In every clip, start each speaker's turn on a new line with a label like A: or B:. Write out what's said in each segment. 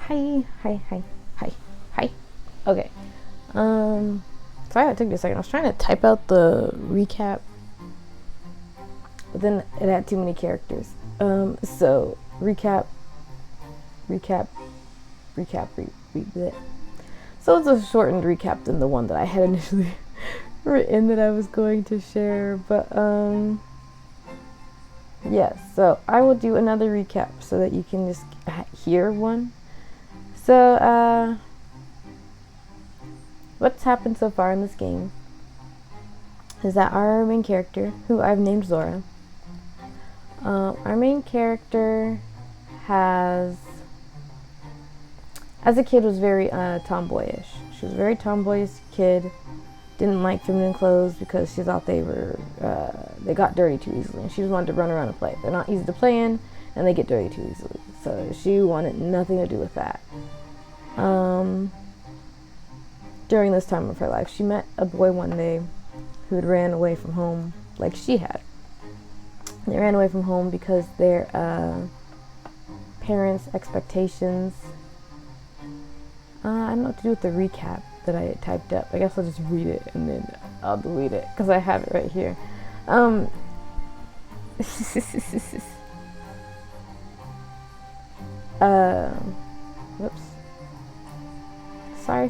A: Hi. Hi. Okay. Sorry it took me a second. I was trying to type out the recap, but then it had too many characters. So recap. Bleh. So it's a shortened recap than the one that I had initially written that I was going to share, but yes. So I will do another recap so that you can just hear one. So what's happened so far in this game is that our main character, who I've named Zora, our main character has, as a kid, was very tomboyish. She was a very tomboyish kid. Didn't like feminine clothes because she thought they got dirty too easily, and she just wanted to run around and play. They're not easy to play in, and they get dirty too easily. So she wanted nothing to do with that. During this time of her life, she met a boy one day who had ran away from home like she had. They ran away from home because their parents' expectations. I don't know what to do with the recap that I typed up. I guess I'll just read it and then I'll delete it because I have it right here. Whoops. Sorry.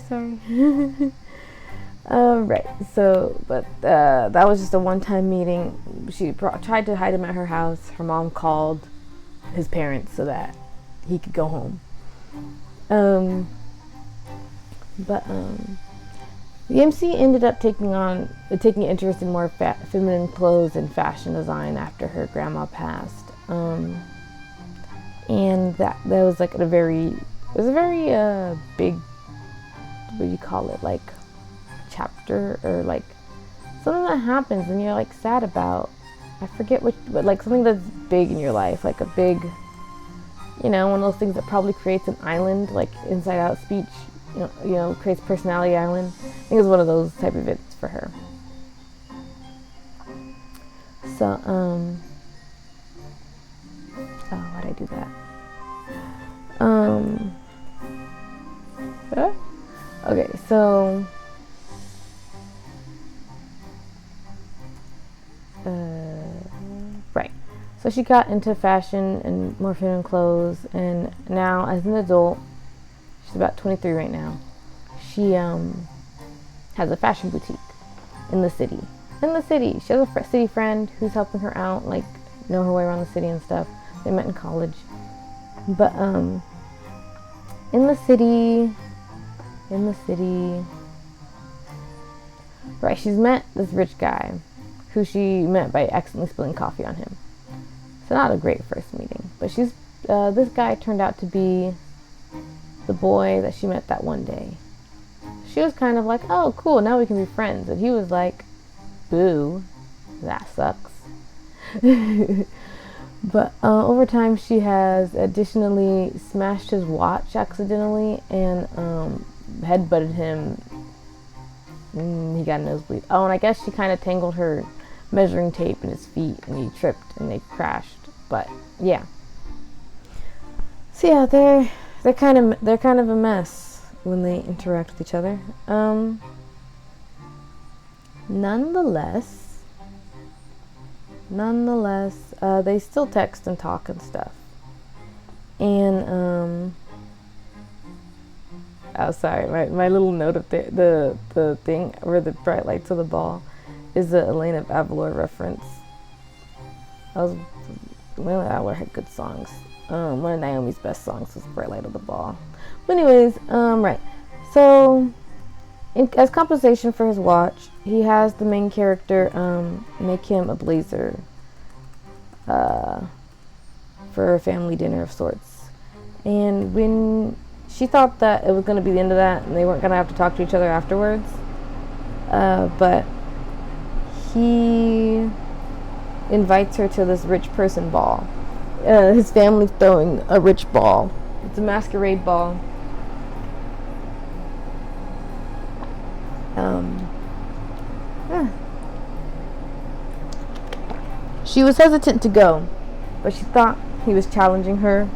A: Right. So, but that was just a one-time meeting. She tried to hide him at her house. Her mom called his parents so that he could go home. The MC ended up taking interest in more feminine clothes and fashion design after her grandma passed. And that was like a very big, what do you call it, like chapter, or like something that happens and you're like sad about. I forget what, but like something that's big in your life, like a big, one of those things that probably creates an island, like Inside Out speech, creates personality island. I think it's one of those type of events for her. So, why'd I do that? Okay, so, right. So she got into fashion and more feminine clothes, and now as an adult, she's about 23 right now. She has a fashion boutique in the city. She has a city friend who's helping her out, like know her way around the city and stuff. They met in college, but in the city, right? She's met this rich guy, who she met by accidentally spilling coffee on him. So not a great first meeting, but this guy turned out to be the boy that she met that one day. She was kind of like, oh cool, now we can be friends, and he was like, boo, that sucks. But over time she has additionally smashed his watch accidentally and headbutted him. He got a nosebleed. Oh, and I guess she kind of tangled her measuring tape in his feet and he tripped and they crashed. But yeah. So yeah, they're kind of a mess when they interact with each other. Nonetheless, they still text and talk and stuff. And oh, sorry, my little note of the thing where the bright lights of the ball is the Elena of Avalor reference. Avalor had good songs. One of Naomi's best songs was Bright Light of the Ball. But anyways, right. So, as compensation for his watch, he has the main character make him a blazer for a family dinner of sorts. And when she thought that it was going to be the end of that and they weren't going to have to talk to each other afterwards, but he invites her to this rich person ball. His family's throwing a rich ball. It's a masquerade ball. She was hesitant to go, but she thought he was challenging her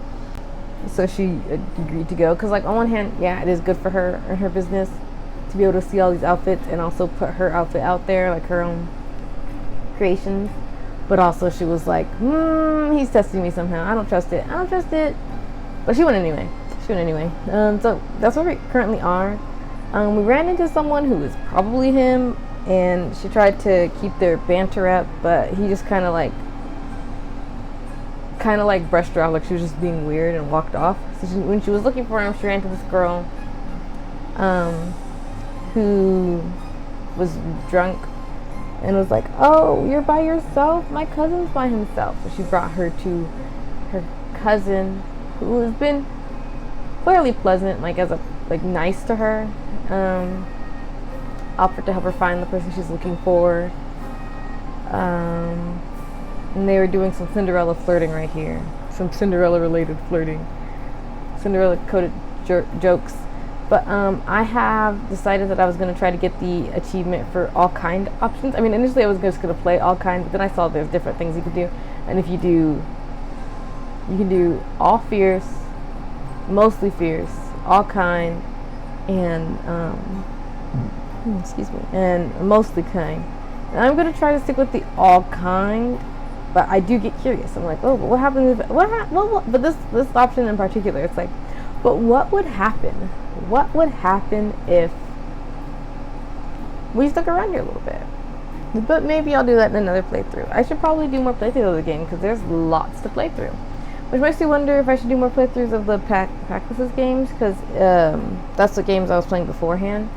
A: So she agreed to go because, like, on one hand, yeah, it is good for her and her business to be able to see all these outfits and also put her outfit out there, like her own creations. But also, she was like, he's testing me somehow. I don't trust it. I don't trust it. But she went anyway. So that's where we currently are. We ran into someone who was probably him, and she tried to keep their banter up, but he just kind of like brushed her off, like she was just being weird, and walked off. So when she was looking for him, she ran into this girl who was drunk and was like, "Oh, you're by yourself? My cousin's by himself." So she brought her to her cousin, who has been fairly pleasant, like nice to her. Offered to help her find the person she's looking for. And they were doing some Cinderella flirting right here. Some Cinderella-related flirting. Cinderella-coded jokes. But I have decided that I was going to try to get the achievement for all kind options. I mean, initially I was just going to play all kind, but then I saw there's different things you could do. And if you do, you can do all fierce, mostly fierce, all kind, and excuse me, and mostly kind. And I'm going to try to stick with the all kind, but I do get curious. I'm like, oh, but what happens if but this option in particular, it's like, but what would happen? What would happen if we stuck around here a little bit? But maybe I'll do that in another playthrough. I should probably do more playthroughs of the game because there's lots to play through. Which makes me wonder if I should do more playthroughs of the Practices games, because that's the games I was playing beforehand.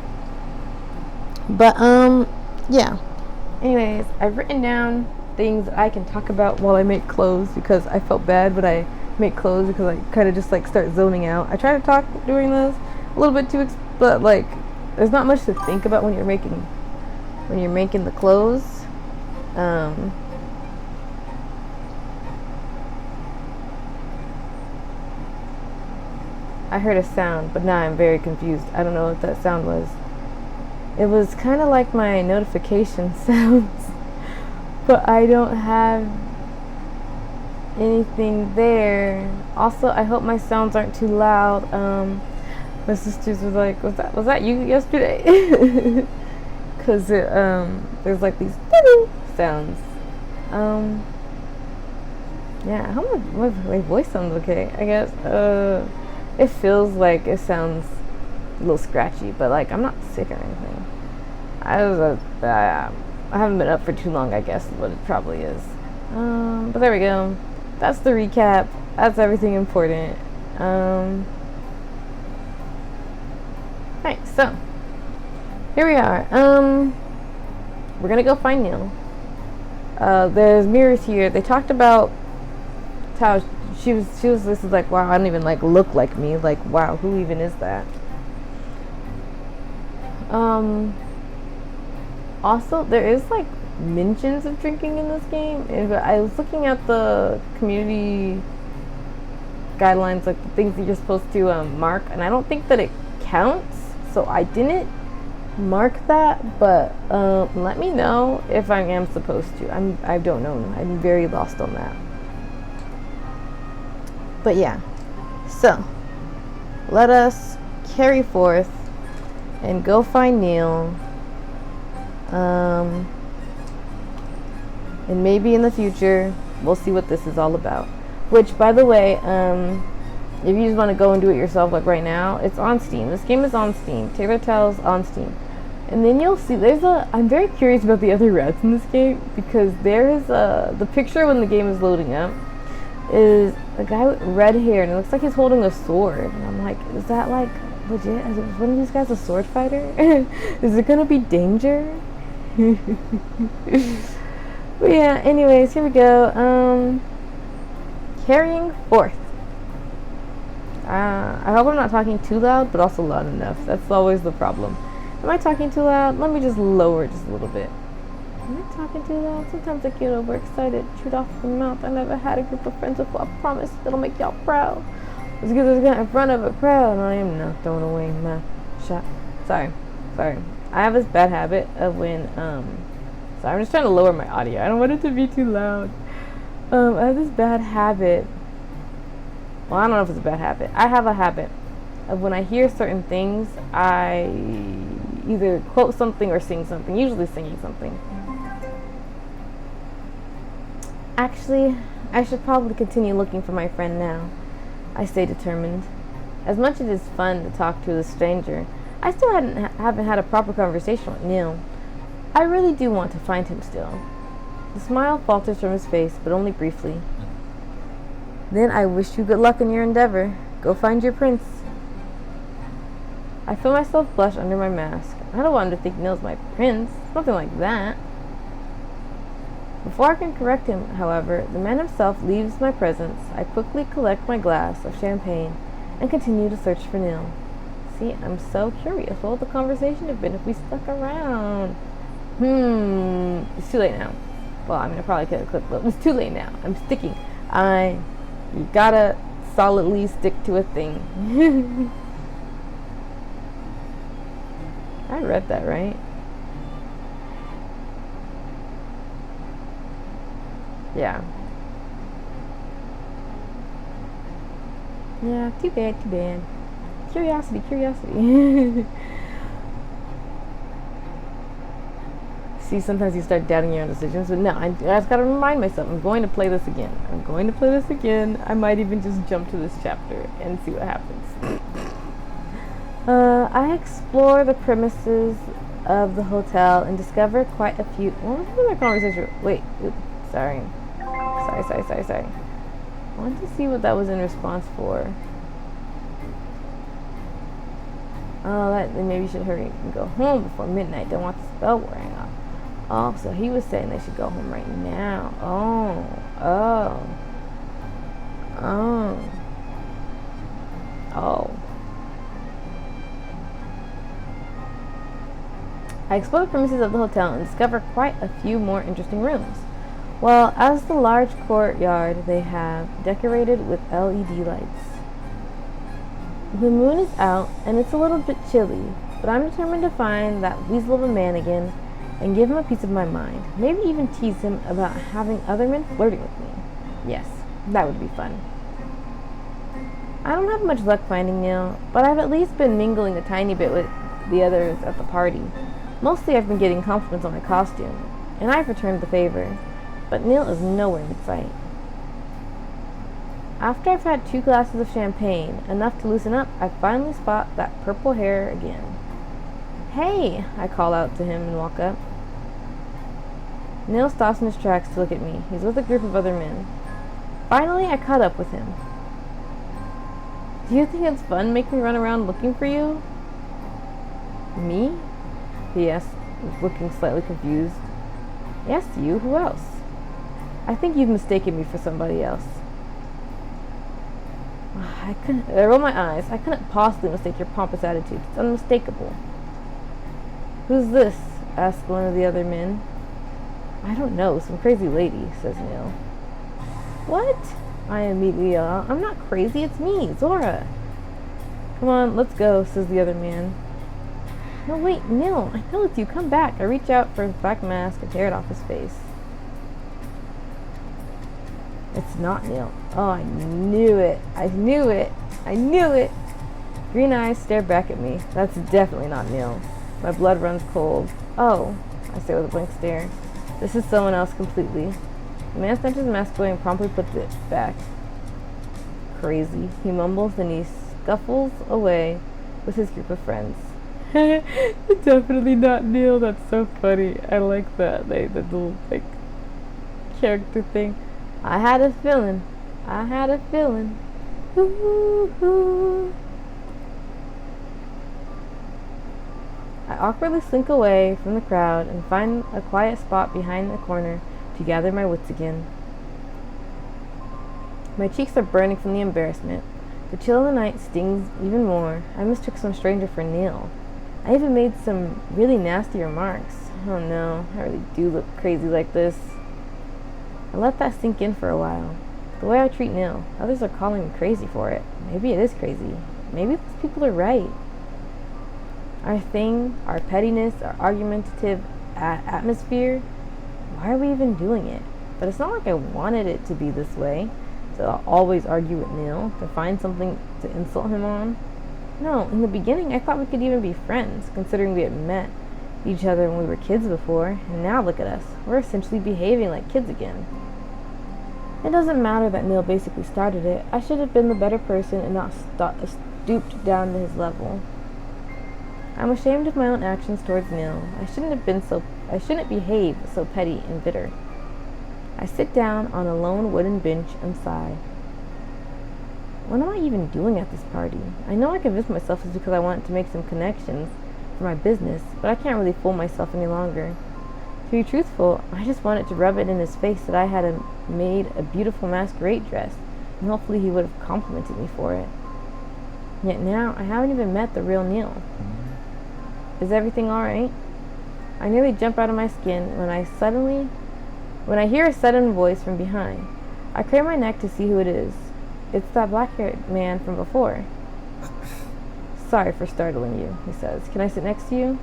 A: But yeah. Anyways, I've written down things that I can talk about while I make clothes, because I felt bad when I make clothes because I kind of just like start zoning out. I try to talk during those a little bit too, but like there's not much to think about when you're making the clothes. I heard a sound, but now I'm very confused. I don't know what that sound was. It was kind of like my notification sounds, but I don't have anything there. Also, I hope my sounds aren't too loud. My sisters was like, was that you yesterday? Because there's like these sounds. Yeah, I hope my voice sounds okay, I guess. It feels like it sounds a little scratchy, but like I'm not sick or anything. I haven't been up for too long, I guess is what it probably is. But there we go. That's the recap. That's everything important. Right, so here we are. We're gonna go find Neil. There's mirrors here. They talked about how she was this is like, wow, I don't even like look like me. Like, wow, who even is that? Also, there is like mentions of drinking in this game, and I was looking at the community guidelines, like the things that you're supposed to mark, and I don't think that it counts, so I didn't mark that. But let me know if I am supposed to. I don't know. I'm very lost on that. But yeah, so let us carry forth and go find Neil. And maybe in the future we'll see what this is all about. Which, by the way, if you just want to go and do it yourself, like right now, it's on Steam. This game is on Steam. Tailor Tales on Steam. And then you'll see I'm very curious about the other routes in this game, because there is the picture when the game is loading up is a guy with red hair, and it looks like he's holding a sword. And I'm like, is that like legit? Is one of these guys a sword fighter? Is it gonna be danger? But yeah, anyways, here we go. Carrying forth. I hope I'm not talking too loud, but also loud enough. That's always the problem. Am I talking too loud? Let me just lower it just a little bit. Am I talking too loud? Sometimes I get overexcited. Shoot off the mouth. I never had a group of friends before. I promise that'll make y'all proud. It's because it's in front of a crowd, and I am not throwing away my shot. Sorry. I have this bad habit of when, so I'm just trying to lower my audio. I don't want it to be too loud. I have this bad habit Well, I don't know if it's a bad habit. I have a habit of when I hear certain things, I either quote something or sing something, usually singing something. Actually, I should probably continue looking for my friend now, I say determined. As much as it is fun to talk to a stranger, I still haven't had a proper conversation with Neil. I really do want to find him still. The smile falters from his face, but only briefly. Then I wish you good luck in your endeavor. Go find your prince. I feel myself blush under my mask. I don't want him to think Neil's my prince. Nothing like that. Before I can correct him, however, the man himself leaves my presence. I quickly collect my glass of champagne and continue to search for Neil. See, I'm so curious. What would the conversation have been if we stuck around? It's too late now. Well, I mean, I probably could have clicked, but it's too late now. I'm sticking. You gotta solidly stick to a thing. I read that right. Yeah. Yeah, too bad, too bad. Curiosity, curiosity. See, sometimes you start doubting your own decisions, but no, I just gotta remind myself, I'm going to play this again. I'm going to play this again. I might even just jump to this chapter and see what happens. I explore the premises of the hotel and discover quite a few... What was my conversation? Wait, sorry. Sorry. I wanted to see what that was in response for. Oh, then maybe you should hurry and go home before midnight. Don't want the spell wearing off. Oh, so he was saying they should go home right now. Oh. I explore the premises of the hotel and discover quite a few more interesting rooms. Well, as the large courtyard they have decorated with LED lights. The moon is out and it's a little bit chilly, but I'm determined to find that weasel of a man again and give him a piece of my mind. Maybe even tease him about having other men flirting with me. Yes, that would be fun. I don't have much luck finding Neil, but I've at least been mingling a tiny bit with the others at the party. Mostly I've been getting compliments on my costume, and I've returned the favor, but Neil is nowhere in sight. After I've had 2 glasses of champagne, enough to loosen up, I finally spot that purple hair again. Hey, I call out to him and walk up. Neil stops in his tracks to look at me. He's with a group of other men. Finally, I caught up with him. Do you think it's fun making me run around looking for you? Me? He asked, looking slightly confused. Yes, you. Who else? I think you've mistaken me for somebody else. I roll my eyes. I couldn't possibly mistake your pompous attitude. It's unmistakable. Who's this? Asked one of the other men. I don't know. Some crazy lady, says Neil. What? I immediately yell. I'm not crazy. It's me, Zora. Come on, let's go, says the other man. No, wait, Neil. I know it's you. Come back. I reach out for his black mask and tear it off his face. It's not Neil. Oh, I knew it. I knew it. I knew it. Green eyes stare back at me. That's definitely not Neil. My blood runs cold. Oh, I say with a blank stare. This is someone else completely. The man snatches his mask away and promptly puts it back. Crazy. He mumbles and he scuffles away with his group of friends. Definitely not Neil. That's so funny. I like that. The little character thing. I had a feeling. Ooh. I awkwardly slink away from the crowd and find a quiet spot behind the corner to gather my wits again. My cheeks are burning from the embarrassment. The chill of the night stings even more. I mistook some stranger for Neil. I even made some really nasty remarks. Oh no, I really do look crazy like this. I let that sink in for a while. The way I treat Neil, others are calling me crazy for it. Maybe it is crazy. Maybe these people are right. Our thing, our pettiness, our argumentative atmosphere, why are we even doing it? But it's not like I wanted it to be this way. It's to always argue with Neil, to find something to insult him on. No, in the beginning I thought we could even be friends, considering we had met each other when we were kids before, and now look at us. We're essentially behaving like kids again. It doesn't matter that Neil basically started it. I should have been the better person and not stooped down to his level. I'm ashamed of my own actions towards Neil. I shouldn't behave so petty and bitter. I sit down on a lone wooden bench and sigh. What am I even doing at this party? I know I convinced myself it's because I wanted to make some connections for my business, but I can't really fool myself any longer. To be truthful, I just wanted to rub it in his face that I had made a beautiful masquerade dress, and hopefully he would have complimented me for it. Yet now, I haven't even met the real Neil. Is everything alright? I nearly jump out of my skin when I hear a sudden voice from behind. I crane my neck to see who it is. It's that black-haired man from before. Sorry for startling you, he says. Can I sit next to you?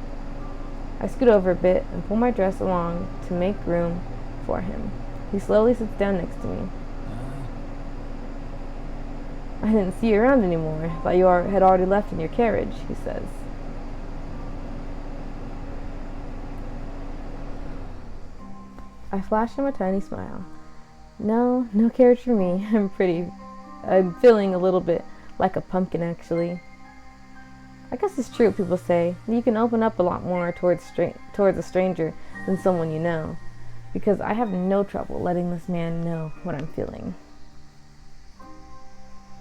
A: I scoot over a bit and pull my dress along to make room for him. He slowly sits down next to me. I didn't see you around anymore. Thought you had already left in your carriage, he says. I flash him a tiny smile. No carriage for me. I'm feeling a little bit like a pumpkin, actually. I guess it's true, people say. You can open up a lot more towards a stranger than someone you know. Because I have no trouble letting this man know what I'm feeling.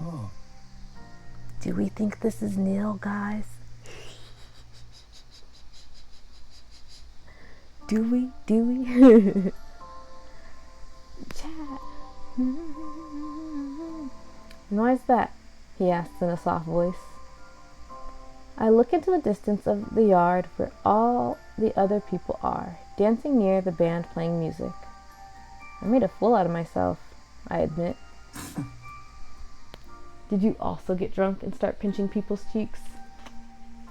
A: Oh. Do we think this is Neil, guys? Do we? Chat. Why's that? He asks in a soft voice. I look into the distance of the yard where all the other people are, dancing near the band playing music. I made a fool out of myself, I admit. Did you also get drunk and start pinching people's cheeks?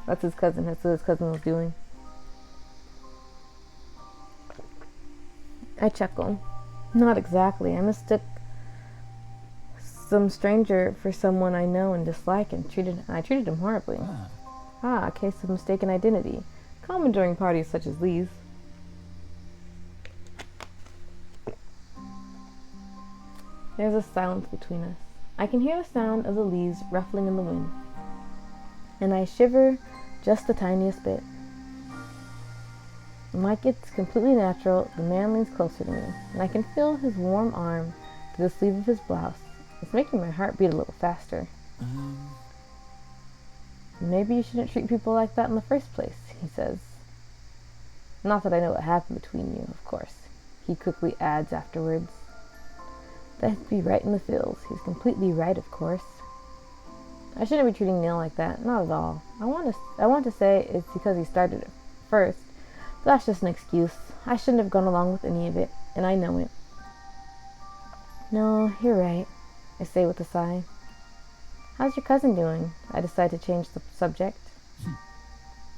A: That's his cousin. That's what his cousin was doing. I chuckle. Not exactly. I mistook some stranger for someone I know and dislike, and I treated him horribly. A case of mistaken identity, common during parties such as these. There's a silence between us. I can hear the sound of the leaves ruffling in the wind, and I shiver just the tiniest bit. Like it's completely natural, the man leans closer to me, and I can feel his warm arm to the sleeve of his blouse. It's making my heart beat a little faster. Maybe you shouldn't treat people like that in the first place, he says. Not that I know what happened between you, of course, he quickly adds afterwards. That'd be right in the feels. He's completely right, of course. I shouldn't be treating Neil like that, not at all. I want to say it's because he started it first, but that's just an excuse. I shouldn't have gone along with any of it, and I know it. No, you're right, I say with a sigh. How's your cousin doing? I decide to change the subject.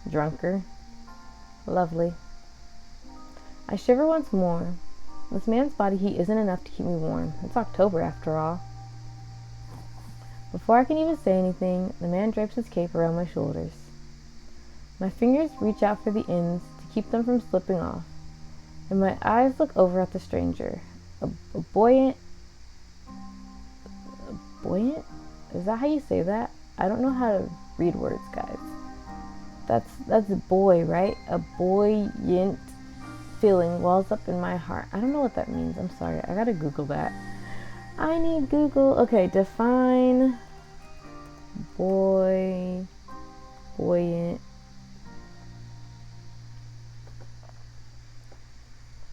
A: Drunker. Lovely. I shiver once more. This man's body heat isn't enough to keep me warm. It's October after all. Before I can even say anything, the man drapes his cape around my shoulders. My fingers reach out for the ends to keep them from slipping off, and my eyes look over at the stranger. A buoyant? Is that how you say that? I don't know how to read words, guys. That's a boy, right? A buoyant feeling wells up in my heart. I don't know what that means. I'm sorry. I gotta Google that. I need Google. Okay, define buoyant.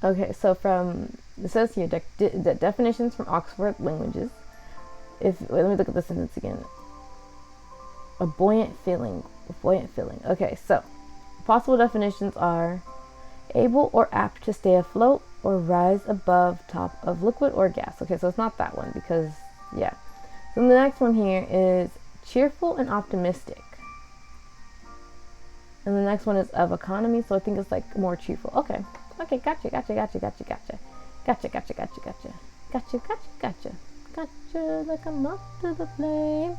A: Okay, so it says here, definitions from Oxford Languages. Let me look at the sentence again. A buoyant feeling. Okay, so possible definitions are able or apt to stay afloat or rise above top of liquid or gas. Okay, so it's not that one because, yeah. So the next one here is cheerful and optimistic. And the next one is of economy, so I think it's like more cheerful. Okay, gotcha. gotcha like a moth to the flame.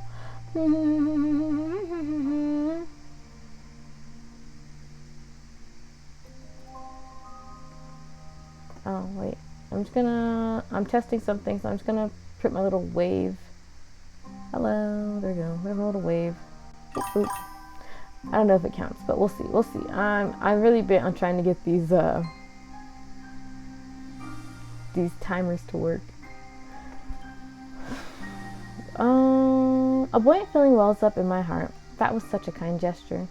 A: Oh, wait. I'm testing something, so I'm just gonna print my little wave. Hello, there we go. We have a little wave. Oop, oop. I don't know if it counts, but we'll see. We'll see. I'm really bent on trying to get these timers to work. A buoyant feeling wells up in my heart. That was such a kind gesture.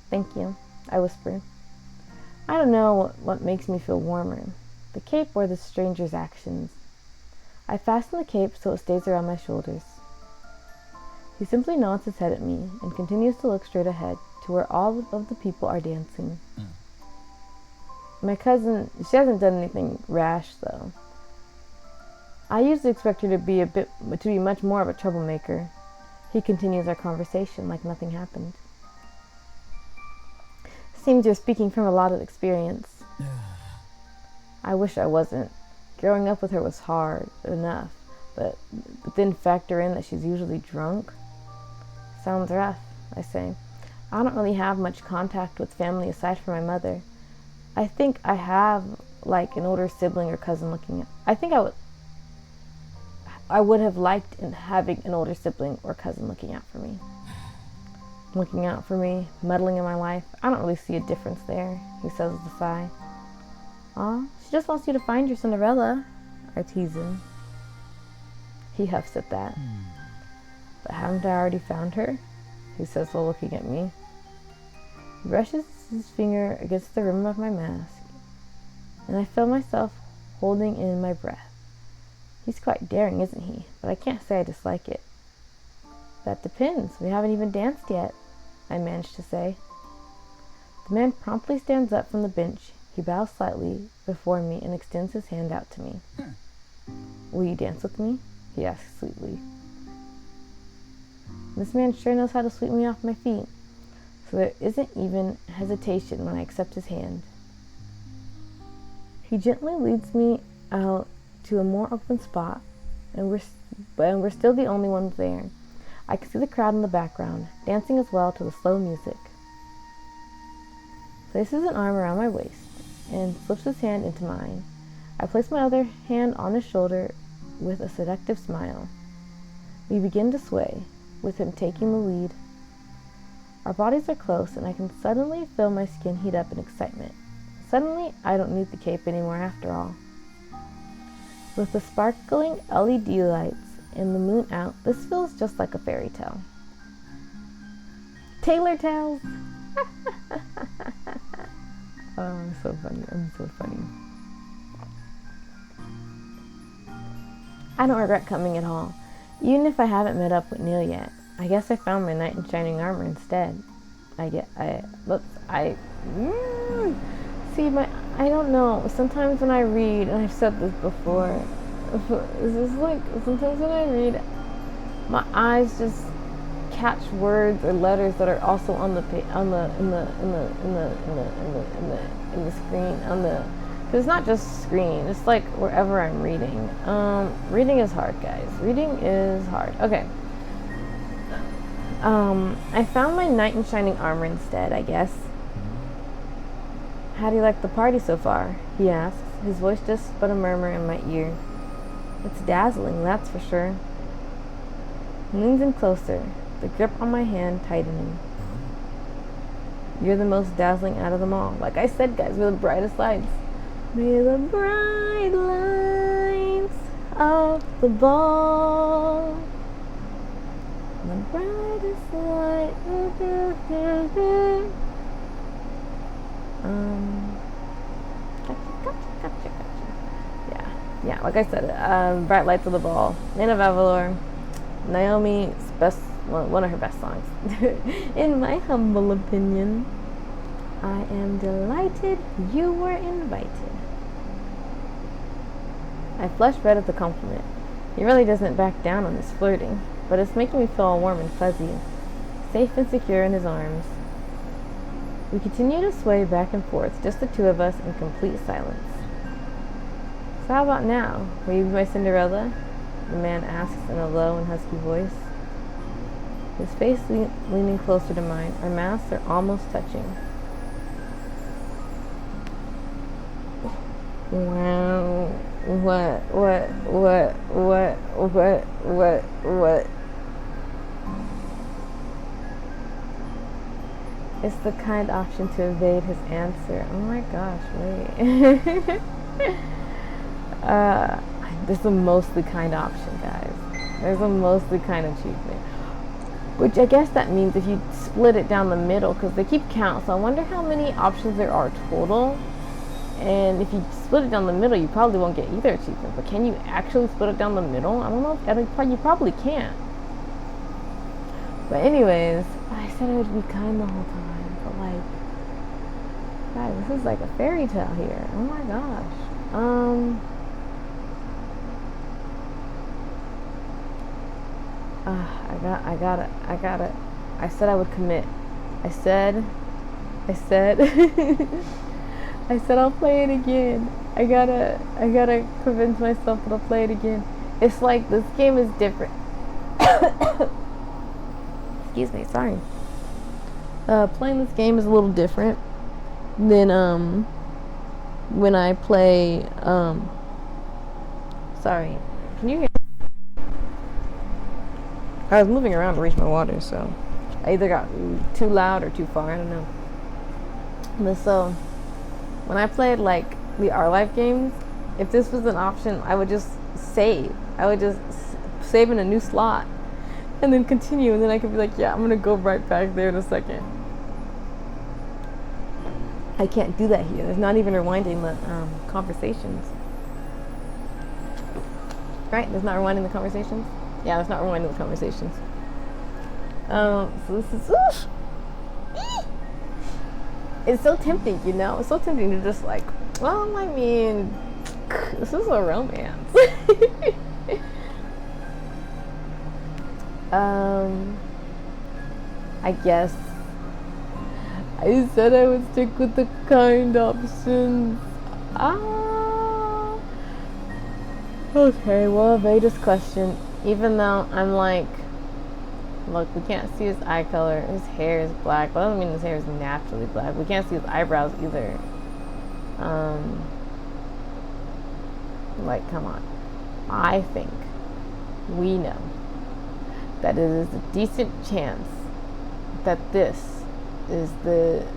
A: Thank you, I whispered. I don't know what makes me feel warmer, the cape or the stranger's actions. I fasten the cape so it stays around my shoulders. He simply nods his head at me and continues to look straight ahead to where all of the people are dancing. My cousin, she hasn't done anything rash though. I usually expect her to be much more of a troublemaker. He continues our conversation like nothing happened. Seems you're speaking from a lot of experience. I wish I wasn't. Growing up with her was hard enough, but then factor in that she's usually drunk. Sounds rough, I say. I don't really have much contact with family aside from my mother. I think I have like an older sibling or cousin looking at. I would have liked having an older sibling or cousin looking out for me. Meddling in my life. I don't really see a difference there, he says with a sigh. Aw, she just wants you to find your Cinderella, I tease him. He huffs at that. But haven't I already found her? He says while looking at me. He brushes his finger against the rim of my mask, and I feel myself holding in my breath. He's quite daring, isn't he? But I can't say I dislike it. That depends. We haven't even danced yet, I managed to say. The man promptly stands up from the bench. He bows slightly before me and extends his hand out to me. Will you dance with me? He asks sweetly. This man sure knows how to sweep me off my feet, so there isn't even hesitation when I accept his hand. He gently leads me out to a more open spot, and we're still the only ones there. I can see the crowd in the background, dancing as well to the slow music. Places an arm around my waist and slips his hand into mine. I place my other hand on his shoulder with a seductive smile. We begin to sway, with him taking the lead. Our bodies are close, and I can suddenly feel my skin heat up in excitement. Suddenly, I don't need the cape anymore after all. With the sparkling LED lights and the moon out, this feels just like a fairy tale. Tailor tales! Oh, I'm so funny. I don't regret coming at all, even if I haven't met up with Neil yet. I guess I found my knight in shining armor instead. I don't know. Sometimes when I read, and I've said this before, sometimes when I read, my eyes just catch words or letters that are also on the screen, because it's not just screen, it's like wherever I'm reading. Reading is hard, guys. Reading is hard. Okay. I found my knight in shining armor instead, I guess. How do you like the party so far? He asks, his voice just but a murmur in my ear. It's dazzling, that's for sure. He leans in closer, the grip on my hand tightening. You're the most dazzling out of them all. Like I said, guys, we're the brightest lights. We're the bright lights of the ball. The brightest light. Gotcha. Yeah, like I said, Bright Lights of the Ball. Name of Avalor. Naomi's one of her best songs. In my humble opinion. I am delighted you were invited. I flush red at the compliment. He really doesn't back down on his flirting, but it's making me feel all warm and fuzzy, safe and secure in his arms. We continue to sway back and forth, just the two of us in complete silence. So how about now? Will you be my Cinderella? the man asks in a low and husky voice. His face leaning closer to mine. Our mouths are almost touching. Wow. What? It's the kind option to evade his answer. Oh my gosh, wait. There's a mostly kind option, guys. There's a mostly kind achievement. Which I guess that means if you split it down the middle, because they keep count, so I wonder how many options there are total. And if you split it down the middle, you probably won't get either achievement. But can you actually split it down the middle? I don't know. You probably can't. But anyways, I said I would be kind the whole time. But like, guys, this is like a fairy tale here. Oh my gosh. I said I would commit. I said I said I'll play it again. I gotta convince myself that I'll play it again. It's like this game is different. Excuse me, sorry. Playing this game is a little different than when I play sorry. Can you hear? I was moving around to reach my water, so I either got too loud or too far, I don't know. But so when I played like the R Life games, if this was an option, I would just save. I would just save in a new slot and then continue, and then I could be like, yeah, I'm gonna go right back there in a second. I can't do that here. There's not even rewinding the conversations. Right? There's not rewinding the conversations? Yeah, there's not rewinding the conversations. So this is... It's so tempting, you know? It's so tempting to just like, well, I mean, this is a romance. I guess I said I would stick with the kind options. Okay, well, evade this question. Even though I'm like, look, we can't see his eye color. His hair is black. But that doesn't mean his hair is naturally black. We can't see his eyebrows either. Like, come on. I think we know that it is a decent chance that this is the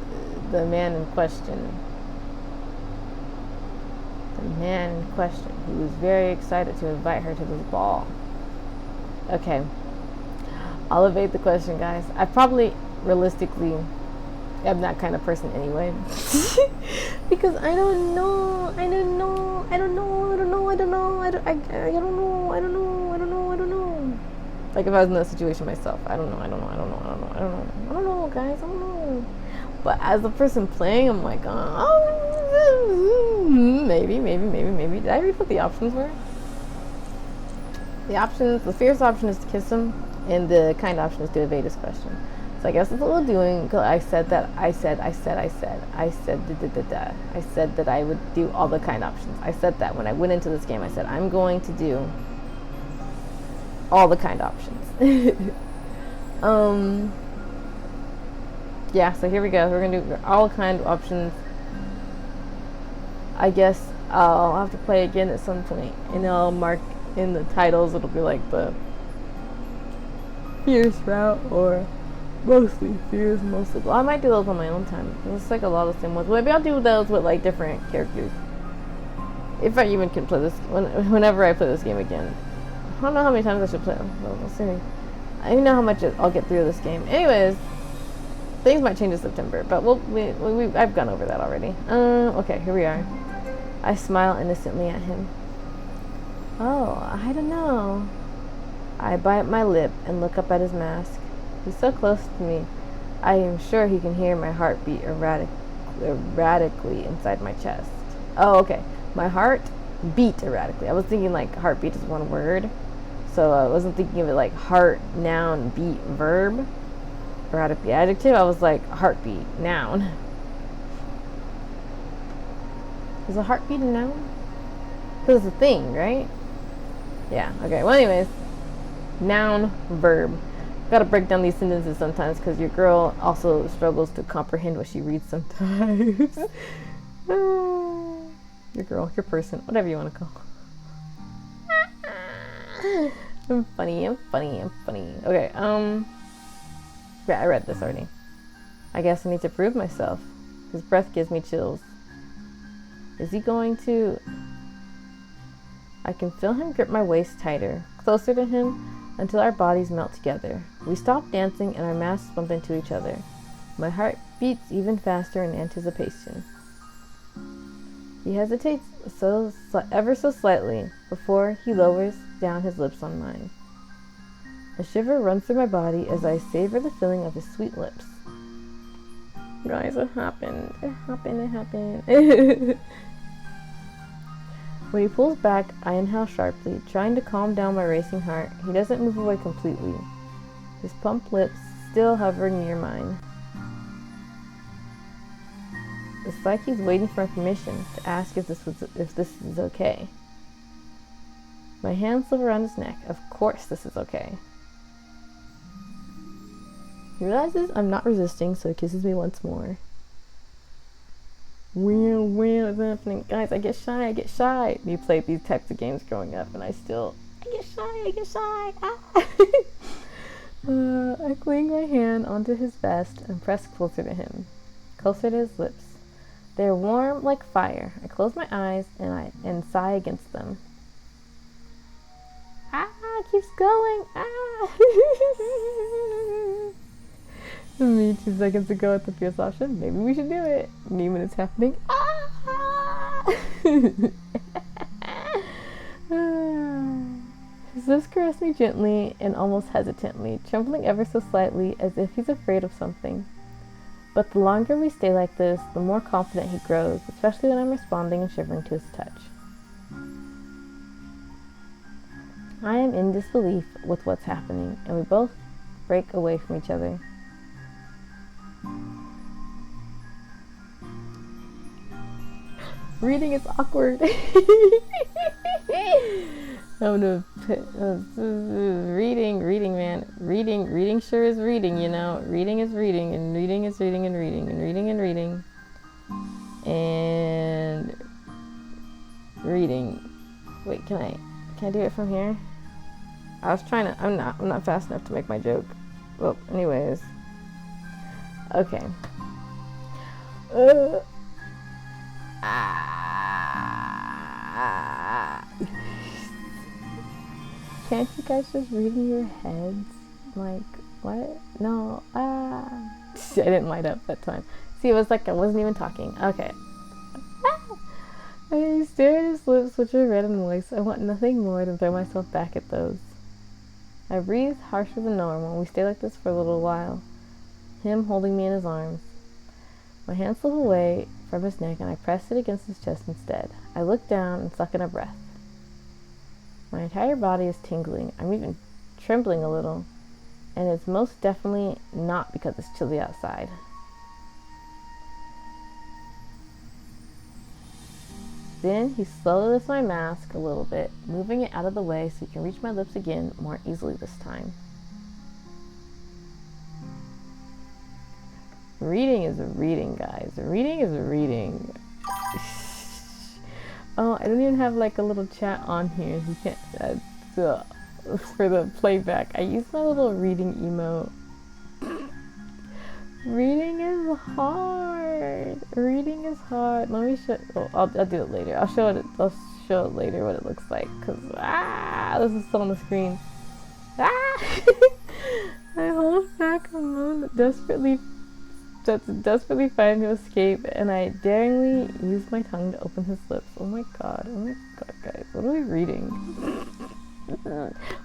A: man in question. The man in question who was very excited to invite her to this ball. Okay. I'll evade the question, guys. I probably, realistically, am that kind of person anyway. Because I don't know. Like if I was in that situation myself, I don't know, guys. I don't know. But as a person playing, I'm like, oh, maybe. Did I read what the options were? The fierce option is to kiss him, and the kind option is to evade his question. So I guess that's what we're doing. Cause I said that I said that I would do all the kind options. I said that when I went into this game. I said I'm going to do all the kind options. Yeah, so here we go. We're gonna do all kind of options. I guess I'll have to play again at some point, and I'll mark in the titles. It'll be like the fierce route or mostly fierce, mostly. Well, I might do those on my own time. It's like a lot of the same ones. Maybe I'll do those with like different characters. If I even can play this, whenever I play this game again. I don't know how many times I should play them. We'll see. I don't even know how much I'll get through this game. Anyways, things might change in September, but I've gone over that already. Okay, here we are. I smile innocently at him. Oh, I don't know. I bite my lip and look up at his mask. He's so close to me. I am sure he can hear my heartbeat erratically inside my chest. Oh, okay. My heart beat erratically. I was thinking like heartbeat is one word. So I wasn't thinking of it like heart, noun, beat, verb. Erratic, the adjective. I was like heartbeat, noun. Is a heartbeat a noun? Because it's a thing, right? Yeah, okay. Well, anyways, noun, verb. Gotta break down these sentences sometimes because your girl also struggles to comprehend what she reads sometimes. Your girl, your person, whatever you want to call. I'm funny. Okay, yeah, I read this already. I guess I need to prove myself. His breath gives me chills. Is he going to... I can feel him grip my waist tighter, closer to him, until our bodies melt together. We stop dancing and our masks bump into each other. My heart beats even faster in anticipation. He hesitates ever so slightly before he lowers down his lips on mine. A shiver runs through my body as I savor the feeling of his sweet lips. Guys, it happened. When he pulls back, I inhale sharply, trying to calm down my racing heart. He doesn't move away completely. His plump lips still hover near mine. It's like he's waiting for my permission to ask if this is okay. My hands slip around his neck. Of course this is okay. He realizes I'm not resisting, so he kisses me once more. What's happening? Guys, I get shy. We played these types of games growing up, and I get shy. I cling my hand onto his vest and press closer to him, closer to his lips. They're warm like fire. I close my eyes and sigh against them. Keeps going. Me 2 seconds ago at the fierce option. Maybe we should do it. Me when it's happening. His lips caress me gently and almost hesitantly, trembling ever so slightly as if he's afraid of something. But the longer we stay like this, the more confident he grows, especially when I'm responding and shivering to his touch. I am in disbelief with what's happening, and we both break away from each other. Reading is awkward. I'm gonna reading, man. Reading sure is reading, you know. Reading is reading, and reading is reading and reading, and reading and reading. And reading. Wait, can I do it from here? I was trying to, I'm not fast enough to make my joke. Well, anyways. Okay. Can't you guys just read in your heads? Like, what? No. I didn't light up that time. See, it was like I wasn't even talking. Okay. I stare at his lips, which are red and moist. I want nothing more than throw myself back at those. I breathe harsher than normal. We stay like this for a little while. Him holding me in his arms. My hands slip away from his neck and I press it against his chest instead. I look down and suck in a breath. My entire body is tingling. I'm even trembling a little. And it's most definitely not because it's chilly outside. Then he slowly lifts my mask a little bit, moving it out of the way so he can reach my lips again more easily this time. Reading is reading, guys. Reading is reading. Oh, I don't even have like a little chat on here. You can't for the playback. I use my little reading emote. Reading is hard. Reading is hard. Let me show. Oh, I'll do it later. I'll show it later what it looks like. Cause this is still on the screen. I hold back a moment, desperately fighting to escape, and I daringly use my tongue to open his lips. Oh my god, guys, what are we reading?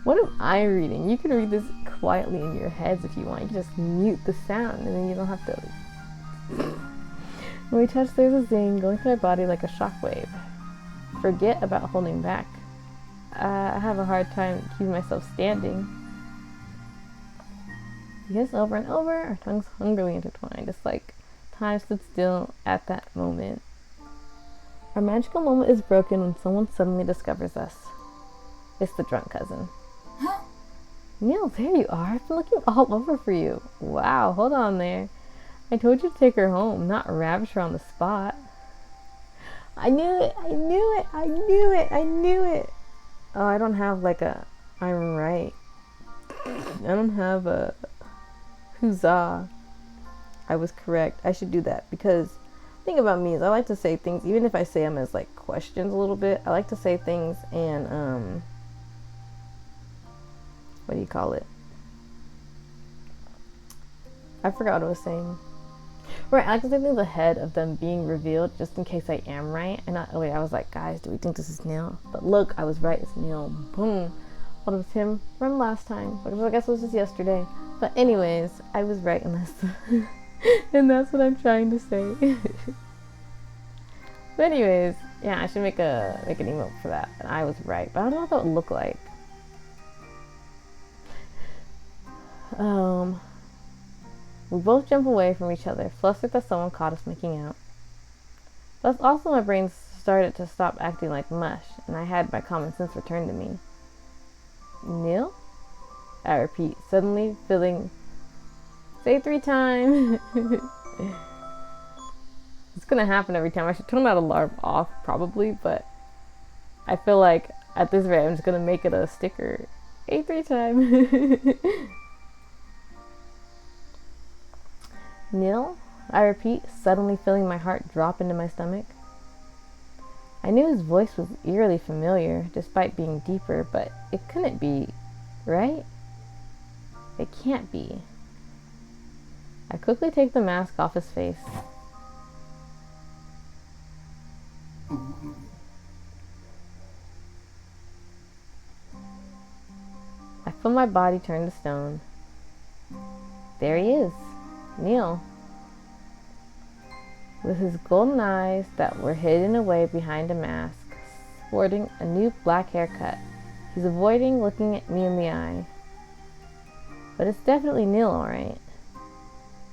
A: What am I reading? You can read this quietly in your heads if you want. You can just mute the sound, and then you don't have to. When we touch, there's a zing going through my body like a shockwave. Forget about holding back. I have a hard time keeping myself standing. Because over and over, our tongues hungrily intertwined. It's like time stood still at that moment. Our magical moment is broken when someone suddenly discovers us. It's the drunk cousin. Neil, there you are. I've been looking all over for you. Wow, hold on there. I told you to take her home, not ravish her on the spot. I knew it, I knew it, I knew it, I knew it. Oh, I don't have like a, I'm right. I don't have a huzzah. I was correct. I should do that because the thing about me is I like to say things, even if I say them as like questions a little bit, I like to say things and, what do you call it? I forgot what I was saying. Right, I like to say things ahead of them being revealed just in case I am right. And not, wait, I was like, guys, do we think this is Neil? But look, I was right, it's Neil. Boom. What was him from last time? Which I guess was just yesterday. But anyways, I was right in this. And that's what I'm trying to say. But anyways, yeah, I should make an emote for that. And I was right, but I don't know what that would look like. We both jump away from each other, flustered that someone caught us making out. But also my brain started to stop acting like mush, and I had my common sense return to me. Neil? I repeat, suddenly feeling... Say it 3 times! It's gonna happen every time. I should turn that alarm off, probably, but I feel like at this rate I'm just gonna make it a sticker. Say 3 times! Neil? I repeat, suddenly feeling my heart drop into my stomach. I knew his voice was eerily familiar, despite being deeper, but it couldn't be, right? It can't be. I quickly take the mask off his face. I feel my body turn to stone. There he is. Neil, with his golden eyes that were hidden away behind a mask, sporting a new black haircut. He's avoiding looking at me in the eye. But it's definitely Neil, alright.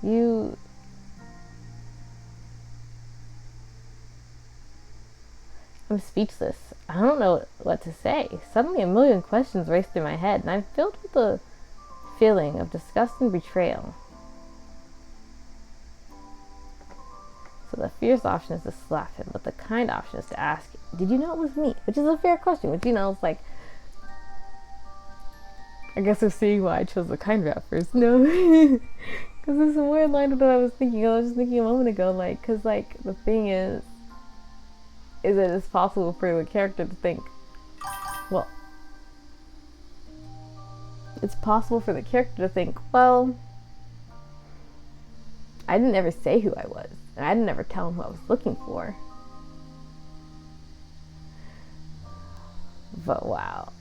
A: I'm speechless. I don't know what to say. Suddenly a million questions race through my head, and I'm filled with the feeling of disgust and betrayal. So the fierce option is to slap him, but the kind option is to ask, did you know it was me? Which is a fair question, which, you know, it's like, I guess we're seeing why I chose the kind route first. No, because it's more in line with what I was thinking. I was just thinking a moment ago, like, because, like, the thing is that it's possible for the character to think, well, it's possible for the character to think, well, I didn't ever say who I was. And I didn't ever tell him who I was looking for. But wow.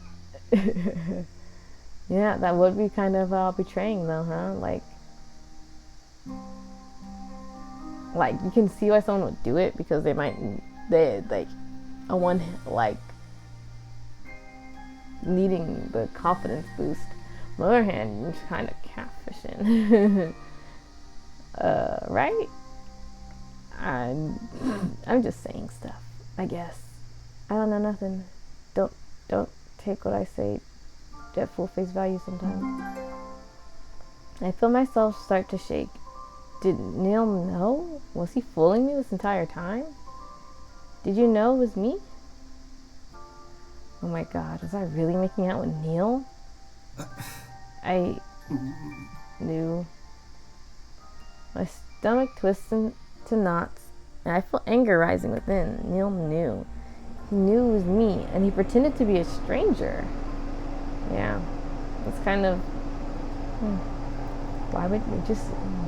A: Yeah, that would be kind of betraying though, huh? Like you can see why someone would do it because they like needing the confidence boost. On the other hand, you're just kind of catfishing. Right? I'm just saying stuff, I guess. I don't know nothing. Don't take what I say at full face value sometimes. I feel myself start to shake. Did Neil know? Was he fooling me this entire time? Did you know it was me? Oh my god, was I really making out with Neil? I knew. My stomach twists into knots, and I feel anger rising within. Neil knew. He knew it was me, and he pretended to be a stranger. Yeah, it's kind of... Why would you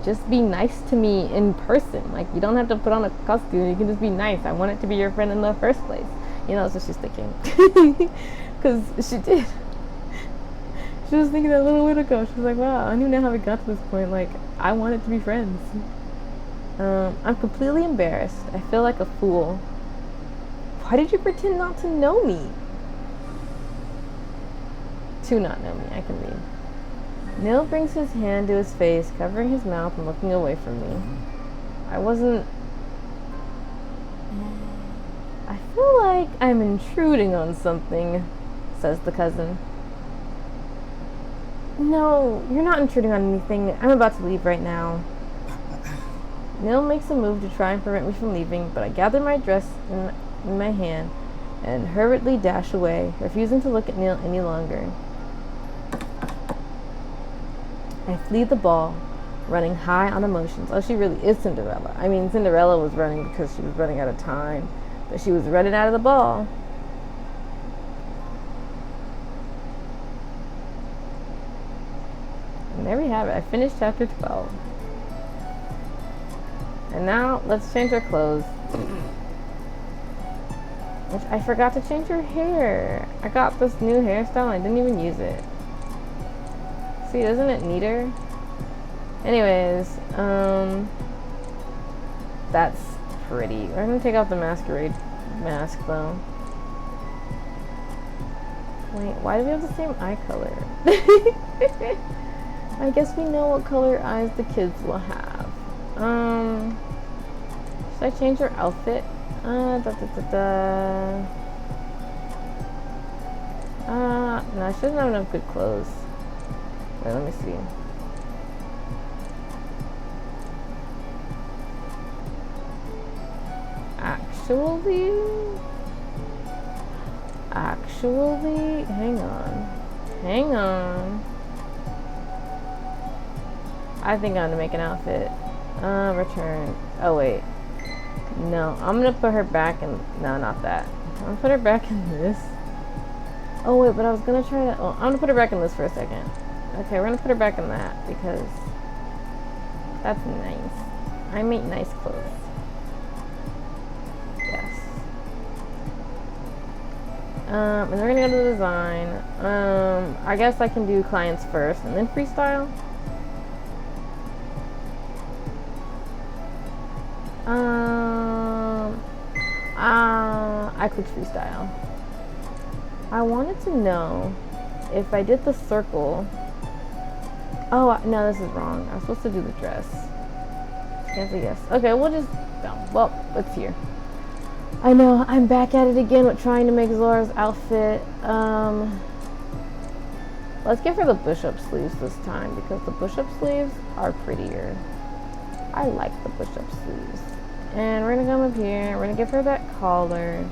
A: just be nice to me in person? Like, you don't have to put on a costume. You can just be nice. I want it to be your friend in the first place. You know, that's what she's thinking. Because she did. She was thinking that a little bit ago. She was like, wow, I don't even know how we got to this point. Like, I wanted to be friends. I'm completely embarrassed. I feel like a fool. Why did you pretend not to know me? To not know me, I can read. Neil brings his hand to his face, covering his mouth and looking away from me. I feel like I'm intruding on something says the cousin. No, you're not intruding on anything. I'm about to leave right now. Neil makes a move to try and prevent me from leaving, but I gather my dress in my hand and hurriedly dash away, refusing to look at Neil any longer. I flee the ball, running high on emotions. Oh, she really is Cinderella. I mean, Cinderella was running because she was running out of time, but she was running out of the ball. And there we have it. I finished chapter 12. And now, let's change our clothes. Which I forgot to change her hair. I got this new hairstyle and I didn't even use it. See, isn't it neater? Anyways, that's pretty. We're gonna take off the masquerade mask though. Wait, why do we have the same eye color? I guess we know what color eyes the kids will have. Should I change her outfit? No, she doesn't have enough good clothes. Wait, let me see. Actually, hang on. I think I'm gonna make an outfit. Return. Oh wait. No, I'm gonna put her back in. No, not that. I'm gonna put her back in this. Oh wait, but I was gonna try that. Oh, I'm gonna put her back in this for a second. Okay, we're gonna put her back in that because that's nice. I make nice clothes. Yes. And we're gonna go to the design. I guess I can do clients first and then freestyle. I clicked freestyle. I wanted to know if I did the circle. Oh, no, this is wrong. I'm supposed to do the dress. Can't say yes. Okay, we'll just, well, let's hear. I know, I'm back at it again with trying to make Zora's outfit. Let's give her the push-up sleeves this time because the push-up sleeves are prettier. I like the push-up sleeves. And we're gonna come up here, we're gonna give her that collar.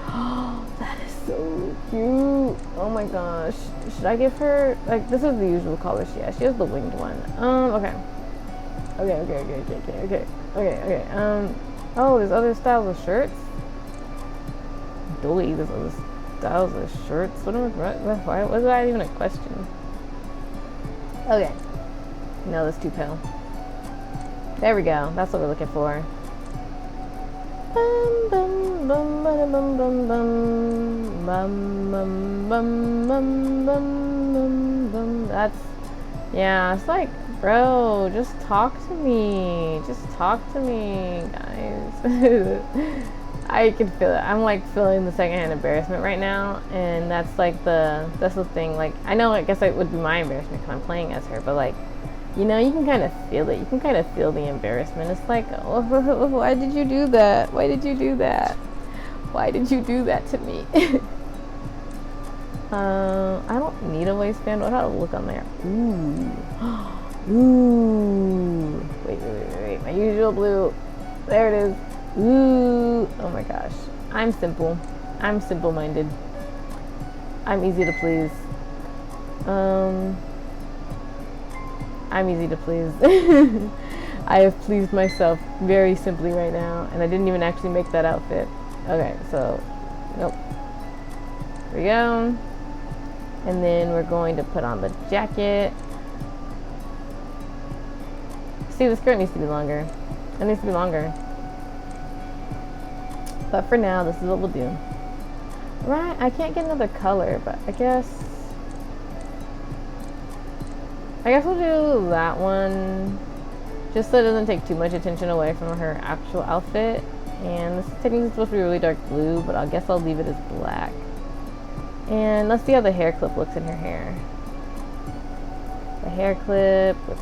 A: Oh, that is so cute. Oh my gosh. Should I give her, like, this is the usual collar she has. She has the winged one. Okay. Okay. Oh, there's other styles of shirts? Doy, there's other styles of shirts? What is that even a question? Okay. No, that's too pale. There we go. That's what we're looking for. That's, yeah, it's like, bro, just talk to me. Just talk to me, guys. I can feel it. I'm like feeling the secondhand embarrassment right now, and that's like that's the thing. Like, I know, I guess it would be my embarrassment because I'm playing as her, but like, you know, you can kind of feel it. You can kind of feel the embarrassment. It's like, oh, why did you do that? Why did you do that? Why did you do that to me? I don't need a waistband. What how to look on there? Ooh. Wait. My usual blue. There it is. Ooh. Oh my gosh. I'm simple. I'm simple-minded. I'm easy to please. I'm easy to please. I have pleased myself very simply right now, and I didn't even actually make that outfit. Okay, so, nope. Here we go. And then we're going to put on the jacket. See, the skirt needs to be longer. It needs to be longer. But for now, this is what we'll do. Right, I can't get another color, but I guess we'll do that one, just so it doesn't take too much attention away from her actual outfit. And this is technically supposed to be really dark blue, but I guess I'll leave it as black. And let's see how the hair clip looks in her hair. The hair clip with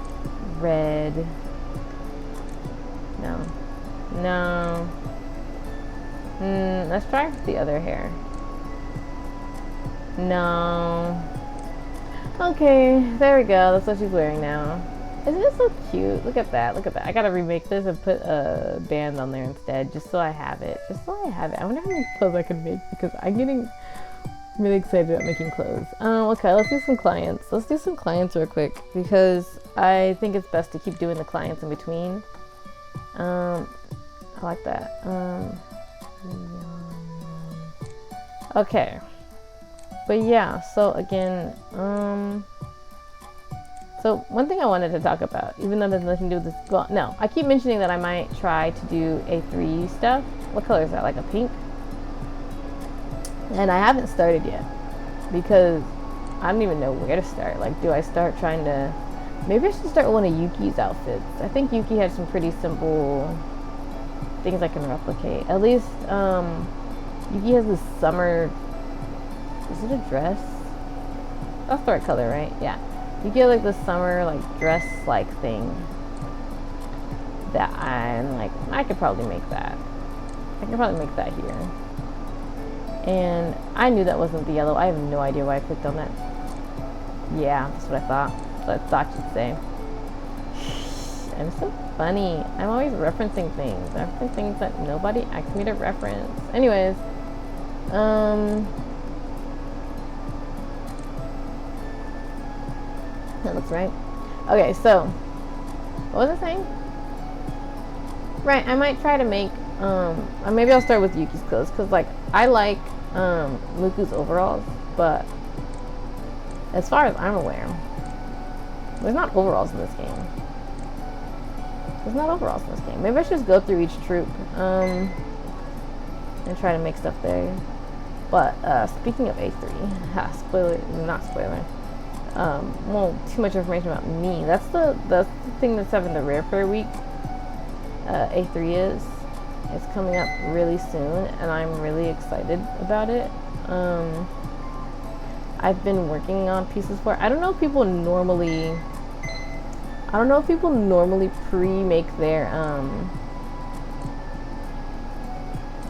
A: red. No. Let's try the other hair. No. Okay, there we go. That's what she's wearing now. Isn't it so cute? Look at that. Look at that. I gotta remake this and put a band on there instead, just so I have it. Just so I have it. I wonder how many clothes I can make because I'm getting really excited about making clothes. Okay, let's do some clients. Let's do some clients real quick because I think it's best to keep doing the clients in between. I like that. Okay. But yeah, so again, so one thing I wanted to talk about, even though there's nothing to do with this, well, no, I keep mentioning that I might try to do A3 stuff. What color is that? Like a pink? And I haven't started yet because I don't even know where to start. Like, do I start trying to, maybe I should start with one of Yuki's outfits. I think Yuki has some pretty simple things I can replicate. At least, Yuki has this summer, is it a dress? That's the right color, right? Yeah. You get like the summer like dress like thing that I'm like, I could probably make that. I could probably make that here. And I knew that wasn't the yellow. I have no idea why I clicked on that. Yeah, that's what I thought. That's what I thought you'd say. I'm so funny. I'm always referencing things. I reference things that nobody asked me to reference. Anyways, that looks right. Okay, so what was I saying? Right, I might try to make maybe I'll start with Yuki's clothes because like I like Muku's overalls, but as far as I'm aware, there's not overalls in this game. There's not overalls in this game. Maybe I should just go through each troop and try to make stuff there. But speaking of A3, spoiler, not spoiler. Well, too much information about me. That's the thing that's having the rare per week. A3 is. It's coming up really soon, and I'm really excited about it. I've been working on pieces for it. I don't know if people normally pre-make their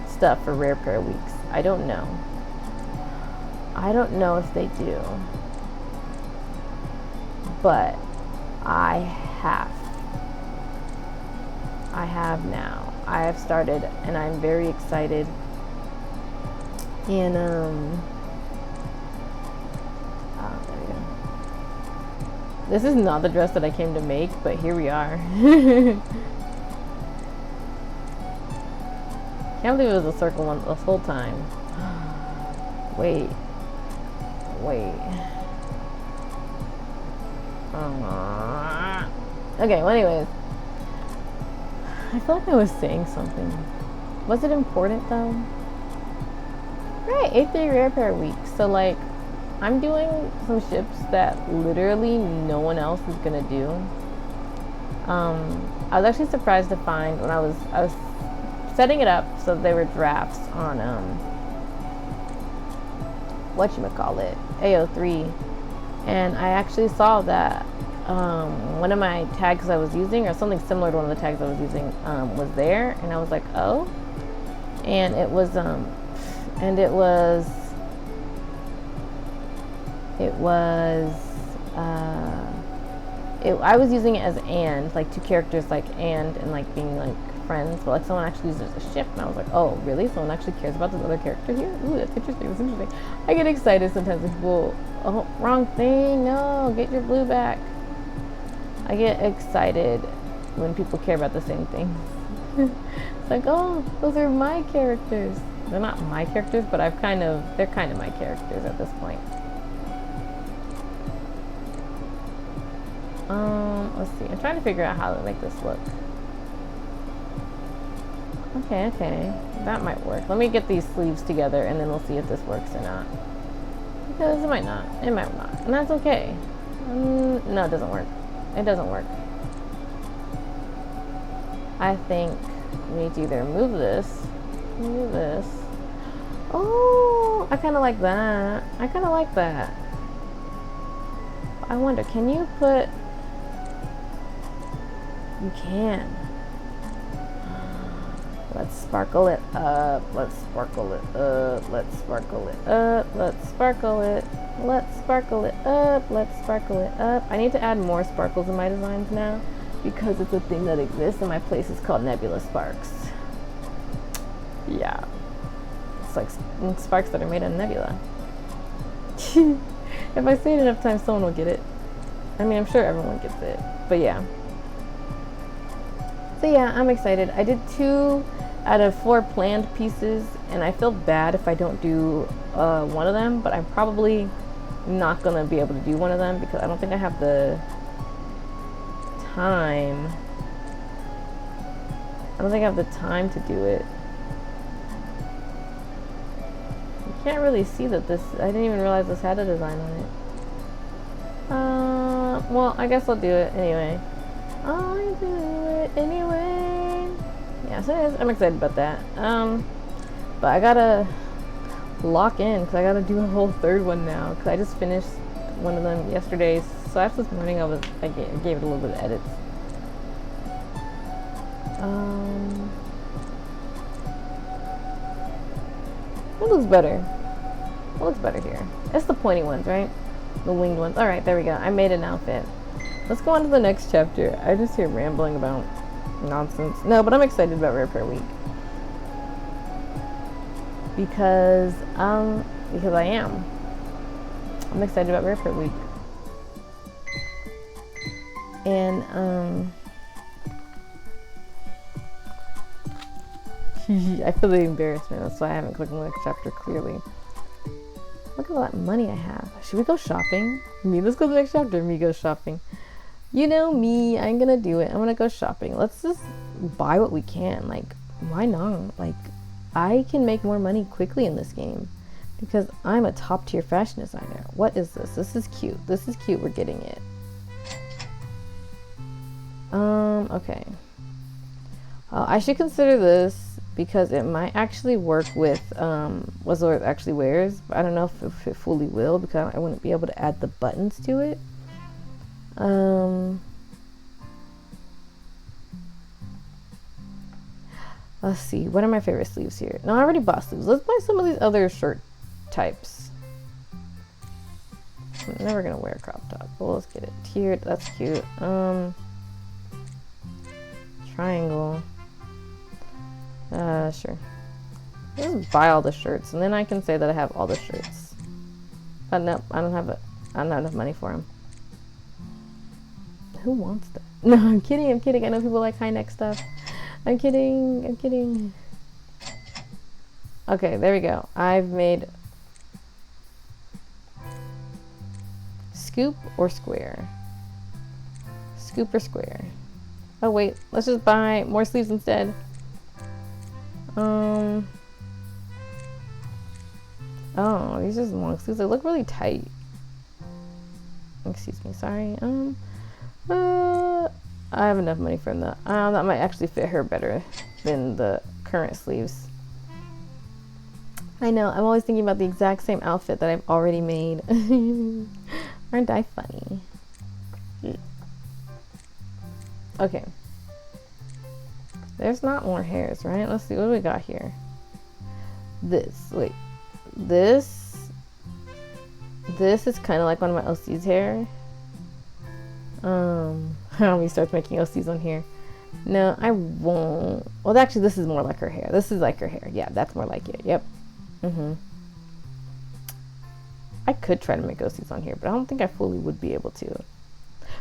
A: stuff for rare per weeks. I don't know. I don't know if they do. But I have now. I have started and I'm very excited. And there we go. This is not the dress that I came to make, but here we are. Can't believe it was a circle one this whole time. Wait. Okay, well anyways. I feel like I was saying something. Was it important though? Right, A3 rare pair week. So like, I'm doing some ships that literally no one else is gonna do. I was actually surprised to find when I was setting it up so they were drafts on whatchamacallit, AO3, and I actually saw that one of my tags I was using, or something similar to one of the tags I was using, was there, and I was like, oh, and it was I was using it as and, like two characters, like and like being like friends, but like someone actually used it as a ship, and I was like, oh, really? Someone actually cares about this other character here? Ooh, that's interesting, that's interesting. I get excited sometimes when people, oh, wrong thing, no, get your blue back. I get excited when people care about the same thing. It's like, oh, those are my characters. They're not my characters, but they're kind of my characters at this point. Let's see. I'm trying to figure out how to make this look. Okay, that might work. Let me get these sleeves together, and then we'll see if this works or not. Because it might not. It might not, and that's okay. No, it doesn't work. It doesn't work. I think we need to either move this. Oh, I kind of like that. I wonder, can you put... You can. Let's Let's sparkle it up. Let's sparkle it up. Let's sparkle it up. Let's sparkle it. Let's sparkle it up. Let's sparkle it up. I need to add more sparkles in my designs now because it's a thing that exists in my place. It's called Nebula Sparks. Yeah. It's like sparks that are made of nebula. If I say it enough times, someone will get it. I mean, I'm sure everyone gets it. But yeah. So yeah, I'm excited. I did 2 out of 4 planned pieces, and I feel bad if I don't do one of them, but I'm probably not gonna be able to do one of them because I don't think I have the time. I don't think I have the time to do it. You can't really see that this, I didn't even realize this had a design on it. Well, I guess I'll do it anyway. I'll do it anyway. Yeah, so I'm excited about that. But I gotta lock in because I gotta do a whole 3rd one now because I just finished one of them yesterday. So after this morning, I gave it a little bit of edits. It looks better. It looks better here. It's the pointy ones, right? The winged ones. All right, there we go. I made an outfit. Let's go on to the next chapter. I just hear rambling about nonsense. No, but I'm excited about Rare Pair Week. Because I am. I'm excited about Rare Pair Week. And I feel the embarrassment. That's why I haven't clicked on the next chapter clearly. Look at all that money I have. Should we go shopping? Let's go to the next chapter. Me go shopping. You know me, I'm gonna do it. I'm gonna go shopping. Let's just buy what we can. Like, why not? Like, I can make more money quickly in this game because I'm a top tier fashion designer. What is this? This is cute. This is cute. We're getting it. Okay. I should consider this because it might actually work with what Zora actually wears. But I don't know if it fully will because I wouldn't be able to add the buttons to it. Let's see. What are my favorite sleeves here? No, I already bought sleeves. Let's buy some of these other shirt types. I'm never gonna wear a crop top. Well, let's get it tiered. That's cute. Triangle. Sure. Just buy all the shirts, and then I can say that I have all the shirts. But no, I don't have enough money for them. Who wants that? No, I'm kidding. I'm kidding. I know people like high neck stuff. I'm kidding. I'm kidding. Okay, there we go. I've made scoop or square. Scoop or square. Oh wait, let's just buy more sleeves instead. Oh, these are long sleeves. They look really tight. Excuse me, sorry. I have enough money for them. That might actually fit her better than the current sleeves. I know, I'm always thinking about the exact same outfit that I've already made. Aren't I funny? Okay. There's not more hairs, right? Let's see, what do we got here? This is kind of like one of my OC's hair. How many starts making OCs on here? No, I won't. Well, actually, this is more like her hair. This is like her hair. Yeah, that's more like it. Yep. I could try to make OCs on here, but I don't think I fully would be able to.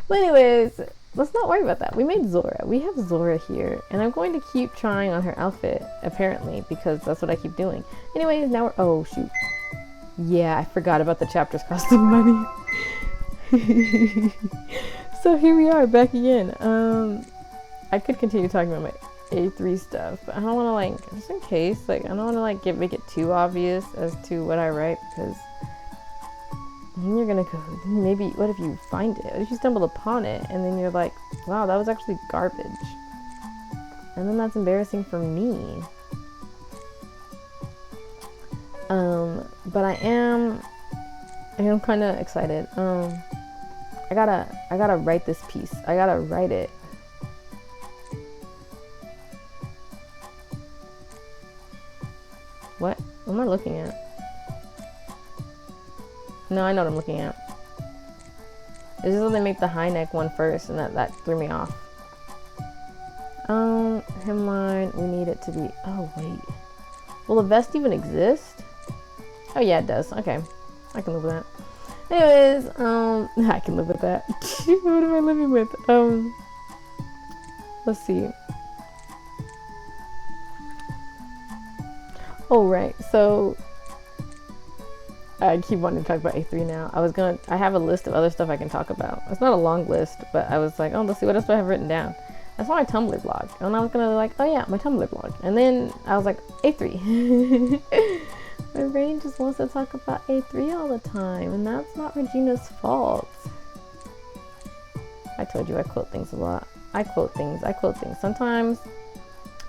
A: But anyways, let's not worry about that. We made Zora. We have Zora here, and I'm going to keep trying on her outfit, apparently, because that's what I keep doing. Anyways, now we're... Oh, shoot. Yeah, I forgot about the chapters costing money. So here we are, back again. I could continue talking about my A3 stuff, but I don't want to, like, just in case, like, I don't want to, like, make it too obvious as to what I write, because then you're gonna go, maybe, what if you find it? What if you stumble upon it, and then you're like, wow, that was actually garbage. And then that's embarrassing for me. But I am kind of excited. I gotta write this piece. I gotta write it. What? What am I looking at? No, I know what I'm looking at. It's just that they make the high neck one first, and that threw me off. Hemline, we need it to be, oh wait. Will the vest even exist? Oh yeah, it does. Okay. I can live with that. Anyways, I can live with that. What am I living with? Let's see. Oh, right. So, I keep wanting to talk about A3 now. I have a list of other stuff I can talk about. It's not a long list, but I was like, oh, let's see, what else do I have written down? I saw my Tumblr blog, and I was gonna like, oh yeah, my Tumblr blog. And then I was like, A3. My brain just wants to talk about A3 all the time, and that's not Regina's fault. I told you I quote things a lot. I quote things. Sometimes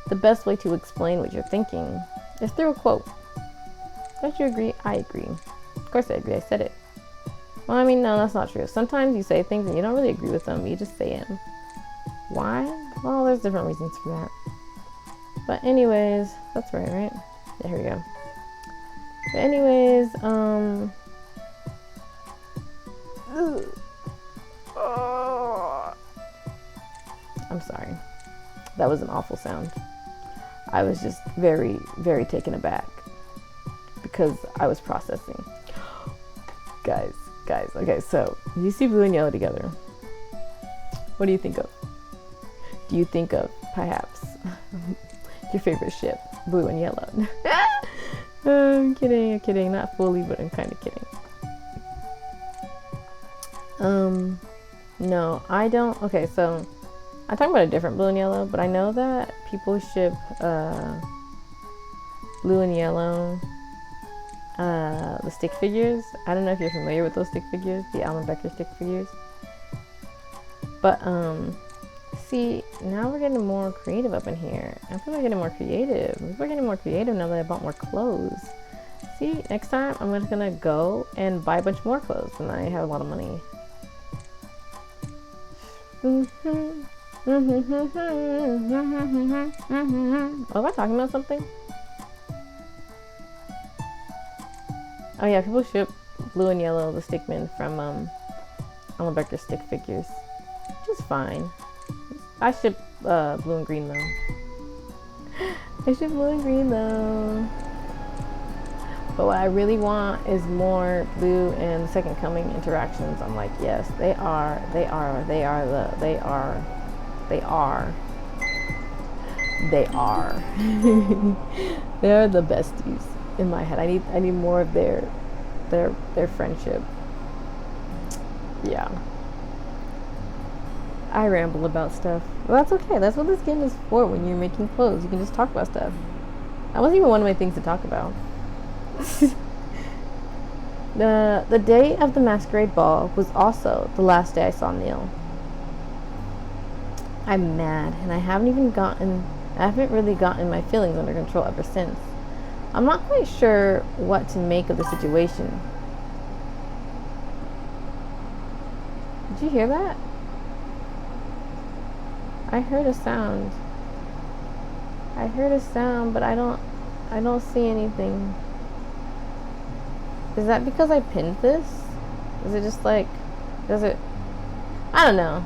A: the best way to explain what you're thinking is through a quote. Don't you agree? I agree. Of course I agree. I said it. Well, I mean, no, that's not true. Sometimes you say things and you don't really agree with them. You just say it. Why? Well, there's different reasons for that. But anyways, that's right? Yeah, here we go. But anyways, I'm sorry. That was an awful sound. I was just very, very taken aback because I was processing. Guys, okay, so you see blue and yellow together. What do you think of? Do you think of perhaps your favorite ship, blue and yellow? I'm kidding, not fully, but I'm kind of kidding. No, I don't. Okay, so I'm talking about a different blue and yellow, but I know that people ship blue and yellow, the stick figures. I don't know if you're familiar with those stick figures, the Alan Becker stick figures. But see, now we're getting more creative up in here. I feel like getting more creative. We're getting more creative now that I bought more clothes. See, next time I'm just gonna go and buy a bunch more clothes, and I have a lot of money. Was I talking about something? Oh yeah, people ship blue and yellow, the stickmen from Alan Becker stick figures, which is fine. I ship blue and green though. I ship blue and green though. But what I really want is more Blue and Second Coming interactions. I'm like, yes, they are the besties in my head. I need more of their friendship. Yeah. I ramble about stuff. Well, that's okay. That's what this game is for. When you're making clothes, you can just talk about stuff. That wasn't even one of my things to talk about. The day of the masquerade ball was also the last day I saw Neil. I'm mad, and I haven't really gotten my feelings under control ever since. I'm not quite sure what to make of the situation. Did you hear that? I heard a sound, but I don't see anything. Is that because I pinned this? Is it just like, does it? I don't know.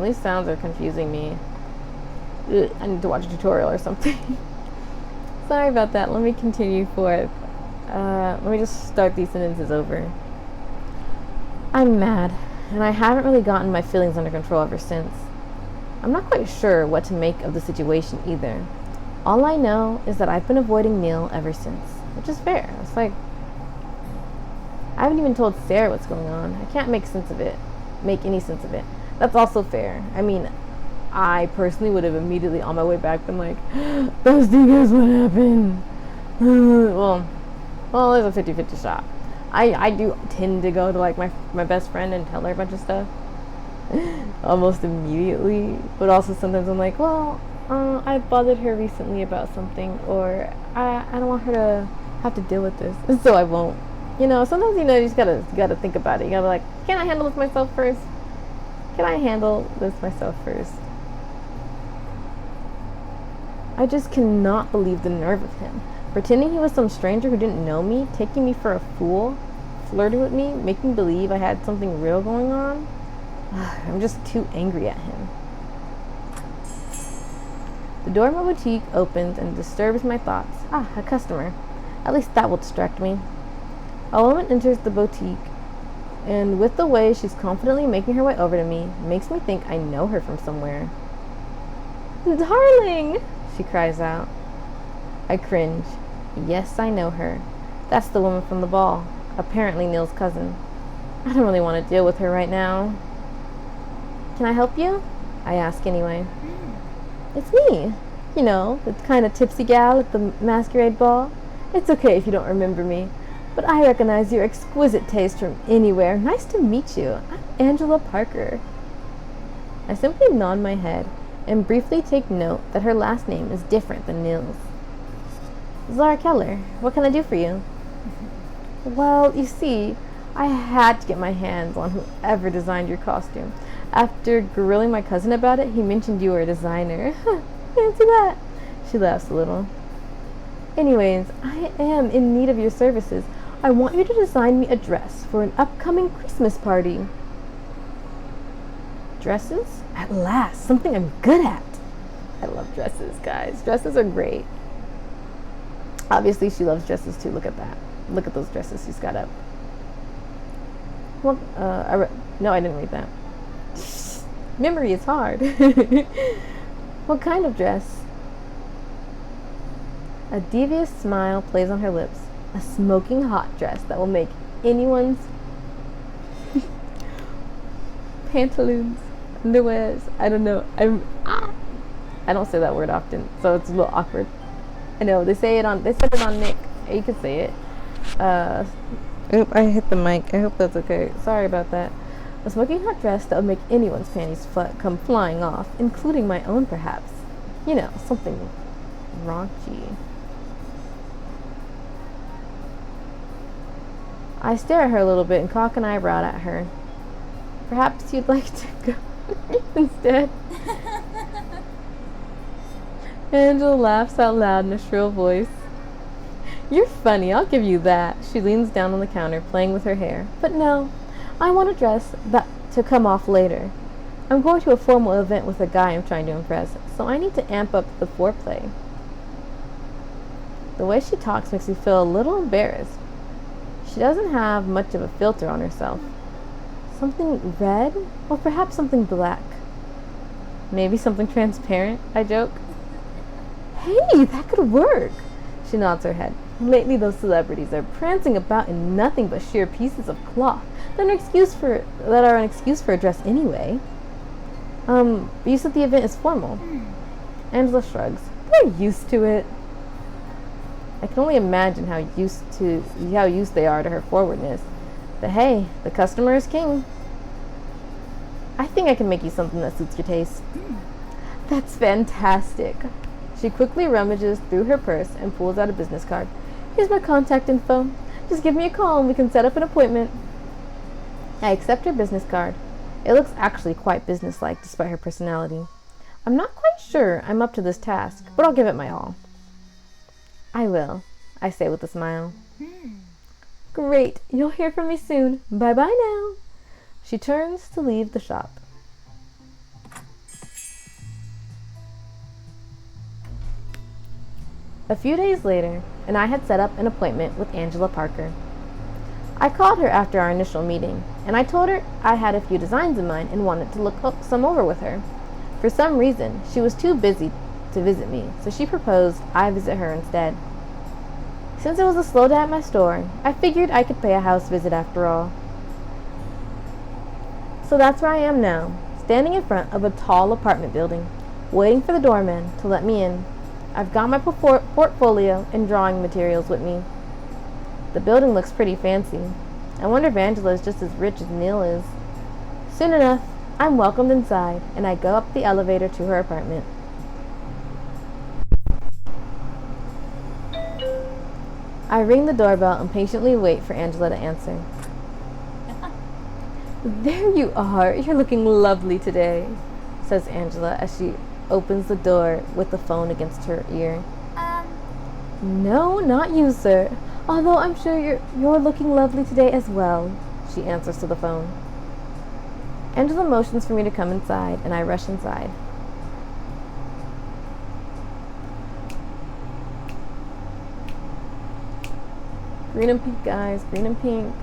A: These sounds are confusing me. Ugh, I need to watch a tutorial or something. Sorry about that. Let me continue forth. Let me just start these sentences over. I'm mad, and I haven't really gotten my feelings under control ever since. I'm not quite sure what to make of the situation either. All I know is that I've been avoiding Neil ever since, which is fair. It's like, I haven't even told Sarah what's going on. I can't make any sense of it. That's also fair. I mean, I personally would have immediately on my way back been like, Bestie, guess what happened? Well, there's a 50-50 shot. I do tend to go to like my best friend and tell her a bunch of stuff almost immediately, but also sometimes I'm like, well, I bothered her recently about something, or I don't want her to have to deal with this, so I won't. You know, sometimes, you know, you just gotta think about it. You gotta be like, can I handle this myself first? I just cannot believe the nerve of him. Pretending he was some stranger who didn't know me, taking me for a fool, flirting with me, making believe I had something real going on. I'm just too angry at him. The door of my boutique opens and disturbs my thoughts. A customer. At least that will distract me. A woman enters the boutique, and with the way she's confidently making her way over to me, makes me think I know her from somewhere. "Darling!" she cries out. I cringe. Yes, I know her. That's the woman from the ball, apparently Neil's cousin. I don't really want to deal with her right now. "Can I help you?" I ask anyway. "It's me. You know, the kind of tipsy gal at the masquerade ball. It's okay if you don't remember me, but I recognize your exquisite taste from anywhere. Nice to meet you. I'm Angela Parker." I simply nod my head and briefly take note that her last name is different than Neil's. "Zara Keller, what can I do for you?" "Well, you see, I had to get my hands on whoever designed your costume. After grilling my cousin about it, he mentioned you were a designer." "Fancy that." She laughs a little. "Anyways, I am in need of your services. I want you to design me a dress for an upcoming Christmas party." Dresses? At last, something I'm good at. I love dresses, guys. Dresses are great. Obviously, she loves dresses too. Look at that. Look at those dresses she's got up. Well, no, I didn't read that. Memory is hard. "What kind of dress?" A devious smile plays on her lips. "A smoking hot dress that will make anyone's pantaloons, underwears." I don't know. I don't say that word often, so it's a little awkward. I know they said it on Nick. You could say it. I hit the mic. I hope that's okay. Sorry about that. A smoking hot dress that would make anyone's panties come flying off, including my own, perhaps. You know, something raunchy. I stare at her a little bit and cock an eyebrow at her. "Perhaps you'd like to go instead?" Angela laughs out loud in a shrill voice. "You're funny, I'll give you that." She leans down on the counter, playing with her hair. "But no, I want a dress to come off later. I'm going to a formal event with a guy I'm trying to impress, so I need to amp up the foreplay." The way she talks makes me feel a little embarrassed. She doesn't have much of a filter on herself. Something red? Or perhaps something black. Maybe something transparent, I joke. "Hey, that could work." She nods her head. "Lately those celebrities are prancing about in nothing but sheer pieces of cloth that are an excuse for a dress anyway. You said the event is formal." Angela shrugs. "They're used to it." I can only imagine how used they are to her forwardness. But hey, the customer is king. "I think I can make you something that suits your taste." "That's fantastic." She quickly rummages through her purse and pulls out a business card. "Here's my contact info. Just give me a call and we can set up an appointment." I accept her business card. It looks actually quite businesslike despite her personality. I'm not quite sure I'm up to this task, but I'll give it my all. "I will," I say with a smile. "Great, you'll hear from me soon. Bye-bye now." She turns to leave the shop. A few days later, and I had set up an appointment with Angela Parker. I called her after our initial meeting, and I told her I had a few designs in mind and wanted to look some over with her. For some reason, she was too busy to visit me, so she proposed I visit her instead. Since it was a slow day at my store, I figured I could pay a house visit after all. So that's where I am now, standing in front of a tall apartment building, waiting for the doorman to let me in. I've got my portfolio and drawing materials with me. The building looks pretty fancy. I wonder if Angela is just as rich as Neil is. Soon enough, I'm welcomed inside, and I go up the elevator to her apartment. I ring the doorbell and patiently wait for Angela to answer. "There you are. You're looking lovely today," says Angela as she opens the door with the phone against her ear. No, not you, sir. Although I'm sure you're looking lovely today as well, she answers to the phone. Angela motions for me to come inside, and I rush inside. Green and pink, guys. Green and pink.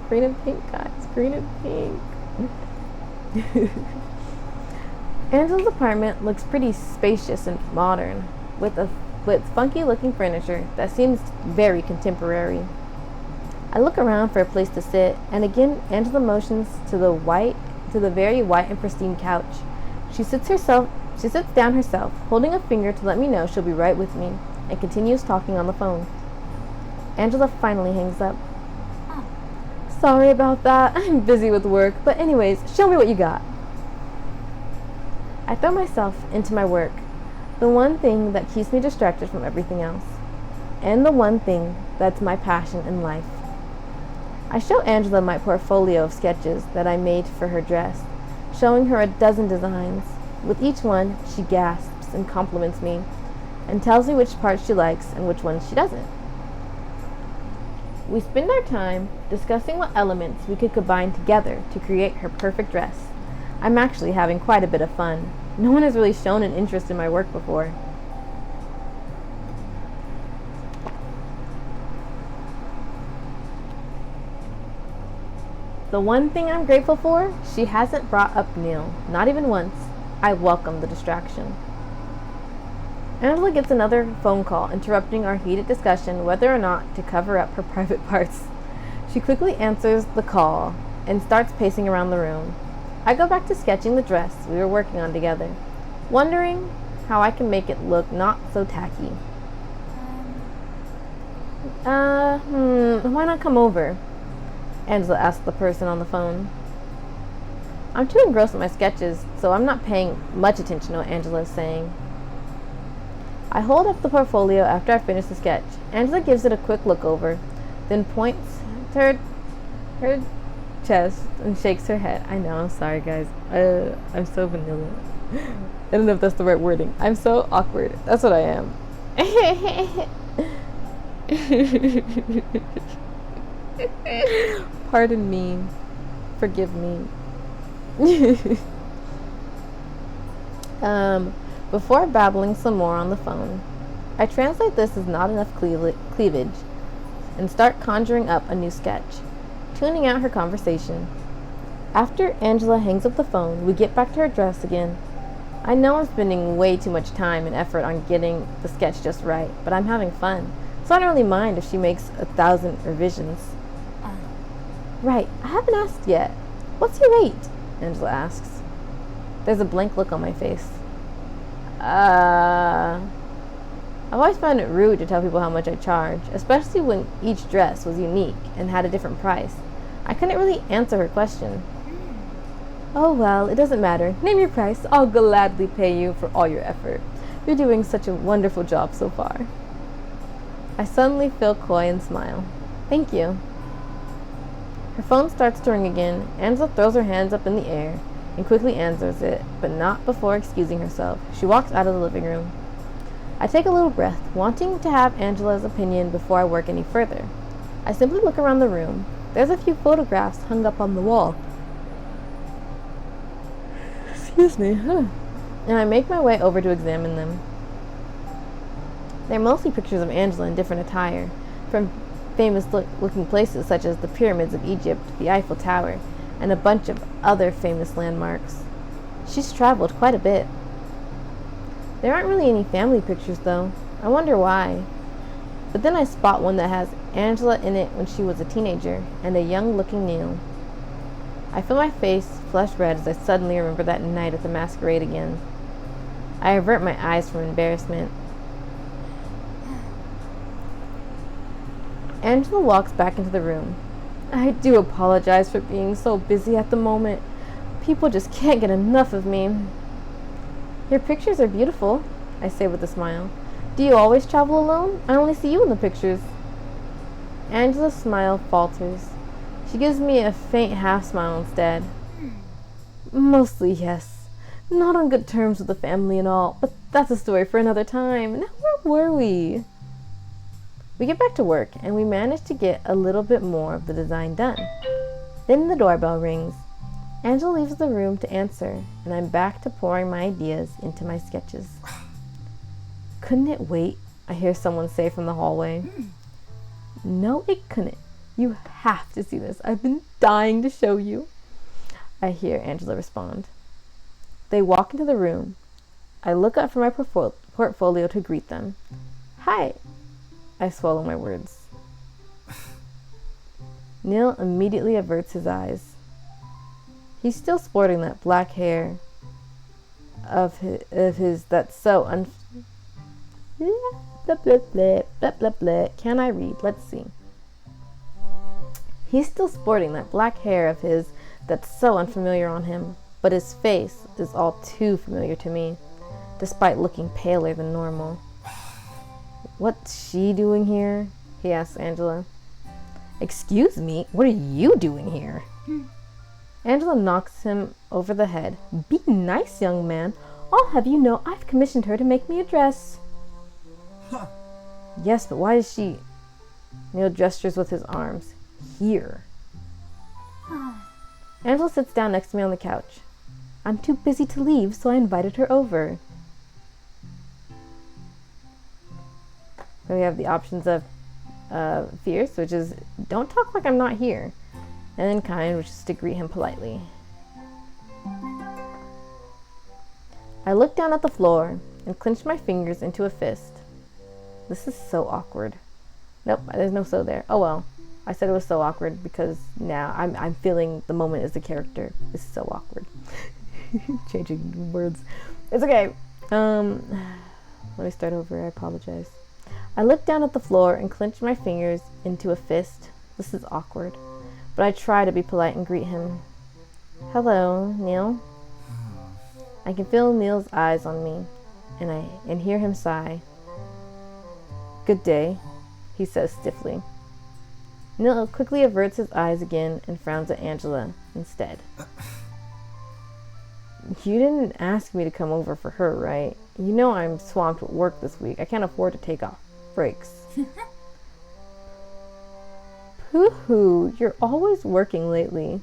A: Green and pink, guys. Green and pink. Angela's apartment looks pretty spacious and modern, with funky-looking furniture that seems very contemporary. I look around for a place to sit, and again Angela motions to the very white and pristine couch. She sits down herself, holding a finger to let me know she'll be right with me, and continues talking on the phone. Angela finally hangs up. Sorry about that. I'm busy with work, but anyways, show me what you got. I throw myself into my work, the one thing that keeps me distracted from everything else, and the one thing that's my passion in life. I show Angela my portfolio of sketches that I made for her dress, showing her a dozen designs. With each one, she gasps and compliments me, and tells me which parts she likes and which ones she doesn't. We spend our time discussing what elements we could combine together to create her perfect dress. I'm actually having quite a bit of fun. No one has really shown an interest in my work before. The one thing I'm grateful for, she hasn't brought up Neil, not even once. I welcome the distraction. Angela gets another phone call interrupting our heated discussion whether or not to cover up her private parts. She quickly answers the call and starts pacing around the room. I go back to sketching the dress we were working on together, wondering how I can make it look not so tacky. Why not come over? Angela asks the person on the phone. I'm too engrossed in my sketches, so I'm not paying much attention to what Angela is saying. I hold up the portfolio after I finish the sketch. Angela gives it a quick look over, then points to her chest and shakes her head. I know, I'm sorry guys. I'm so vanilla. I don't know if that's the right wording. I'm so awkward. That's what I am. Pardon me. Forgive me. Before babbling some more on the phone, I translate this as not enough cleavage and start conjuring up a new sketch, tuning out her conversation. After Angela hangs up the phone, we get back to her dress again. I know I'm spending way too much time and effort on getting the sketch just right, but I'm having fun, so I don't really mind if she makes 1,000 revisions. Right, I haven't asked yet. What's your rate? Angela asks. There's a blank look on my face. I've always found it rude to tell people how much I charge, especially when each dress was unique and had a different price. I couldn't really answer her question. Oh well, it doesn't matter. Name your price. I'll gladly pay you for all your effort. You're doing such a wonderful job so far. I suddenly feel coy and smile. Thank you. Her phone starts to ring again. Angela throws her hands up in the air and quickly answers it, but not before excusing herself. She walks out of the living room. I take a little breath, wanting to have Angela's opinion before I work any further. I simply look around the room. There's a few photographs hung up on the wall. Excuse me. And I make my way over to examine them. They're mostly pictures of Angela in different attire, from famous looking places such as the pyramids of Egypt, the Eiffel Tower, and a bunch of other famous landmarks. She's traveled quite a bit. There aren't really any family pictures though. I wonder why. But then I spot one that has Angela in it when she was a teenager and a young looking Neil. I feel my face flush red as I suddenly remember that night at the masquerade again. I avert my eyes from embarrassment. Angela walks back into the room. I do apologize for being so busy at the moment. People just can't get enough of me. Your pictures are beautiful, I say with a smile. Do you always travel alone? I only see you in the pictures. Angela's smile falters. She gives me a faint half smile instead. Mostly yes. Not on good terms with the family and all, but that's a story for another time. Now, where were we? We get back to work, and we manage to get a little bit more of the design done. Then the doorbell rings. Angela leaves the room to answer, and I'm back to pouring my ideas into my sketches. Couldn't it wait? I hear someone say from the hallway. No, it couldn't. You have to see this. I've been dying to show you. I hear Angela respond. They walk into the room. I look up from my portfolio to greet them. Hi. I swallow my words. Neil immediately averts his eyes. He's still sporting that black hair of his that's so blah, blah, blah, blah, blah, blah. Can I read? Let's see. He's still sporting that black hair of his that's so unfamiliar on him, but his face is all too familiar to me, despite looking paler than normal. What's she doing here? He asks Angela. Excuse me, what are you doing here? Angela knocks him over the head. Be nice, young man. I'll have you know I've commissioned her to make me a dress. Huh. Yes, but why is she... Neil gestures with his arms. Here. Angela sits down next to me on the couch. I'm too busy to leave, so I invited her over. So we have the options of fierce, which is don't talk like I'm not here. And then kind, which is to greet him politely. I look down at the floor and clench my fingers into a fist. This is so awkward. Nope, there's no so there. Oh well. I said it was so awkward because now I'm feeling the moment as the character. This is so awkward. Changing words. It's okay. Let me start over. I apologize. I look down at the floor and clench my fingers into a fist. This is awkward. But I try to be polite and greet him. Hello, Neil. I can feel Neil's eyes on me and hear him sigh. Good day, he says stiffly. Neil quickly averts his eyes again and frowns at Angela instead. You didn't ask me to come over for her, right? You know I'm swamped with work this week. I can't afford to take off breaks. Pooh-hoo, you're always working lately.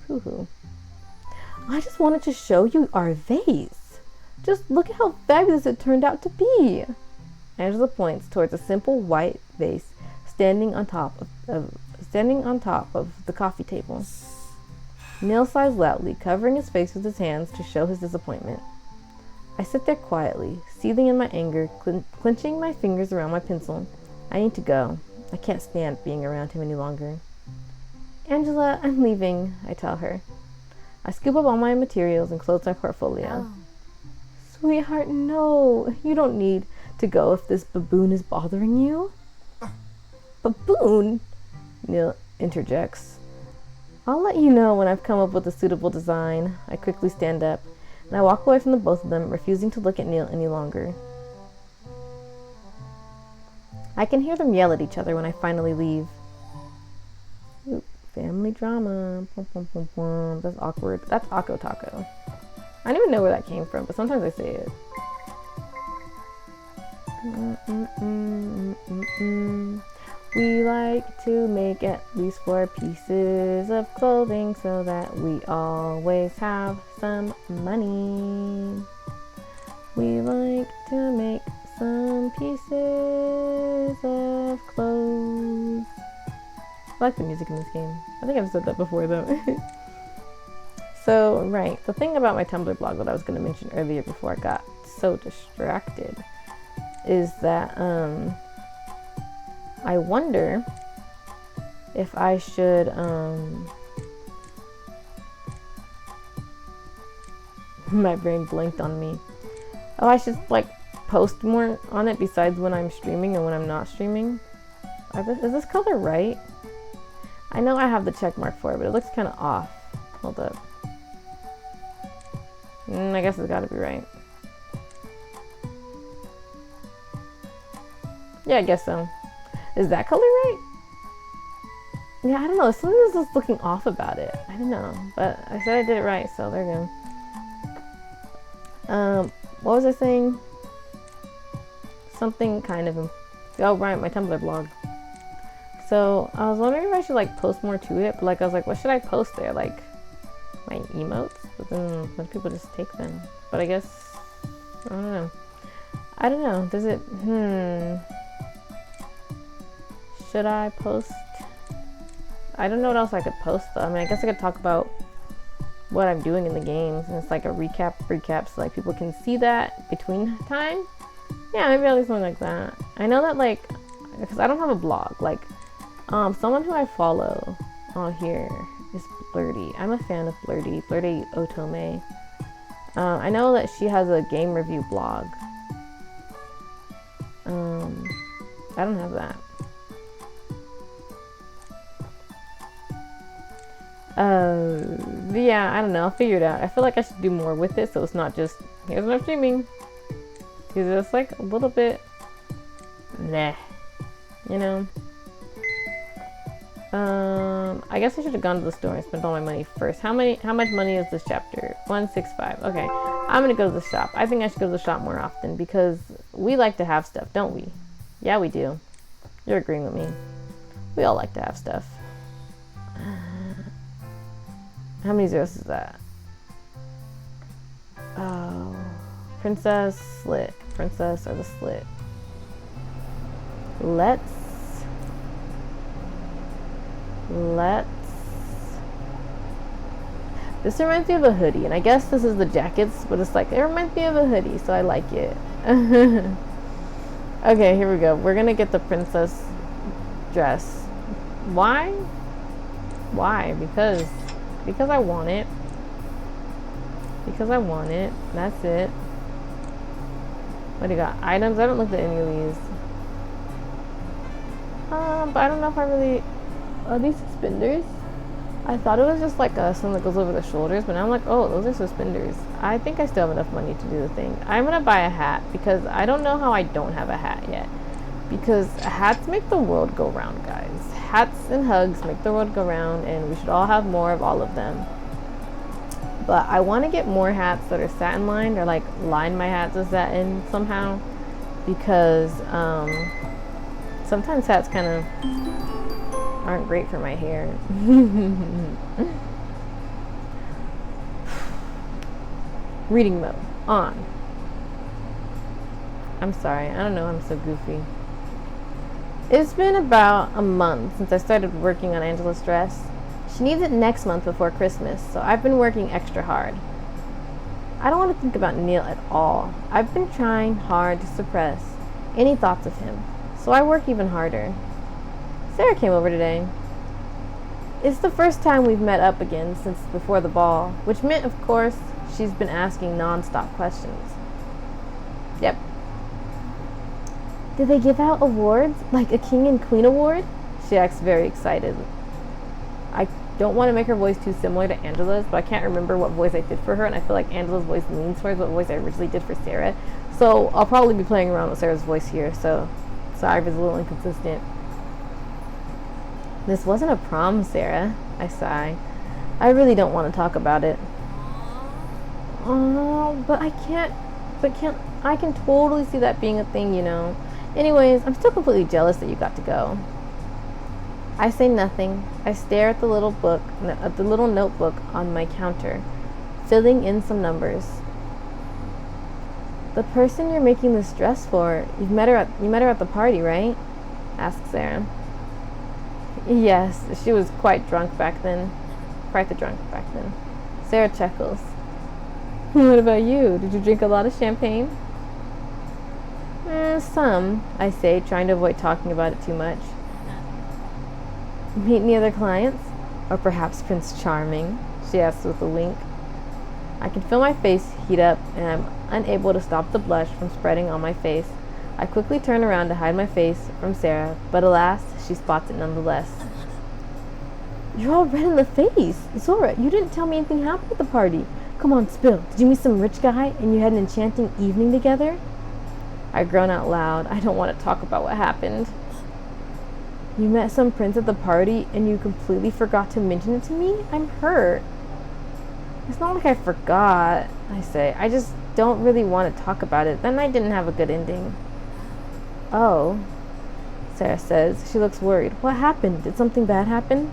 A: Pooh-hoo. I just wanted to show you our vase. Just look at how fabulous it turned out to be. Angela points towards a simple white vase standing on top of the coffee table. Neil sighs loudly, covering his face with his hands to show his disappointment. I sit there quietly, seething in my anger, clenching my fingers around my pencil. I need to go. I can't stand being around him any longer. Angela, I'm leaving, I tell her. I scoop up all my materials and close my portfolio. Oh. Sweetheart, no. You don't need to go if this baboon is bothering you. Baboon? Neil interjects. I'll let you know when I've come up with a suitable design. I quickly stand up, and I walk away from the both of them, refusing to look at Neil any longer. I can hear them yell at each other when I finally leave. Ooh, family drama. Pum, pum, pum, pum. That's awkward. That's Akko Taco. I don't even know where that came from, but sometimes I say it. We like to make at least 4 pieces of clothing so that we always have some money. We like to make some pieces of clothes. I like the music in this game. I think I've said that before though. So, right, the thing about my Tumblr blog that I was going to mention earlier before I got so distracted is that I wonder if I should my brain blinked on me. Oh, I should like post more on it besides when I'm streaming and when I'm not streaming. Is this color right? I know I have the check mark for it, but it looks kind of off. Hold up. I guess it's gotta be right. Yeah, I guess so. Is that color right? Yeah, I don't know. Something is just looking off about it. I don't know. But I said I did it right, so there you go. What was I saying? Something kind of, oh right, my Tumblr blog. So I was wondering if I should like post more to it, but like I was like, what should I post there? Like my emotes? But then most people just take them. But I guess, I don't know. I don't know. Does it, should I post? I don't know what else I could post though. I mean, I guess I could talk about what I'm doing in the games, and it's like a recap so like people can see that between time. Yeah, maybe I'll do something like that. I know that like, because I don't have a blog, like someone who I follow on here is Blurdy. I'm a fan of Blurdy Otome. I know that she has a game review blog. I don't have that. But yeah, I don't know. I'll figure it out. I feel like I should do more with it, so it's not just here's what I'm streaming. Because it's like a little bit, nah, you know. I guess I should have gone to the store and spent all my money first. How much money is this chapter? 165. Okay, I'm gonna go to the shop. I think I should go to the shop more often because we like to have stuff, don't we? Yeah, we do. You're agreeing with me. We all like to have stuff. How many zeros is that? Oh, princess, slit. Princess or the slit. Let's. This reminds me of a hoodie, and I guess this is the jackets, but it's like, it reminds me of a hoodie, so I like it. Okay, here we go. We're gonna get the princess dress. Why? Why? Because I want it. Because I want it. That's it. What do you got? Items? I haven't looked at any of these. But I don't know if I really... Are these suspenders? I thought it was just like something that goes over the shoulders, but now I'm like, oh, those are suspenders. I think I still have enough money to do the thing. I'm gonna buy a hat because I don't know how I don't have a hat yet. Because hats make the world go round, guys. Hats and hugs make the world go round, and we should all have more of all of them. But I want to get more hats that are satin lined, or like line my hats with satin somehow, because sometimes hats kind of aren't great for my hair. Reading mode on. I'm sorry, I don't know, I'm so goofy. It's been about a month since I started working on Angela's dress. She needs it next month before Christmas, so I've been working extra hard. I don't want to think about Neil at all. I've been trying hard to suppress any thoughts of him, so I work even harder. Sarah came over today. It's the first time we've met up again since before the ball, which meant, of course, she's been asking non-stop questions. Yep. Did they give out awards, like a King and Queen award? She acts very excited. I don't want to make her voice too similar to Angela's, but I can't remember what voice I did for her, and I feel like Angela's voice leans towards what voice I originally did for Sarah. So I'll probably be playing around with Sarah's voice here, so sorry if it's a little inconsistent. This wasn't a prom, Sarah, I sigh. I really don't want to talk about it. Oh, but I can totally see that being a thing, you know. Anyways, I'm still completely jealous that you got to go. I say nothing. I stare at the little notebook on my counter, filling in some numbers. The person you're making this dress for, you met her at the party, right? Asks Sarah. Yes, she was quite drunk back then. Quite the drunk back then. Sarah chuckles. What about you? Did you drink a lot of champagne? Some, I say, trying to avoid talking about it too much. Meet any other clients? Or perhaps Prince Charming? She asks with a wink. I can feel my face heat up, and I'm unable to stop the blush from spreading on my face. I quickly turn around to hide my face from Sarah, but alas, she spots it nonetheless. You're all red in the face. Zora, you didn't tell me anything happened at the party. Come on, spill. Did you meet some rich guy and you had an enchanting evening together? I groan out loud. I don't want to talk about what happened. You met some prince at the party and you completely forgot to mention it to me? I'm hurt. It's not like I forgot, I say. I just don't really want to talk about it. That night didn't have a good ending. Oh, Sarah says. She looks worried. What happened? Did something bad happen?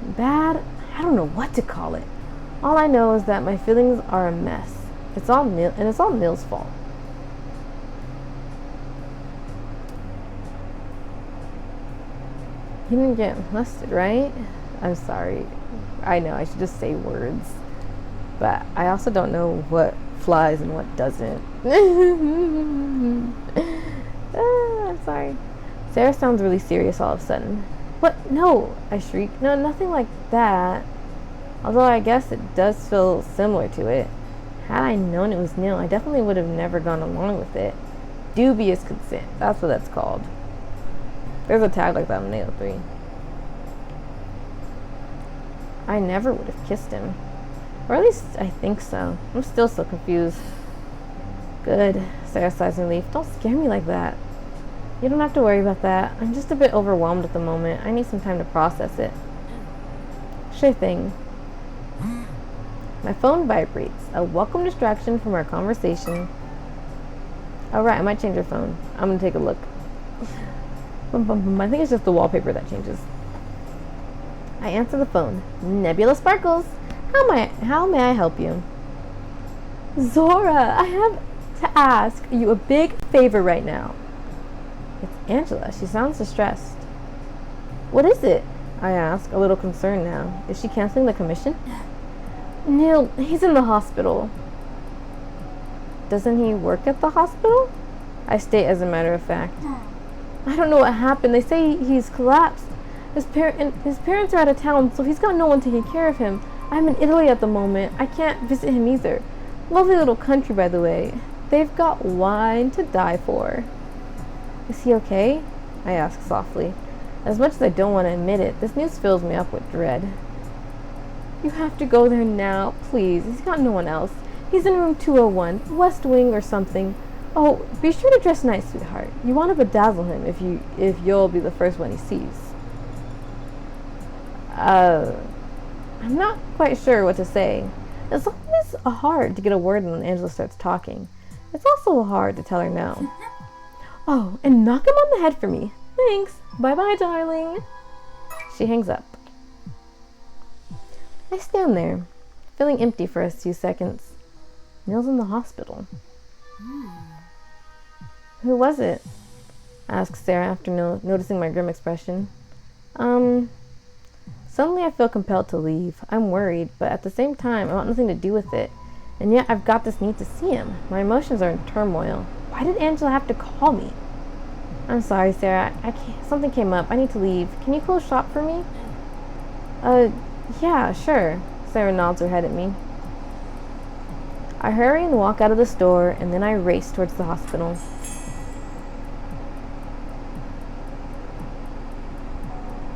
A: Bad? I don't know what to call it. All I know is that my feelings are a mess. It's all Neil's fault. He didn't get molested, right? I'm sorry. I know I should just say words. But I also don't know what flies and what doesn't. I'm sorry. Sarah sounds really serious all of a sudden. What? No, I shriek. No, nothing like that. Although I guess it does feel similar to it. Had I known it was Neil, I definitely would have never gone along with it. Dubious consent. That's what that's called. There's a tag like that on Tailor. I never would have kissed him. Or at least I think so. I'm still so confused. Good, Sarah sighs in relief. Don't scare me like that. You don't have to worry about that. I'm just a bit overwhelmed at the moment. I need some time to process it. Sure thing. My phone vibrates. A welcome distraction from our conversation. Alright, I might change your phone. I'm gonna take a look. I think it's just the wallpaper that changes. I answer the phone. Nebula Sparkles. How may I help you? Zora, I have to ask you a big favor right now. It's Angela. She sounds distressed. What is it? I ask, a little concerned now. Is she canceling the commission? Neil, he's in the hospital. Doesn't he work at the hospital? I state as a matter of fact. I don't know what happened. They say he's collapsed. His parents are out of town, so he's got no one taking care of him. I'm in Italy at the moment. I can't visit him either. Lovely little country, by the way. They've got wine to die for. Is he okay? I ask softly. As much as I don't want to admit it, this news fills me up with dread. You have to go there now, please. He's got no one else. He's in room 201, West Wing or something. Oh, be sure to dress nice, sweetheart. You want to bedazzle him if you'll be the first one he sees. I'm not quite sure what to say. It's always hard to get a word in when Angela starts talking. It's also hard to tell her no. Oh, and knock him on the head for me. Thanks. Bye-bye, darling. She hangs up. I stand there, feeling empty for a few seconds. Neil's in the hospital. Who was it? Asks Sarah after noticing my grim expression. Suddenly I feel compelled to leave. I'm worried, but at the same time, I want nothing to do with it. And yet I've got this need to see him. My emotions are in turmoil. Why did Angela have to call me? I'm sorry, Sarah. Something came up. I need to leave. Can you close shop for me? Yeah, sure. Sarah nods her head at me. I hurry and walk out of the store, and then I race towards the hospital.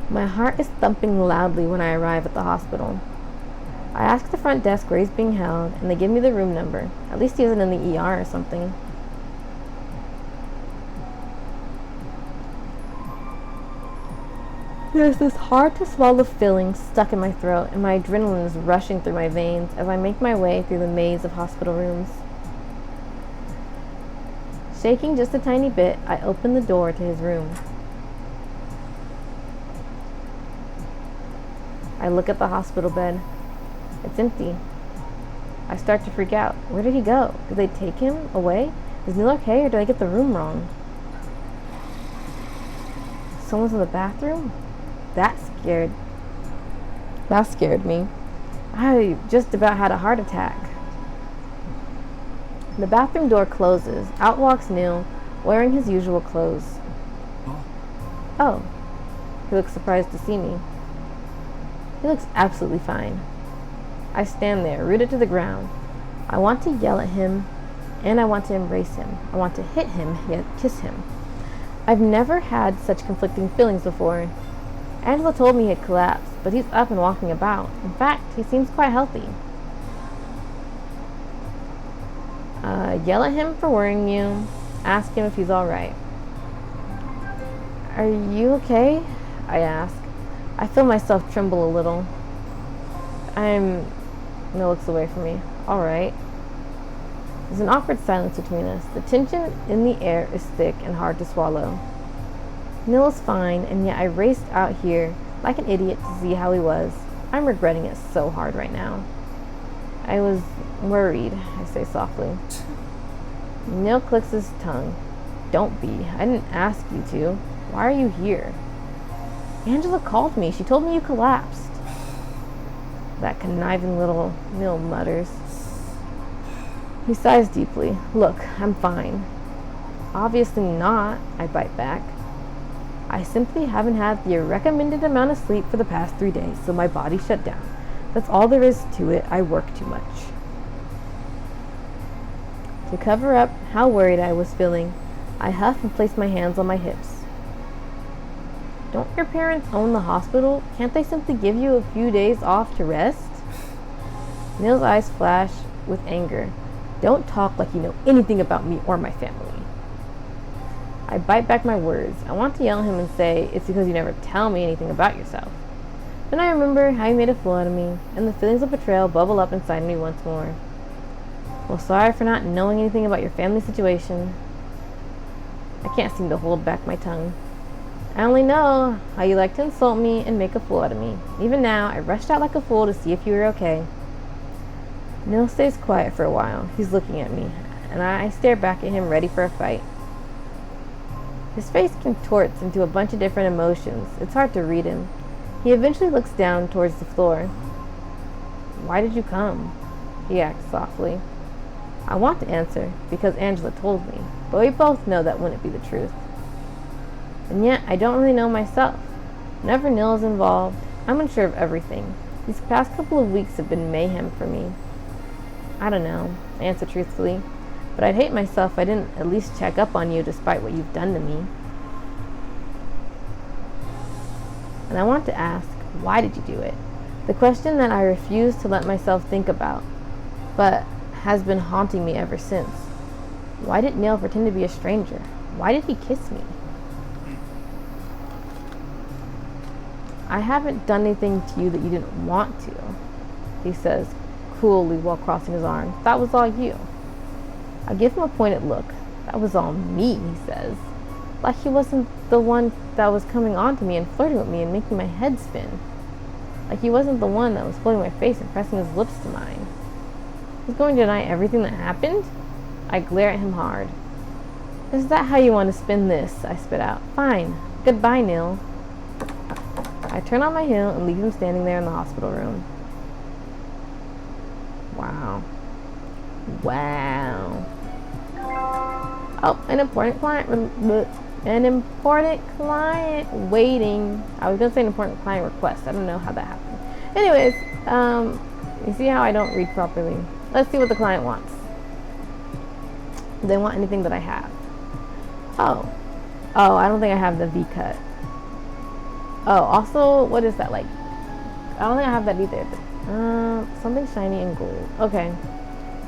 A: My heart is thumping loudly when I arrive at the hospital. I ask the front desk where he's being held, and they give me the room number. At least he isn't in the ER or something. There's this hard-to-swallow feeling stuck in my throat, and my adrenaline is rushing through my veins as I make my way through the maze of hospital rooms. Shaking just a tiny bit, I open the door to his room. I look at the hospital bed. It's empty. I start to freak out. Where did he go? Did they take him away? Is Neil okay, or did I get the room wrong? Someone's in the bathroom? That scared me. I just about had a heart attack. The bathroom door closes. Out walks Neil, wearing his usual clothes. Oh. He looks surprised to see me. He looks absolutely fine. I stand there, rooted to the ground. I want to yell at him, and I want to embrace him. I want to hit him, yet kiss him. I've never had such conflicting feelings before. Angela told me he had collapsed, but he's up and walking about. In fact, he seems quite healthy. Yell at him for worrying you. Ask him if he's alright. Are you okay? I ask. I feel myself tremble a little. I'm Neil looks away from me. All right. There's an awkward silence between us. The tension in the air is thick and hard to swallow. Neil is fine, and yet I raced out here like an idiot to see how he was. I'm regretting it so hard right now. I was worried, I say softly. Neil clicks his tongue. Don't be. I didn't ask you to. Why are you here? Angela called me. She told me you collapsed. That conniving little Neil mutters. He sighs deeply. Look, I'm fine. Obviously not, I bite back. I simply haven't had the recommended amount of sleep for the past 3 days, so my body shut down. That's all there is to it. I work too much. To cover up how worried I was feeling, I huff and place my hands on my hips. Don't your parents own the hospital? Can't they simply give you a few days off to rest? Neil's eyes flash with anger. Don't talk like you know anything about me or my family. I bite back my words. I want to yell at him and say, it's because you never tell me anything about yourself. Then I remember how you made a fool out of me, and the feelings of betrayal bubble up inside me once more. Well, sorry for not knowing anything about your family situation. I can't seem to hold back my tongue. I only know how you like to insult me and make a fool out of me. Even now, I rushed out like a fool to see if you were okay. Neil stays quiet for a while. He's looking at me, and I stare back at him, ready for a fight. His face contorts into a bunch of different emotions. It's hard to read him. He eventually looks down towards the floor. Why did you come? He asks softly. I want to answer, because Angela told me, but we both know that wouldn't be the truth. And yet, I don't really know myself. Whenever Neil is involved, I'm unsure of everything. These past couple of weeks have been mayhem for me. I don't know, I answer truthfully, but I'd hate myself if I didn't at least check up on you despite what you've done to me. And I want to ask, why did you do it? The question that I refuse to let myself think about, but has been haunting me ever since. Why did Neil pretend to be a stranger? Why did he kiss me? I haven't done anything to you that you didn't want to, he says coolly while crossing his arms. That was all you. I give him a pointed look. That was all me, he says. Like he wasn't the one that was coming on to me and flirting with me and making my head spin. Like he wasn't the one that was holding my face and pressing his lips to mine. He's going to deny everything that happened? I glare at him hard. Is that how you want to spin this? I spit out. Fine. Goodbye, Neil. I turn on my heel and leave him standing there in the hospital room. Wow. Wow. Oh, an important client waiting. I was gonna say an important client request. I don't know how that happened. Anyways, you see how I don't read properly. Let's see what the client wants. Do they want anything that I have? Oh, I don't think I have the V cut. Oh, also, what is that like? I don't think I have that either. Something shiny and gold. Okay.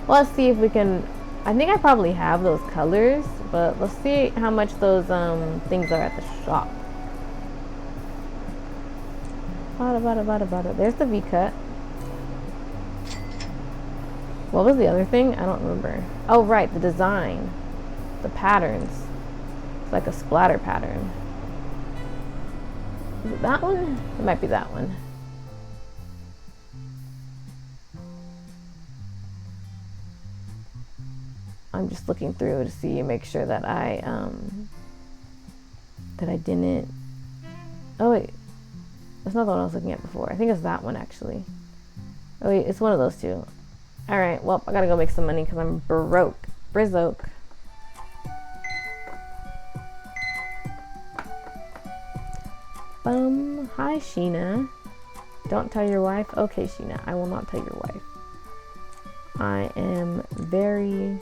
A: Well, let's see if we can. I think I probably have those colors, but let's see how much those things are at the shop. Bada. There's the V cut. What was the other thing? I don't remember. Oh, right, the design, the patterns. It's like a splatter pattern. Is it that one? It might be that one. I'm just looking through to see and make sure that I didn't. Oh wait, that's not the one I was looking at before. I think it's that one actually. Oh wait, it's one of those two. All right, well I gotta go make some money because I'm broke. Brizoke. Hi Sheena. Don't tell your wife. Okay, Sheena, I will not tell your wife. I am very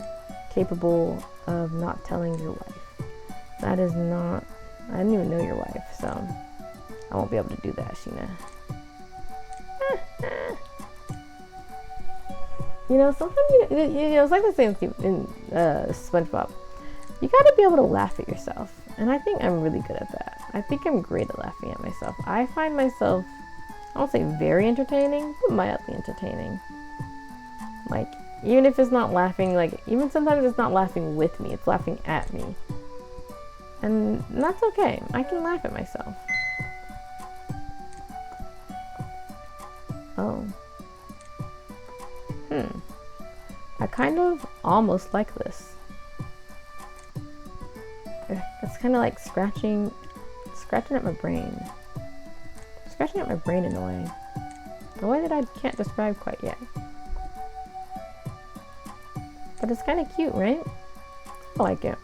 A: capable of not telling your wife. That is not. I didn't even know your wife, so I won't be able to do that, Sheena. You know, sometimes you know, it's like the same thing in SpongeBob. You got to be able to laugh at yourself, and I think I'm really good at that. I think I'm great at laughing at myself. I find myself, I won't say very entertaining, but mildly entertaining. Like, even if it's not laughing, like, even sometimes it's not laughing with me, it's laughing at me. And that's okay. I can laugh at myself. Oh. I kind of almost like this. It's kind of like scratching at my brain. Scratching at my brain in a way. A way that I can't describe quite yet. But it's kind of cute, right? I like it.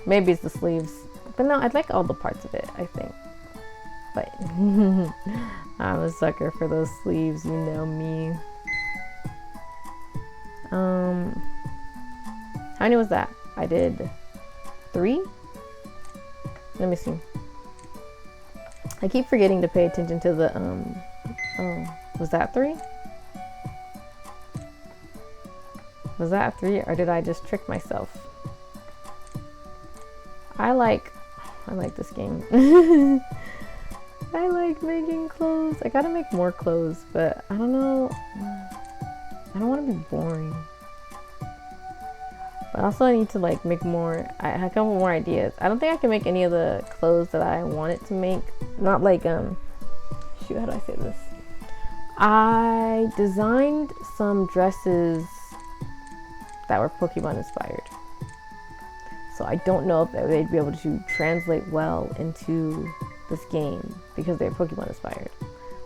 A: Maybe it's the sleeves. But no, I'd like all the parts of it, I think. But I'm a sucker for those sleeves, you know me. How many was that? I did 3? Let me see. I keep forgetting to pay attention to the, oh, was that 3? Was that 3 or did I just trick myself? I like this game. I like making clothes. I gotta make more clothes, but I don't know. I don't want to be boring. But also I need to like make more. I come up with more ideas. I don't think I can make any of the clothes that I wanted to make. Not like shoot, how do I say this? I designed some dresses that were Pokemon inspired. So I don't know if they'd be able to translate well into this game because they're Pokemon inspired.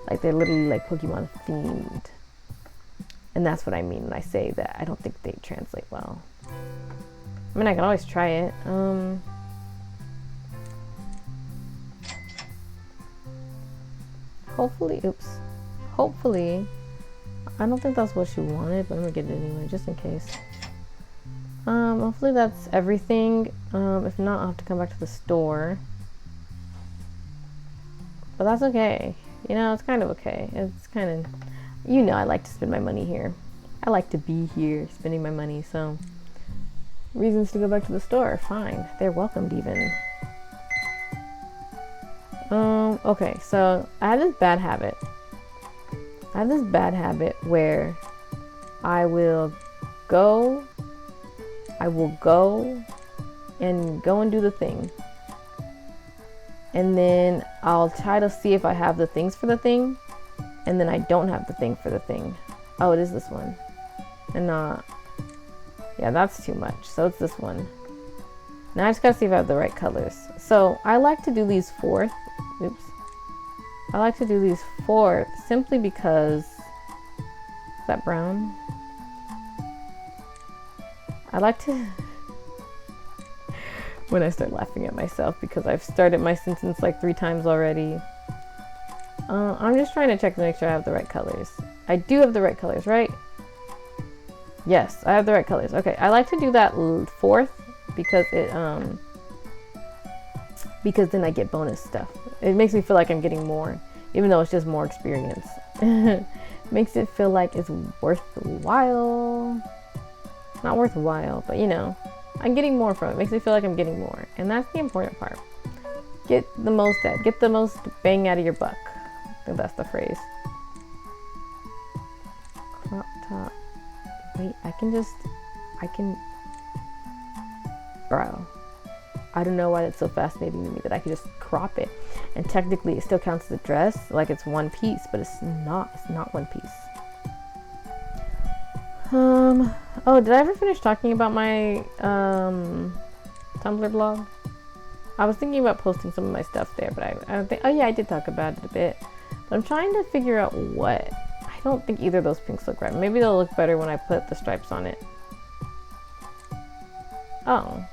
A: Like they're literally like Pokemon themed. And that's what I mean when I say that I don't think they translate well. I mean, I can always try it. Hopefully, hopefully, I don't think that's what she wanted, but I'm gonna get it anyway, just in case. Hopefully that's everything. If not, I'll have to come back to the store. But that's okay. You know, it's kind of okay. It's kind of, you know, I like to spend my money here. I like to be here spending my money, so reasons to go back to the store, fine. They're welcomed even. Okay, so I have this bad habit. Where I will go and do the thing. And then I'll try to see if I have the things for the thing. And then I don't have the thing for the thing. Oh, it is this one. And yeah, that's too much. So it's this one. Now I just gotta see if I have the right colors. So I like to do these fourth. Oops. I like to do these fourth simply because, is that brown? I like to, when I start laughing at myself because I've started my sentence like 3 times already. I'm just trying to check to make sure I have the right colors. I do have the right colors, right? Yes, I have the right colors. Okay, I like to do that fourth because it, because then I get bonus stuff. It makes me feel like I'm getting more, even though it's just more experience. Makes it feel like it's worthwhile. Not worthwhile, but you know, I'm getting more from it. Makes me feel like I'm getting more, and that's the important part. Get the most bang out of your buck. I think that's the phrase. Crop top. Wait, I can, bro. I don't know why that's so fascinating to me that I can just crop it. And technically it still counts as a dress, like it's one piece, but it's not one piece. Oh, did I ever finish talking about my, Tumblr blog? I was thinking about posting some of my stuff there, but I don't think, oh yeah, I did talk about it a bit. But I'm trying to figure out what. I don't think either of those pinks look right. Maybe they'll look better when I put the stripes on it. Oh.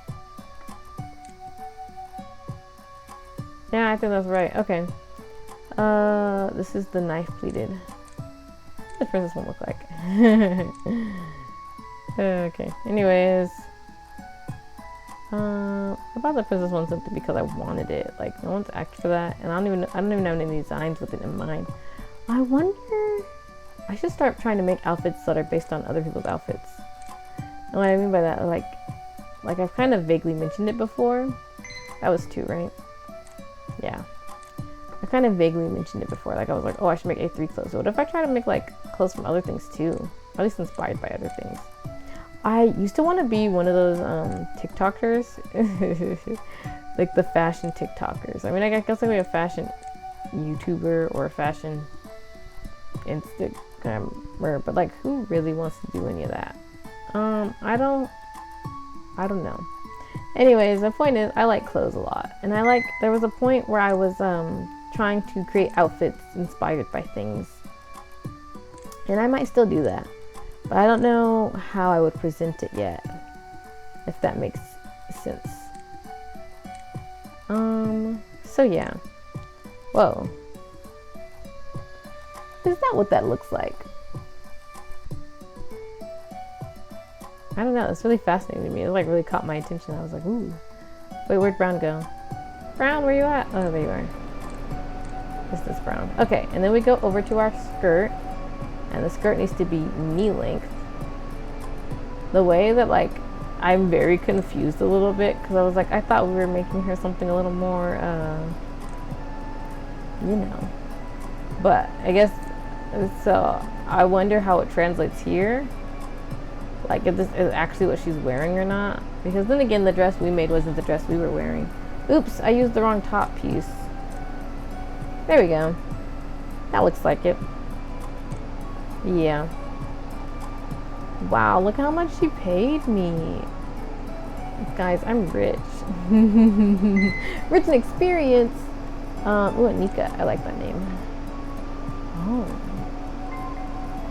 A: Yeah, I think that's right. Okay. This is the knife pleated. What does princess one look like? Okay. Anyways. I bought the princess one simply because I wanted it. Like, no one's asked for that. And I don't even have any designs with it in mind. I wonder, I should start trying to make outfits that are based on other people's outfits. And what I mean by that, like I've kind of vaguely mentioned it before. That was 2, right? Yeah. I kind of vaguely mentioned it before. Like I was like, oh, I should make A3 clothes. What if I try to make like clothes from other things too? at least inspired by other things. I used to want to be one of those TikTokers, like the fashion TikTokers. I mean, I guess like a fashion YouTuber or a fashion Instagrammer, but like, who really wants to do any of that? I don't know. Anyways, the point is, I like clothes a lot, and there was a point where I was trying to create outfits inspired by things, and I might still do that, but I don't know how I would present it yet, if that makes sense. So yeah. Whoa. Is that what that looks like? I don't know, it's really fascinating to me. It like really caught my attention. I was like, ooh. Wait, where'd Brown go? Brown, where you at? Oh, there you are. Is this Brown? Okay, and then we go over to our skirt. And the skirt needs to be knee length. The way that like, I'm very confused a little bit, because I was like, I thought we were making her something a little more, you know. But I guess, so I wonder how it translates here. Like if this is actually what she's wearing or not. Because then again, the dress we made wasn't the dress we were wearing. Oops, I used the wrong top piece. There we go. That looks like it. Yeah. Wow, look how much she paid me. Guys, I'm rich. Rich in experience. Ooh, Nika, I like that name. Oh.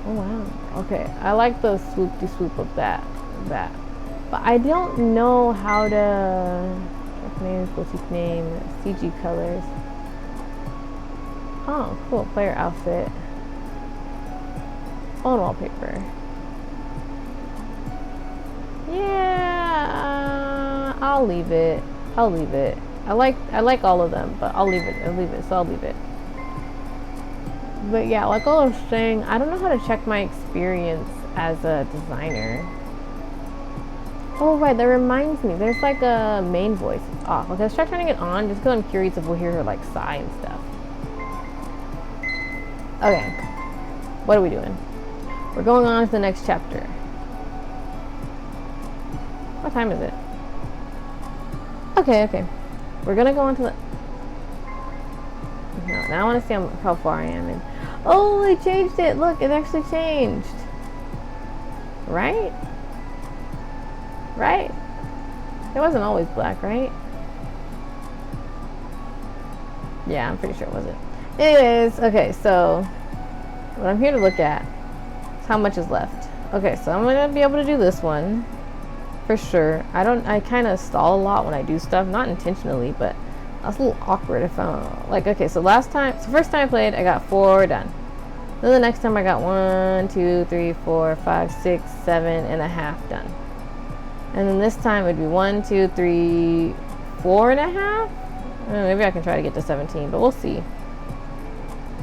A: Oh wow. Okay, I like the swoop-de-swoop of that. But I don't know how to... Name, boutique name, CG colors. Oh, cool. Player outfit. Phone wallpaper. Yeah, I'll leave it. I'll leave it. I like all of them, but I'll leave it. So I'll leave it. But yeah, like all I was saying, I don't know how to check my experience as a designer. Oh right, that reminds me. There's like a main voice off. Okay, let's try turning it on just because I'm curious if we'll hear her like sigh and stuff. Okay, what are we doing? We're going on to the next chapter. What time is it? Okay. We're gonna go on to the... No, now I want to see how far I am in. Oh, they changed it. Look, it actually changed. Right? Right? It wasn't always black, right? Yeah, I'm pretty sure it wasn't. Anyways, okay, so what I'm here to look at is how much is left. Okay, so I'm gonna be able to do this one for sure. I kind of stall a lot when I do stuff, not intentionally, but that's a little awkward if I'm like, okay, so first time I played, I got 4 done. Then the next time I got 1, 2, 3, 4, 5, 6, 7.5 done. And then this time it'd be 1, 2, 3, 4.5. Maybe I can try to get to 17, but we'll see.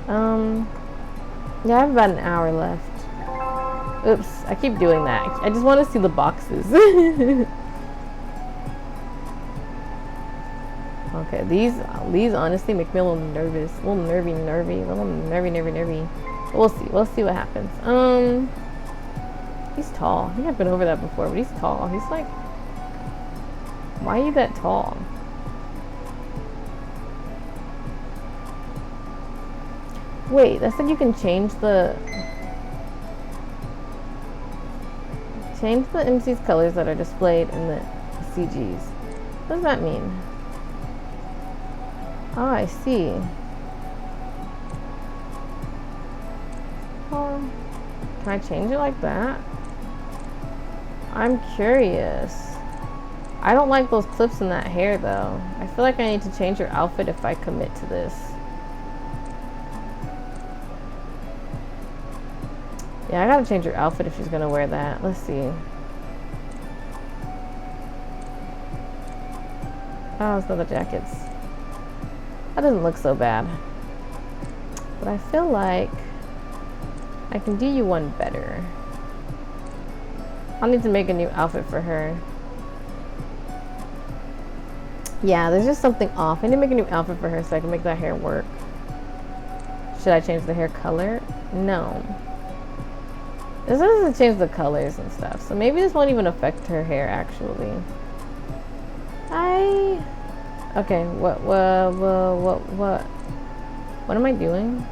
A: Yeah, I have about an hour left. Oops, I keep doing that. I just want to see the boxes. Okay, these honestly make me a little nervous, a little nervy. But we'll see what happens. He's tall. I think I've been over that before, but he's tall. He's like, why are you that tall? Wait, that said you can change the MC's colors that are displayed in the CGs. What does that mean? Oh, I see. Oh, can I change it like that? I'm curious. I don't like those clips in that hair though. I feel like I need to change her outfit if I commit to this. Yeah, I gotta change her outfit if she's gonna wear that. Let's see. Oh, it's not the jackets. That doesn't look so bad. But I feel like I can do you one better. I'll need to make a new outfit for her. Yeah, there's just something off. I need to make a new outfit for her so I can make that hair work. Should I change the hair color? No. This doesn't change the colors and stuff, so maybe this won't even affect her hair, actually. Okay, what am I doing?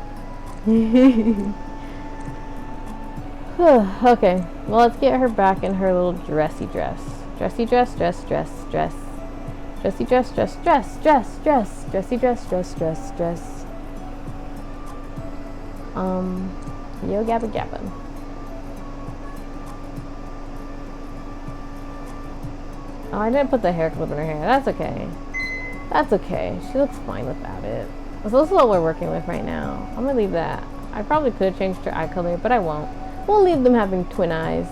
A: Okay, well, let's get her back in her little dressy dress. Dressy dress, dress, dress, dress. Dressy dress, dress, dress, dress, dress. Dressy dress, dress, dress, dress. Yo gabba gabba. Oh, I didn't put the hair clip in her hair. That's okay. That's okay. She looks fine without it. So this is what we're working with right now. I'm gonna leave that. I probably could have changed her eye color, but I won't. We'll leave them having twin eyes.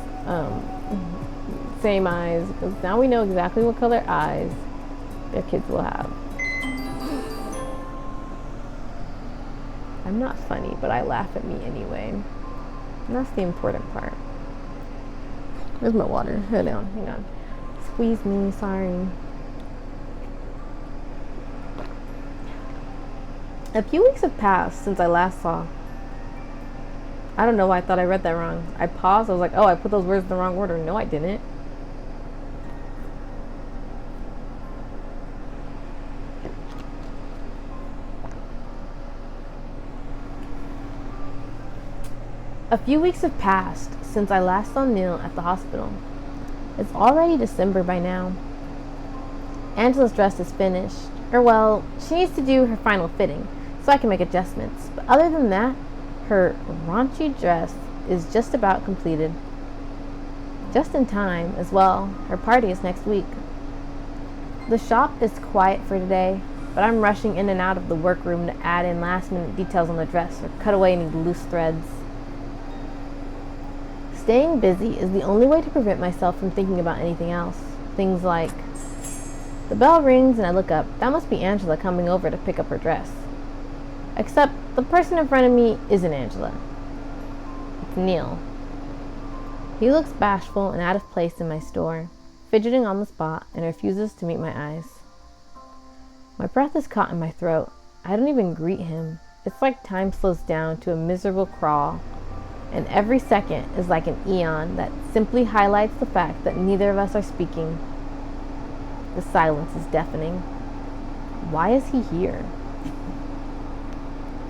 A: Same eyes. Because now we know exactly what color eyes their kids will have. I'm not funny, but I laugh at me anyway. And that's the important part. Where's my water? Hold on, hang on. Squeeze me, sorry. A few weeks have passed since I last saw. I don't know why I thought I read that wrong. I paused, I was like, oh, I put those words in the wrong order. No, I didn't. A few weeks have passed since I last saw Neil at the hospital. It's already December by now. Angela's dress is finished. Or well, she needs to do her final fitting, so I can make adjustments. But other than that, her raunchy dress is just about completed. Just in time as well. Her party is next week. The shop is quiet for today, but I'm rushing in and out of the workroom to add in last minute details on the dress or cut away any loose threads. Staying busy is the only way to prevent myself from thinking about anything else. Things like, the bell rings and I look up. That must be Angela coming over to pick up her dress. Except the person in front of me isn't Angela. It's Neil. He looks bashful and out of place in my store, fidgeting on the spot and refuses to meet my eyes. My breath is caught in my throat. I don't even greet him. It's like time slows down to a miserable crawl, and every second is like an eon that simply highlights the fact that neither of us are speaking. The silence is deafening. Why is he here?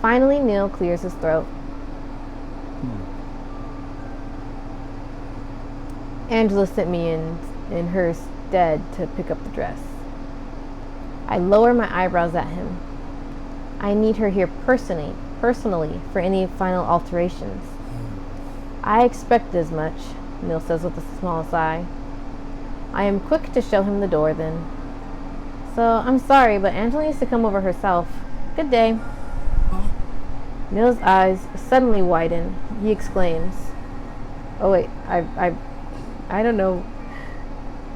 A: Finally, Neil clears his throat. Angela sent me in her stead to pick up the dress. I lower my eyebrows at him. I need her here personally for any final alterations. I expected as much, Neil says with a small sigh. I am quick to show him the door then. So, I'm sorry, but Angela needs to come over herself. Good day. Neil's eyes suddenly widen. He exclaims, oh wait, I don't know.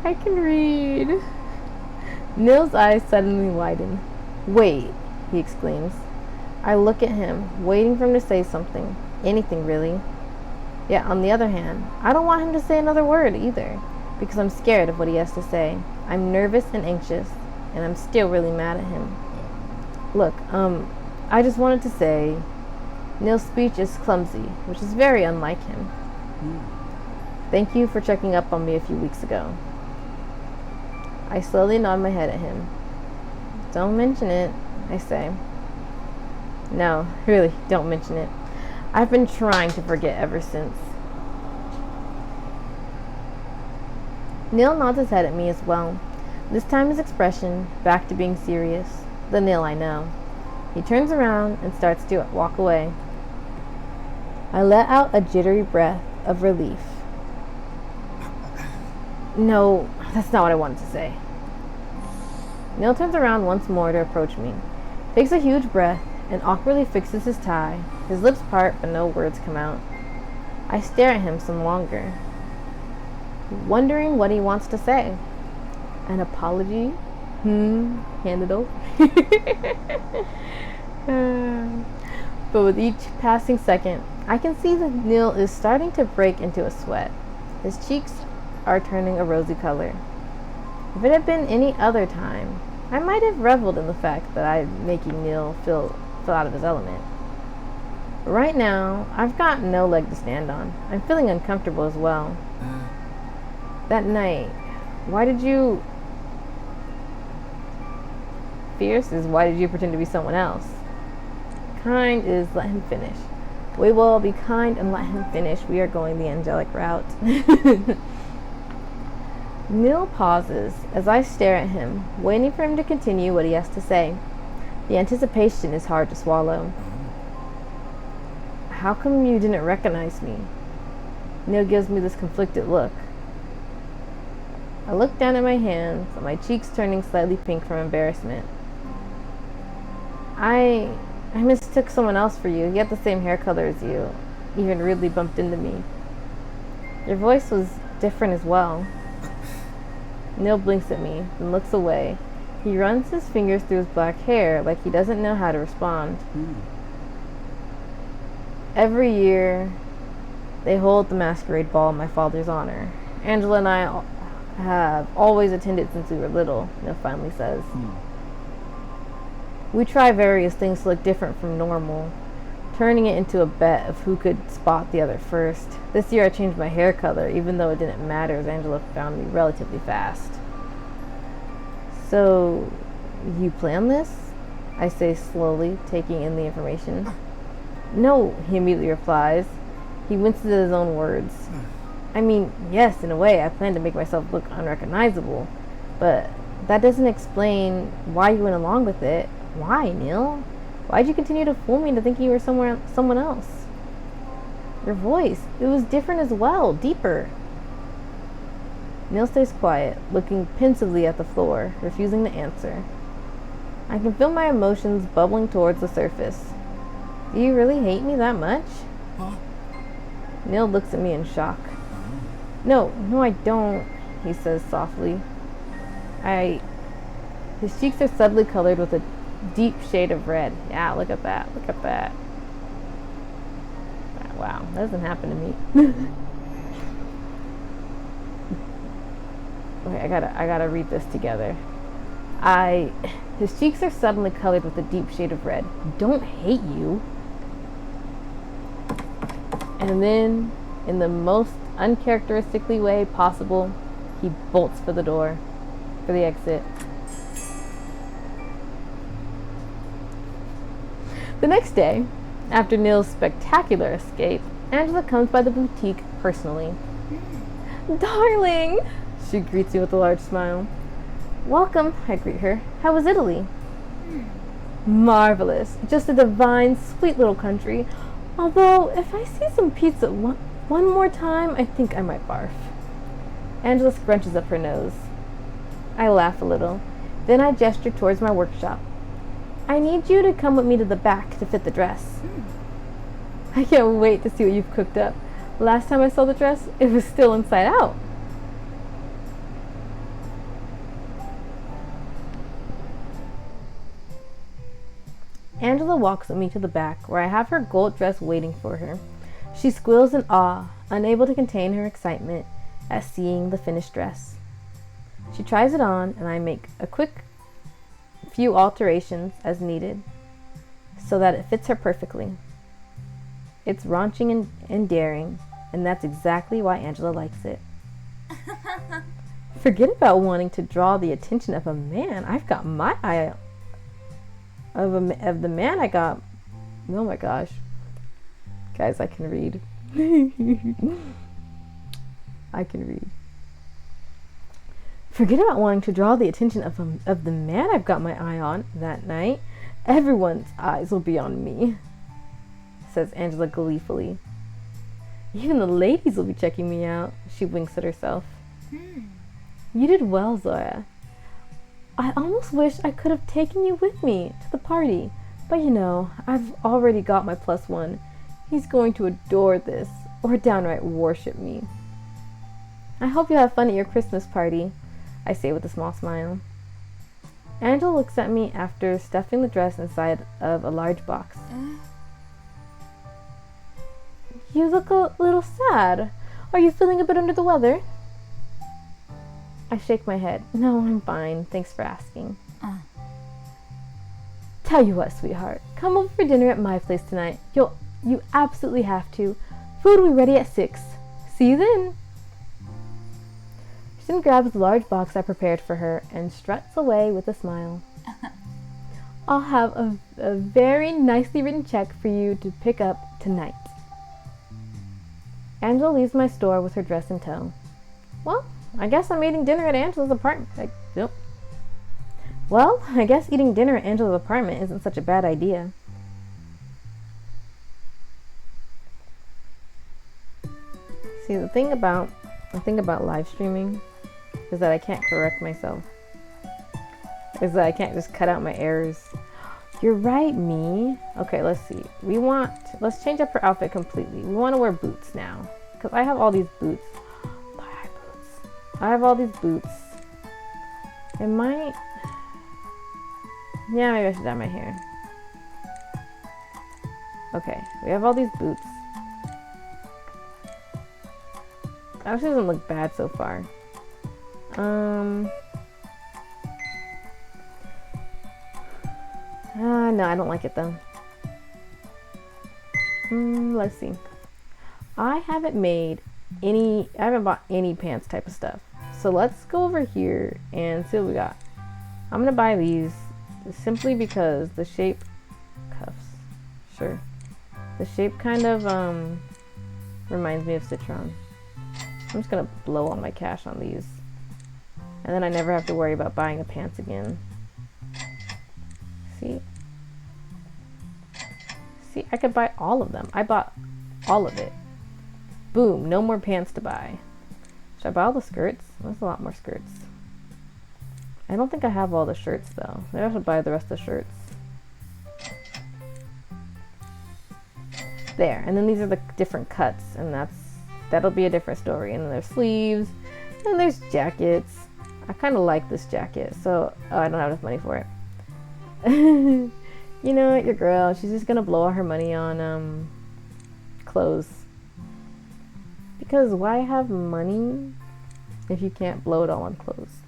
A: I can read. Neil's eyes suddenly widen. Wait, he exclaims. I look at him, waiting for him to say something. Anything, really. Yet, on the other hand, I don't want him to say another word either, because I'm scared of what he has to say. I'm nervous and anxious, and I'm still really mad at him. Look, I just wanted to say, Neil's speech is clumsy, which is very unlike him. Thank you for checking up on me a few weeks ago. I slowly nod my head at him. Don't mention it, I say. No, really, don't mention it. I've been trying to forget ever since. Neil nods his head at me as well. This time his expression back to being serious. The Neil I know. He turns around and starts to walk away. I let out a jittery breath of relief. No, that's not what I wanted to say. Neil turns around once more to approach me, takes a huge breath, and awkwardly fixes his tie. His lips part, but no words come out. I stare at him some longer, wondering what he wants to say. An apology? Hand it over. But with each passing second, I can see that Neil is starting to break into a sweat. His cheeks are turning a rosy color. If it had been any other time, I might have reveled in the fact that I'm making Neil feel out of his element. Right now, I've got no leg to stand on. I'm feeling uncomfortable as well. That night, why did you... Fierce is why did you pretend to be someone else? Kind is let him finish. We will be kind and let him finish. We are going the angelic route. Neil pauses as I stare at him, waiting for him to continue what he has to say. The anticipation is hard to swallow. How come you didn't recognize me? Neil gives me this conflicted look. I look down at my hands, my cheeks turning slightly pink from embarrassment. I mistook someone else for you. He had the same hair color as you. Even rudely bumped into me. Your voice was different as well. Neil blinks at me, then looks away. He runs his fingers through his black hair like he doesn't know how to respond. Every year, they hold the masquerade ball in my father's honor. Angela and I have always attended since we were little, Neil finally says. We try various things to look different from normal, turning it into a bet of who could spot the other first. This year I changed my hair color, even though it didn't matter as Angela found me relatively fast. So, you planned this? I say slowly, taking in the information. No, he immediately replies. He winces at his own words. I mean, yes, in a way, I plan to make myself look unrecognizable, but that doesn't explain why you went along with it. Why, Neil? Why'd you continue to fool me into thinking you were someone else? Your voice, it was different as well, deeper. Neil stays quiet, looking pensively at the floor, refusing to answer. I can feel my emotions bubbling towards the surface. Do you really hate me that much?
B: Huh?
A: Neil looks at me in shock. No, I don't, he says softly. His cheeks are subtly colored with a deep shade of red. Yeah, look at that. Wow, that doesn't happen to me. Okay, I gotta read this together. His cheeks are suddenly colored with a deep shade of red. Don't hate you. And then, in the most uncharacteristically way possible, he bolts for the exit. The next day, after Neil's spectacular escape, Angela comes by the boutique personally. Darling, she greets me with a large smile. Welcome, I greet her. How was Italy? Marvelous. Just a divine, sweet little country. Although, if I see some pizza one more time, I think I might barf. Angela scrunches up her nose. I laugh a little. Then I gesture towards my workshop. I need you to come with me to the back to fit the dress. I can't wait to see what you've cooked up. Last time I saw the dress, it was still inside out. Angela walks with me to the back, where I have her gold dress waiting for her. She squeals in awe, unable to contain her excitement at seeing the finished dress. She tries it on, and I make a quick few alterations as needed, so that it fits her perfectly. It's raunchy and daring, and that's exactly why Angela likes it. Forget about wanting to draw the attention of a man. I've got my eye of the man I got. Oh my gosh. Guys, I can read. I can read. Forget about wanting to draw the attention of the man I've got my eye on that night. Everyone's eyes will be on me, says Angela gleefully. Even the ladies will be checking me out. She winks at herself. You did well, Zora. I almost wish I could have taken you with me to the party. But you know, I've already got my +1. He's going to adore this, or downright worship me. I hope you have fun at your Christmas party, I say with a small smile. Angela looks at me after stuffing the dress inside of a large box. You look a little sad. Are you feeling a bit under the weather? I shake my head. No, I'm fine. Thanks for asking. Tell you what, sweetheart. Come over for dinner at my place tonight. You'll You absolutely have to. Food will be ready at 6. See you then. She then grabs the large box I prepared for her and struts away with a smile. I'll have a very nicely written check for you to pick up tonight. Angela leaves my store with her dress in tow. Well, I guess I'm eating dinner at Angela's apartment. Nope. Well, I guess eating dinner at Angela's apartment isn't such a bad idea. See, the thing about live streaming is that I can't correct myself. Is that I can't just cut out my errors. You're right, me. Okay, let's see. Let's change up her outfit completely. We want to wear boots now. Because I have all these boots. I have all these boots. It might... Yeah, maybe I should dye my hair. Okay, we have all these boots. Actually doesn't look bad so far. No, I don't like it though. Let's see. I haven't bought any pants type of stuff. So let's go over here and see what we got. I'm gonna buy these simply because the shape, cuffs, sure. The shape kind of reminds me of Citron. I'm just gonna blow all my cash on these. And then I never have to worry about buying a pants again. See, I could buy all of them. I bought all of it. Boom, no more pants to buy. Should I buy all the skirts? That's a lot more skirts. I don't think I have all the shirts though. Maybe I should buy the rest of the shirts. There, and then these are the different cuts, and that'll be a different story. And then there's sleeves, and there's jackets. I kind of like this jacket, so I don't have enough money for it. You know what, your girl, she's just gonna blow all her money on clothes. Because why have money if you can't blow it all on clothes?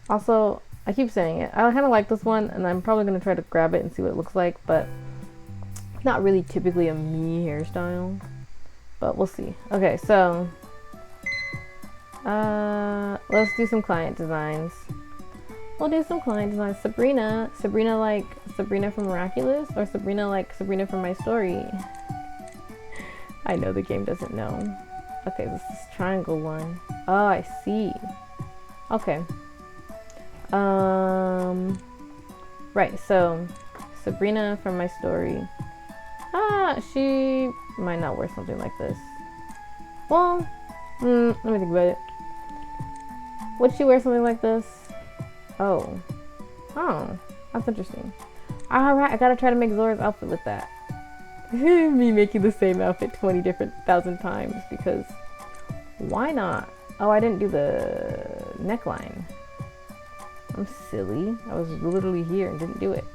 A: Also, I keep saying it, I kind of like this one, and I'm probably gonna try to grab it and see what it looks like, but it's not really typically a me hairstyle, but we'll see. Okay, so let's do some client designs. We'll do some client designs. Sabrina like Sabrina from Miraculous, or Sabrina like Sabrina from My Story? I know the game doesn't know. Okay, this is triangle one. Oh, I see. Okay. Right, so Sabrina from My Story. She might not wear something like this. Well, let me think about it. Would she wear something like this? Oh, that's interesting. Alright, I gotta try to make Zora's outfit with that. Me making the same outfit 20,000 times, because why not? Oh, I didn't do the neckline. I'm silly. I was literally here and didn't do it.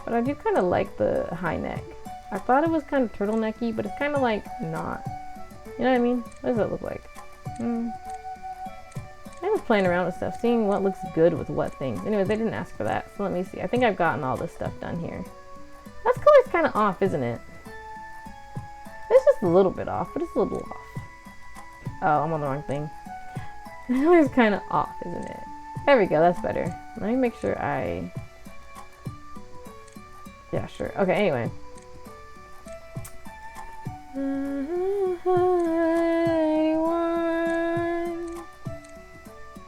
A: But I do kind of like the high neck. I thought it was kind of turtlenecky, but it's kind of like not. You know what I mean? What does that look like? I was playing around with stuff, seeing what looks good with what things. Anyways, they didn't ask for that, so let me see. I think I've gotten all this stuff done here. That color's kind of off, isn't it? It's just a little bit off, but it's a little off. Oh, I'm on the wrong thing. The color's kind of off, isn't it? There we go, that's better. Let me make sure yeah, sure. Okay, anyway.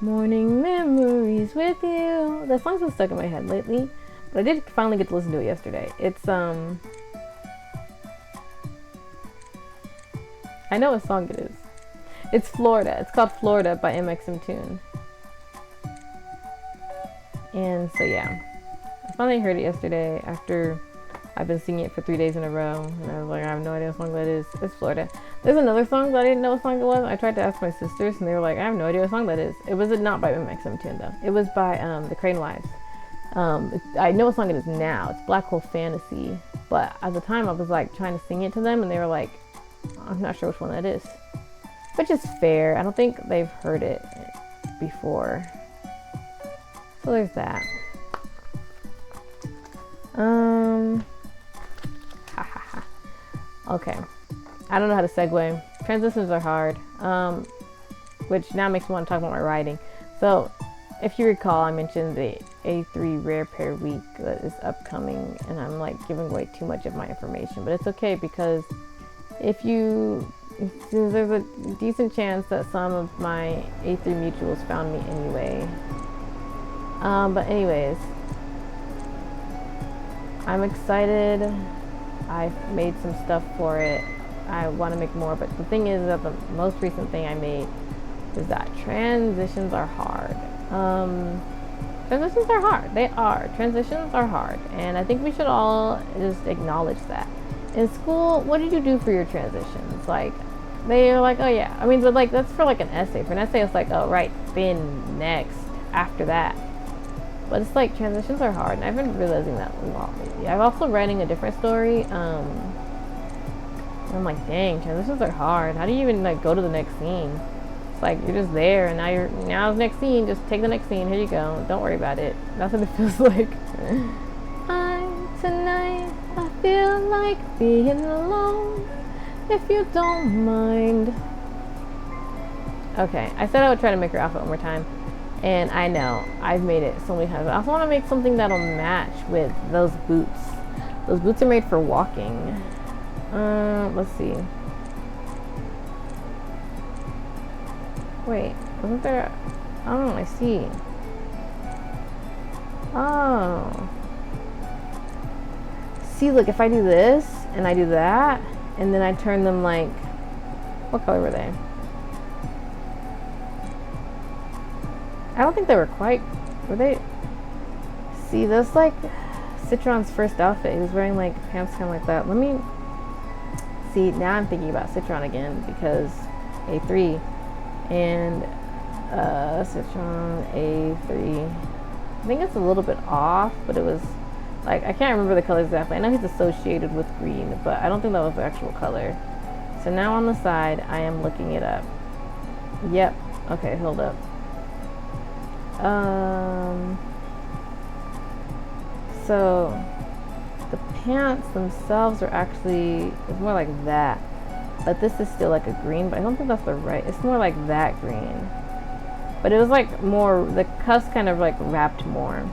A: Morning memories with you. That song's been stuck in my head lately, but I did finally get to listen to it yesterday. It's I know what song it is. It's Florida. It's called Florida by MXM Tune. And so yeah, I finally heard it yesterday after I've been singing it for 3 days in a row, and I was like, I have no idea what song that is. It's Florida. There's another song that I didn't know what song it was. I tried to ask my sisters, and they were like, I have no idea what song that is. It was not by MXM Tune though. It was by the Crane Wives. I know what song it is now. It's Black Hole Fantasy. But at the time, I was like trying to sing it to them, and they were like, I'm not sure which one that is. Which is fair. I don't think they've heard it before. So there's that. Um, okay. I don't know how to segue. Transitions are hard. Which now makes me want to talk about my writing. So, if you recall, I mentioned the A3 Rare Pair Week that is upcoming, and I'm like giving away too much of my information, but it's okay because since there's a decent chance that some of my A3 mutuals found me anyway. But anyways, I'm excited. I've made some stuff for it. I want to make more, but the thing is that the most recent thing I made is that transitions are hard. Transitions are hard. They are. Transitions are hard. And I think we should all just acknowledge that. In school, what did you do for your transitions? Like, they're like, oh yeah. I mean, but like, that's for like an essay. For an essay, it's like, oh, right, then, next, after that. But it's like, transitions are hard. And I've been realizing that a lot lately. I'm also writing a different story. I'm like, dang, transitions are hard. How do you even like go to the next scene? It's like you're just there, and now the next scene. Just take the next scene. Here you go. Don't worry about it. That's what it feels like. Tonight I feel like being alone. If you don't mind. Okay, I said I would try to make her outfit one more time, and I know I've made it so many times. I also want to make something that'll match with those boots. Those boots are made for walking. Let's see. Wait, wasn't there? Oh, I see. Oh. See, look, if I do this and I do that, and then I turn them like, what color were they? I don't think they were quite, were they? See, that's like Citron's first outfit. He was wearing like pants kind of like that. Let me see, now I'm thinking about Citron again because A3 and Citron A3. I think it's a little bit off, but it was like, I can't remember the color exactly. I know he's associated with green, but I don't think that was the actual color. So now on the side, I am looking it up. Yep. Okay, hold up. So the pants themselves are actually, it's more like that. But this is still like a green, but I don't think that's the right, it's more like that green. But it was like more, the cuffs kind of like wrapped more.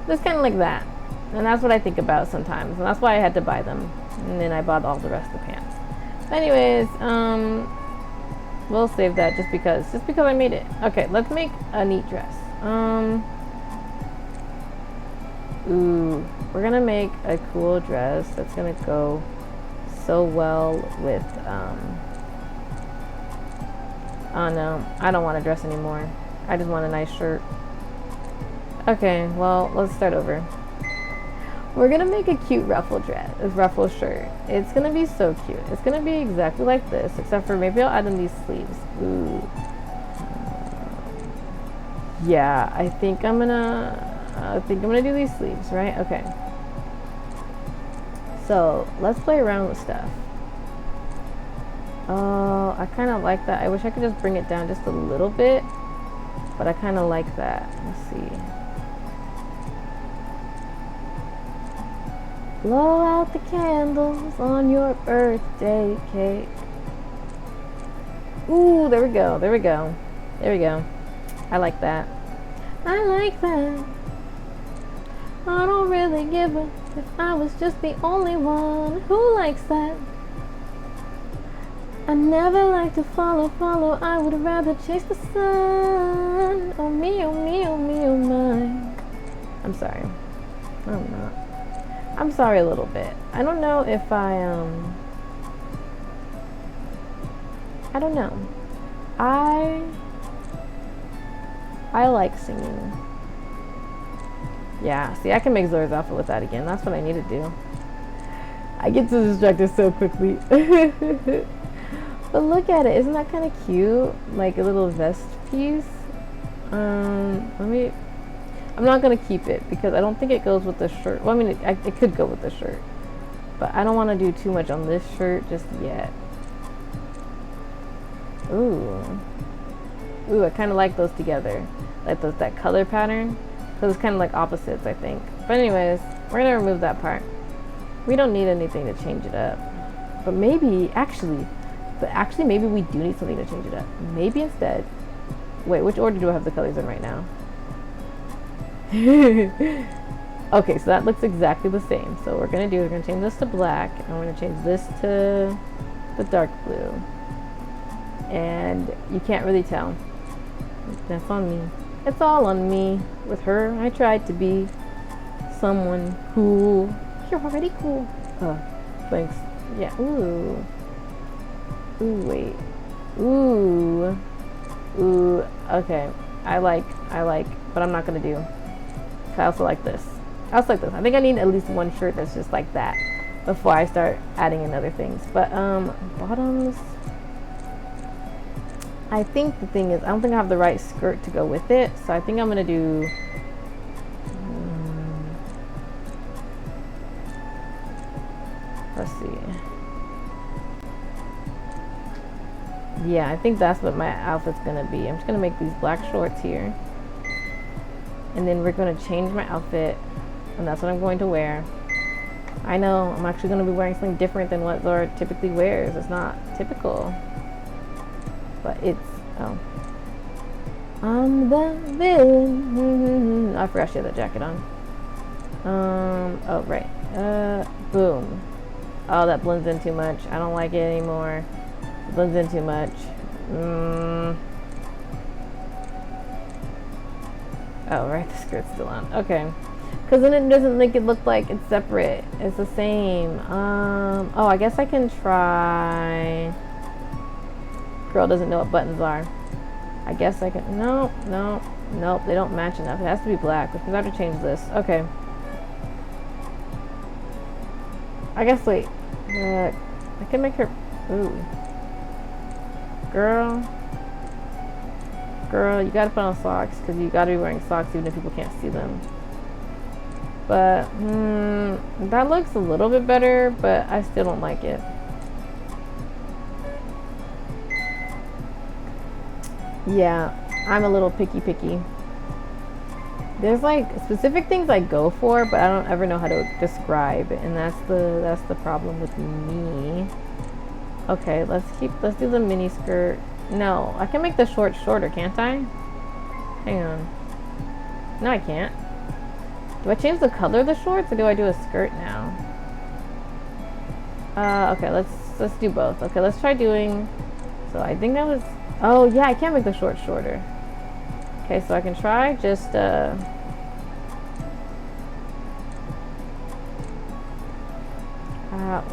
A: It's kind of like that. And that's what I think about sometimes. And that's why I had to buy them. And then I bought all the rest of the pants. But anyways, we'll save that just because I made it. Okay, let's make a neat dress. Ooh, we're gonna make a cool dress that's gonna go so well with, oh no, I don't want a dress anymore. I just want a nice shirt. Okay, well, let's start over. We're gonna make a cute ruffle dress, a ruffle shirt. It's gonna be so cute. It's gonna be exactly like this, except for maybe I'll add in these sleeves. Ooh. Yeah, I think I'm gonna do these sleeves, right? Okay. So let's play around with stuff. Oh, I kind of like that. I wish I could just bring it down just a little bit, but I kind of like that. Let's see. Blow out the candles on your birthday cake. Ooh, there we go. There we go. There we go. I like that. I like that. I don't really give a if I was just the only one who likes that. I never like to follow, I would rather chase the sun. Oh me, oh me, oh me, oh my. I'm sorry. I'm not. I'm sorry a little bit. I don't know if I don't know. I like singing. Yeah, see, I can make Zora's outfit with that again. That's what I need to do. I get so distracted so quickly. But look at it. Isn't that kind of cute? Like a little vest piece. I'm not going to keep it because I don't think it goes with the shirt. Well, I mean, it could go with the shirt. But I don't want to do too much on this shirt just yet. Ooh. Ooh, I kind of like those together. Like that color pattern. Because it's kind of like opposites, I think. But anyways, We're gonna remove that part. We don't need anything to change it up. But maybe, actually, maybe we do need something to change it up. Maybe instead, wait, which order do I have the colors in right now? Okay, so that looks exactly the same. So what we're gonna change this to black, and we're gonna change this to the dark blue. And you can't really tell. That's on me. It's all on me. With her, I tried to be someone cool. You're already cool. Oh, thanks. Yeah. Ooh. Ooh, wait. Ooh. Ooh. Okay. I like, but I'm not gonna do. I also like this. I think I need at least one shirt that's just like that before I start adding in other things. But bottoms. I think the thing is, I don't think I have the right skirt to go with it, so I think I'm gonna do. Let's see. Yeah, I think that's what my outfit's gonna be. I'm just gonna make these black shorts here, and then we're gonna change my outfit, and that's what I'm going to wear. I know I'm actually gonna be wearing something different than what Zora typically wears. It's not typical, but it's I'm the villain. I forgot she had that jacket on. Oh right. Boom. Oh, that blends in too much. I don't like it anymore. It blends in too much. Oh, right, the skirt's still on. Okay. Because then it doesn't make it look like it's separate. It's the same. Oh, I guess I can try. Girl doesn't know what buttons are. I guess I can. Nope. They don't match enough. It has to be black. We have to change this. Okay. I guess, wait. I can make her. Ooh. Girl, you gotta put on socks because you gotta be wearing socks even if people can't see them. But that looks a little bit better, but I still don't like it. Yeah, I'm a little picky. There's like specific things I go for, but I don't ever know how to describe, and that's the problem with me. Okay, let's do the mini skirt. No, I can make the short shorter, can't I? Hang on. No, I can't. Do I change the color of the shorts, or do I do a skirt now? Okay, let's do both. Okay, let's try doing. So I think that was. Oh yeah, I can't make the shorts shorter. Okay, so I can try just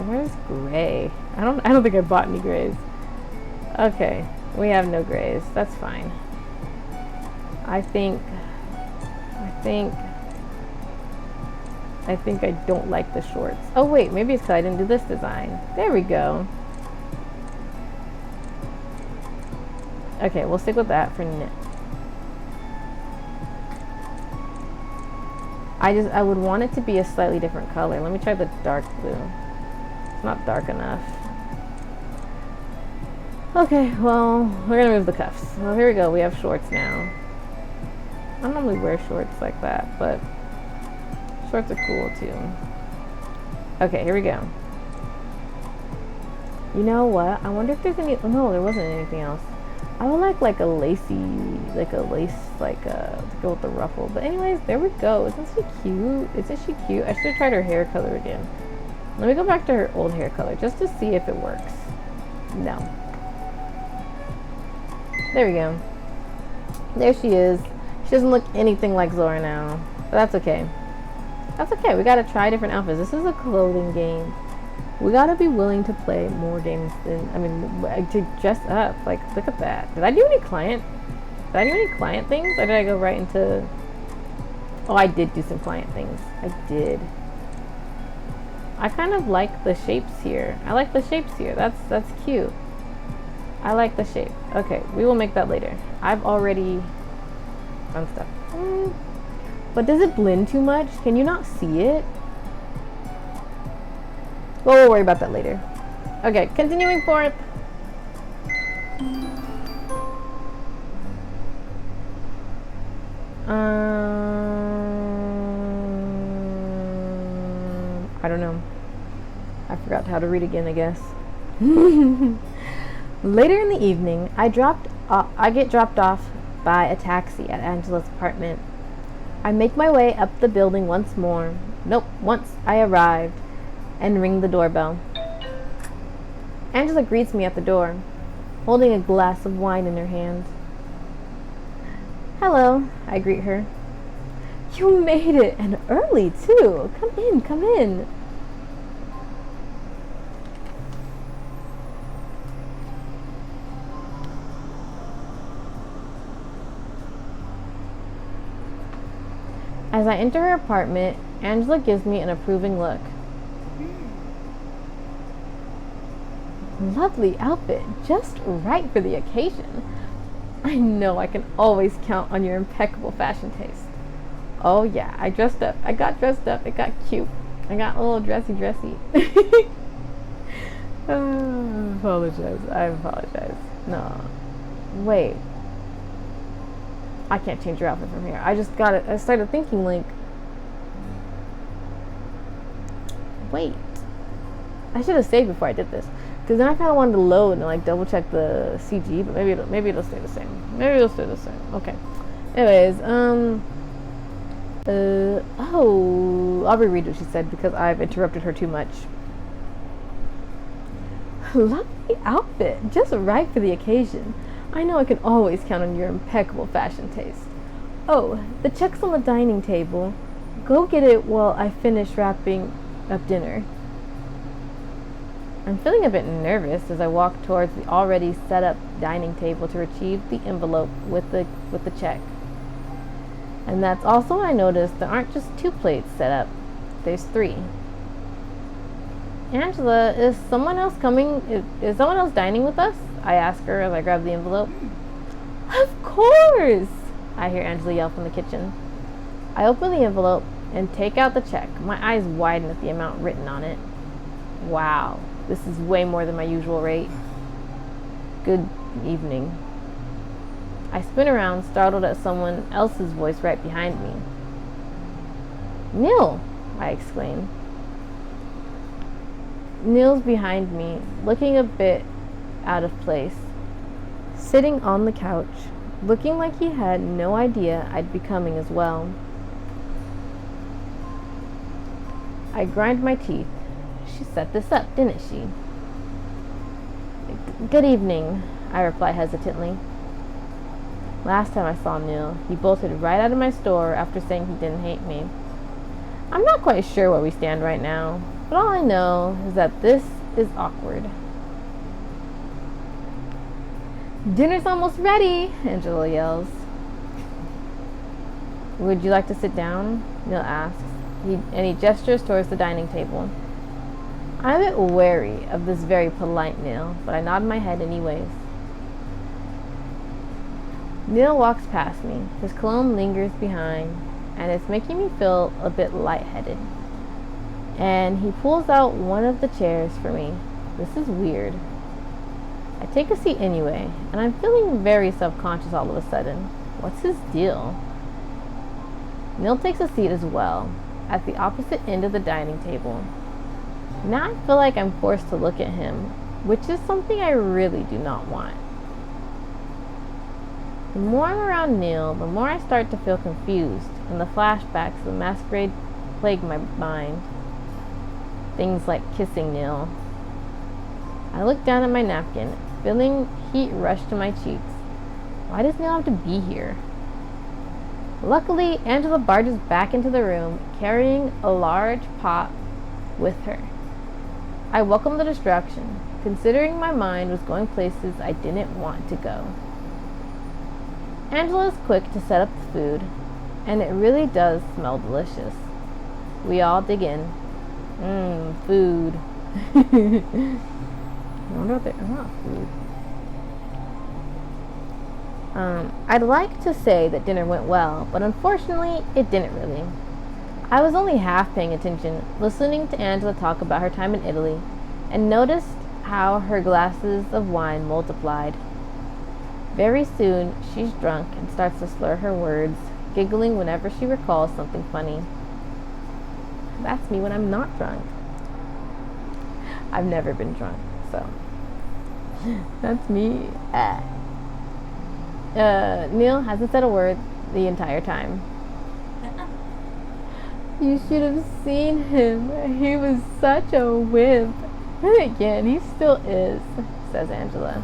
A: where's gray? I don't think I bought any grays. Okay, we have no grays. That's fine. I think I don't like the shorts. Oh wait, maybe it's because I didn't do this design. There we go. Okay, we'll stick with that for now. I would want it to be a slightly different color. Let me try the dark blue. It's not dark enough. Okay, well, we're gonna remove the cuffs. Well, here we go. We have shorts now. I don't normally wear shorts like that, but shorts are cool too. Okay, here we go. You know what? I wonder if there's any. Oh no, there wasn't anything else. I would like a lacy, to go with the ruffle. But anyways, there we go. Isn't she cute? Isn't she cute? I should have tried her hair color again. Let me go back to her old hair color just to see if it works. No. There we go. There she is. She doesn't look anything like Zora now. But that's okay. That's okay. We gotta try different outfits. This is a clothing game. We gotta be willing to play more games than, to dress up. Like, look at that. Did I do any client things? Or did I go right into... Oh, I did do some client things. I did. I kind of like the shapes here. That's cute. I like the shape. Okay, we will make that later. I've already done stuff. But does it blend too much? Can you not see it? Well, we'll worry about that later. Okay, continuing forth. don't know. I forgot how to read again, I guess. Later in the evening, I get dropped off by a taxi at Angela's apartment. I make my way up the building once I arrived and ring the doorbell. Angela greets me at the door, holding a glass of wine in her hand. Hello, I greet her. You made it, and early too. Come in. As I enter her apartment, Angela gives me an approving look. Lovely outfit, just right for the occasion. I know I can always count on your impeccable fashion taste. Oh yeah, I dressed up. I got dressed up. It got cute. I got a little dressy. I apologize. No. Wait. I can't change your outfit from here. I started thinking like, wait. I should have saved before I did this. Because then I kind of wanted to load and like double check the CG, but maybe it'll stay the same. Okay. Anyways, I'll reread what she said because I've interrupted her too much. Lovely outfit, just right for the occasion. I know I can always count on your impeccable fashion taste. Oh, the check's on the dining table. Go get it while I finish wrapping up dinner. I'm feeling a bit nervous as I walk towards the already set up dining table to retrieve the envelope with the check. And that's also when I noticed there aren't just 2 plates set up, there's 3. Angela, is someone else dining with us? I ask her as I grab the envelope. Of course! I hear Angela yell from the kitchen. I open the envelope and take out the check. My eyes widen at the amount written on it. Wow, this is way more than my usual rate. Good evening. I spin around, startled at someone else's voice right behind me. Neil! I exclaim. Neil's behind me, looking a bit out of place, sitting on the couch, looking like he had no idea I'd be coming as well. I grind my teeth. She set this up, didn't she? Good evening, I reply hesitantly. Last time I saw Neil, he bolted right out of my store after saying he didn't hate me. I'm not quite sure where we stand right now, but all I know is that this is awkward. Dinner's almost ready, Angela yells. Would you like to sit down? Neil asks, and he gestures towards the dining table. I'm a bit wary of this very polite Neil, but I nod my head anyways. Neil walks past me. His cologne lingers behind, and it's making me feel a bit lightheaded. And he pulls out one of the chairs for me. This is weird. I take a seat anyway, and I'm feeling very self-conscious all of a sudden. What's his deal? Neil takes a seat as well, at the opposite end of the dining table. Now I feel like I'm forced to look at him, which is something I really do not want. The more I'm around Neil, the more I start to feel confused, and the flashbacks of the masquerade plague my mind. Things like kissing Neil. I look down at my napkin, feeling heat rush to my cheeks. Why does Neil have to be here? Luckily, Angela barges back into the room, carrying a large pot with her. I welcome the distraction, considering my mind was going places I didn't want to go. Angela is quick to set up the food, and it really does smell delicious. We all dig in. Food. I wonder what I want food. I'd like to say that dinner went well, but unfortunately, it didn't really. I was only half paying attention, listening to Angela talk about her time in Italy, and noticed how her glasses of wine multiplied. Very soon, she's drunk and starts to slur her words, giggling whenever she recalls something funny. That's me when I'm not drunk. I've never been drunk, so that's me. Neil hasn't said a word the entire time. You should have seen him. He was such a wimp. And again, he still is, says Angela.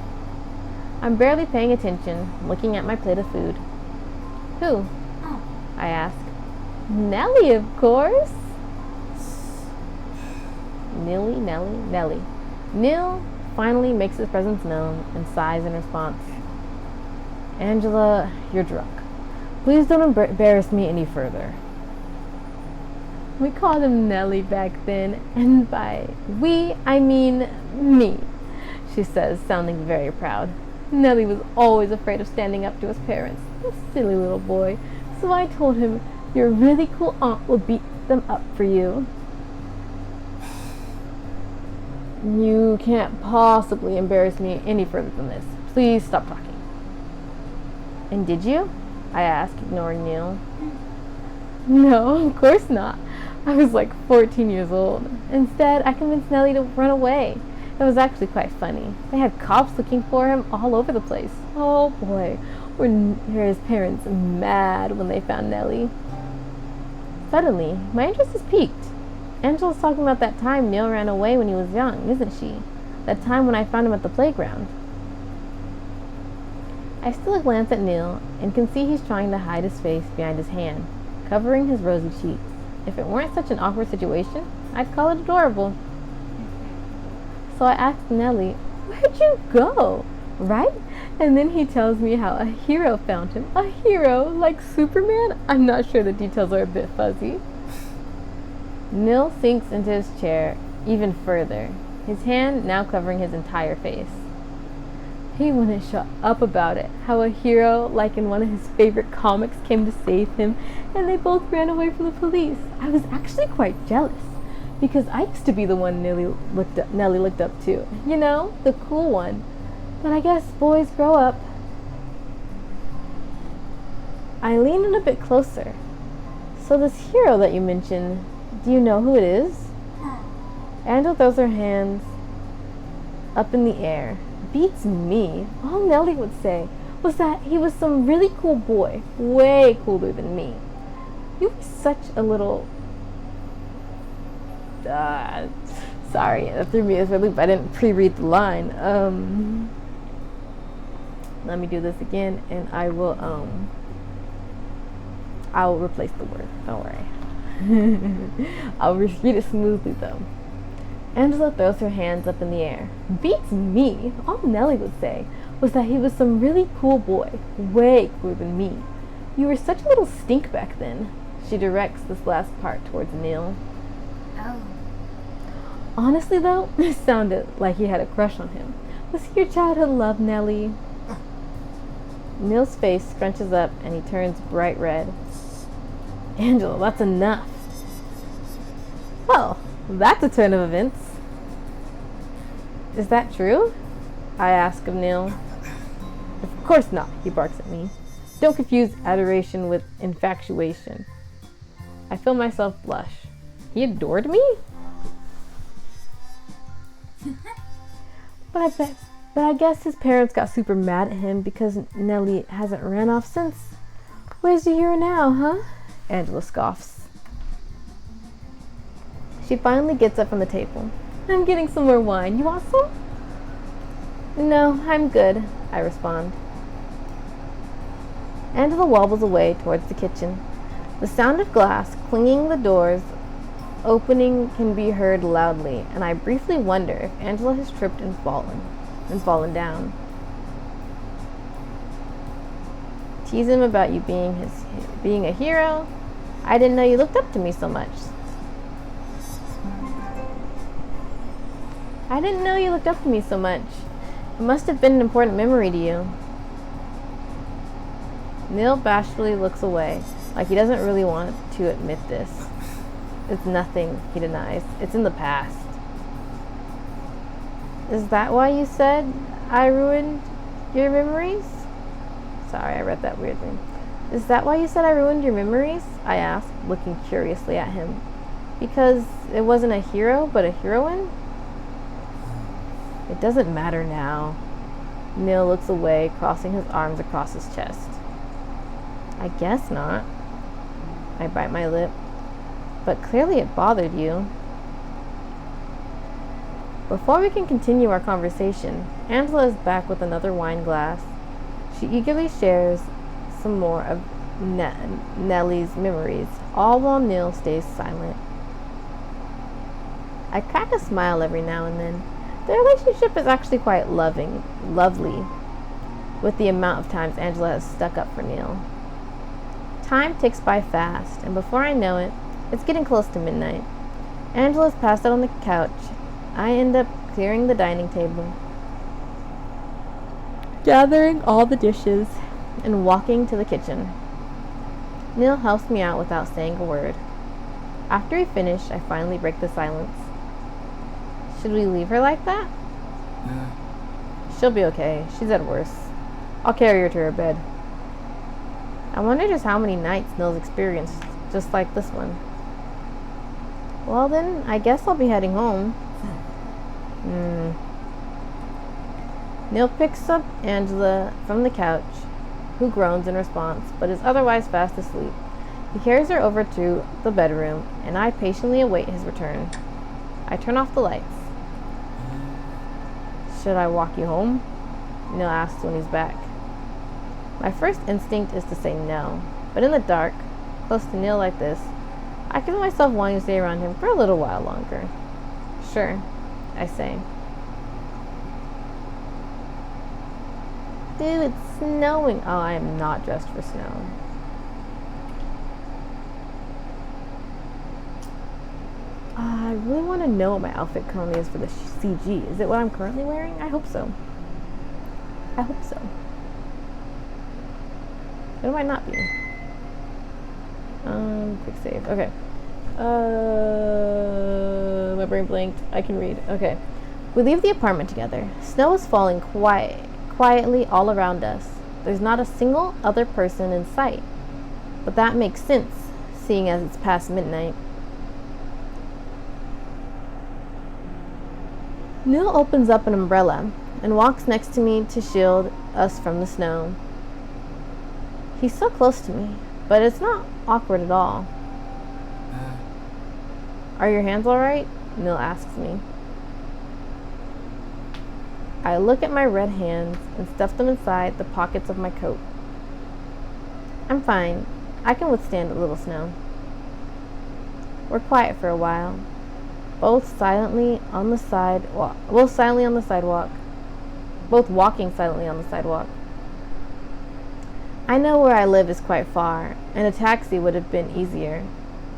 A: I'm barely paying attention, looking at my plate of food. Who? I ask. Nellie, of course. Nellie. Neil finally makes his presence known and sighs in response. Angela, you're drunk. Please don't embarrass me any further. We called him Nellie back then, and by we, I mean me, she says, sounding very proud. Nellie was always afraid of standing up to his parents, a silly little boy, so I told him your really cool aunt will beat them up for you. You can't possibly embarrass me any further than this. Please stop talking. And did you? I asked, ignoring Neil. No, of course not. I was like 14 years old. Instead, I convinced Nellie to run away. It was actually quite funny. They had cops looking for him all over the place. Oh boy, were his parents mad when they found Nellie. Suddenly, my interest is piqued. Angela's talking about that time Neil ran away when he was young, isn't she? That time when I found him at the playground. I still glance at Neil and can see he's trying to hide his face behind his hand, covering his rosy cheeks. If it weren't such an awkward situation, I'd call it adorable. So I asked Nellie, where'd you go? Right? And then he tells me how a hero found him. A hero? Like Superman? I'm not sure the details are a bit fuzzy. Neil sinks into his chair even further, his hand now covering his entire face. He wouldn't shut up about it, how a hero, like in one of his favorite comics, came to save him, and they both ran away from the police. I was actually quite jealous, because I used to be the one Nellie looked up to. You know, the cool one. But I guess boys grow up. I lean in a bit closer. So this hero that you mentioned, do you know who it is? Angela throws her hands up in the air. Beats me. All Nellie would say was that he was some really cool boy, way cooler than me. You were such a little... sorry, that threw me as really, but I didn't pre-read the line. Let me do this again, and I'll replace the word. Don't worry. I'll read it smoothly though. Angela throws her hands up in the air. Beats me. All Nellie would say was that he was some really cool boy, way cooler than me. You were such a little stink back then. She directs this last part towards Neil. Oh. Honestly though, it sounded like he had a crush on him. Was he your childhood love, Nellie? Neil's face scrunches up and he turns bright red. Angela, that's enough. Well, that's a turn of events. Is that true? I ask of Neil. Of course not, he barks at me. Don't confuse adoration with infatuation. I feel myself blush. He adored me? But I guess his parents got super mad at him because Nellie hasn't ran off since. Where's the hero now, huh? Angela scoffs. She finally gets up from the table. I'm getting some more wine. You want some? No, I'm good, I respond. Angela wobbles away towards the kitchen. The sound of glass clanging the doors opening can be heard loudly, and I briefly wonder if Angela has tripped and fallen down. Tease him about you being a hero. I didn't know you looked up to me so much. I didn't know you looked up to me so much. It must have been an important memory to you. Neil bashfully looks away, like he doesn't really want to admit this. It's nothing, he denies. It's in the past. Is that why you said I ruined your memories? Sorry, I read that weirdly. Is that why you said I ruined your memories? I asked, looking curiously at him. Because it wasn't a hero, but a heroine? It doesn't matter now. Neil looks away, crossing his arms across his chest. I guess not. I bite my lip. But clearly it bothered you. Before we can continue our conversation, Angela is back with another wine glass. She eagerly shares some more of Nellie's memories, all while Neil stays silent. I crack a smile every now and then. The relationship is actually quite lovely, with the amount of times Angela has stuck up for Neil. Time ticks by fast, and before I know it, it's getting close to midnight. Angela's passed out on the couch. I end up clearing the dining table, gathering all the dishes, and walking to the kitchen. Neil helps me out without saying a word. After we finish, I finally break the silence. Should we leave her like that?
B: Yeah.
A: She'll be okay. She's at worst. I'll carry her to her bed. I wonder just how many nights Neil's experienced just like this one. Well then, I guess I'll be heading home. Neil picks up Angela from the couch, who groans in response, but is otherwise fast asleep. He carries her over to the bedroom, and I patiently await his return. I turn off the lights. Should I walk you home? Neil asks when he's back. My first instinct is to say no, but in the dark, close to Neil like this, I feel myself wanting to stay around him for a little while longer. Sure, I say. Dude, it's snowing. Oh, I am not dressed for snow. I really want to know what my outfit currently is for the CG. Is it what I'm currently wearing? I hope so. I hope so. It might not be. Quick save. Okay. My brain blanked. I can read. Okay. We leave the apartment together. Snow is falling quietly all around us. There's not a single other person in sight. But that makes sense, seeing as it's past midnight. Neil opens up an umbrella and walks next to me to shield us from the snow. He's so close to me, but it's not awkward at all. Are your hands all right? Neil asks me. I look at my red hands and stuff them inside the pockets of my coat. I'm fine. I can withstand a little snow. We're quiet for a while, both silently on the sidewalk. Both walking silently on the sidewalk. I know where I live is quite far, and a taxi would have been easier,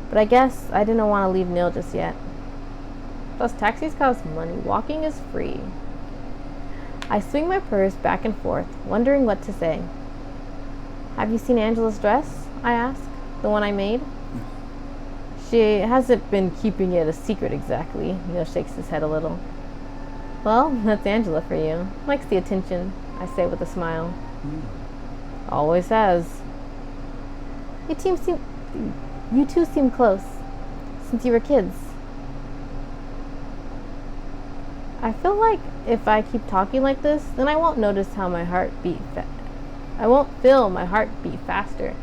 A: but I guess I didn't want to leave Neil just yet. Plus, taxis cost money. Walking is free. I swing my purse back and forth, wondering what to say. Have you seen Angela's dress? I ask. The one I made? She hasn't been keeping it a secret exactly. Neil shakes his head a little. Well, that's Angela for you. Likes the attention, I say with a smile. Always has. You two seem close. Since you were kids. I feel like if I keep talking like this, then I won't notice how my heart beat I won't feel my heart beat faster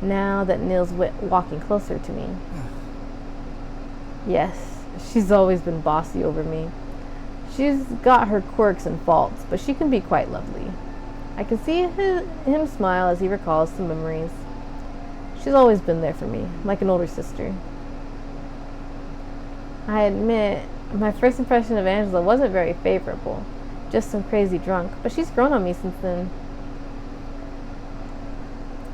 A: now that Neil's walking closer to me. Yes, she's always been bossy over me. She's got her quirks and faults, but she can be quite lovely. I can see him smile as he recalls some memories. She's always been there for me, like an older sister. I admit, my first impression of Angela wasn't very favorable. Just some crazy drunk, but she's grown on me since then.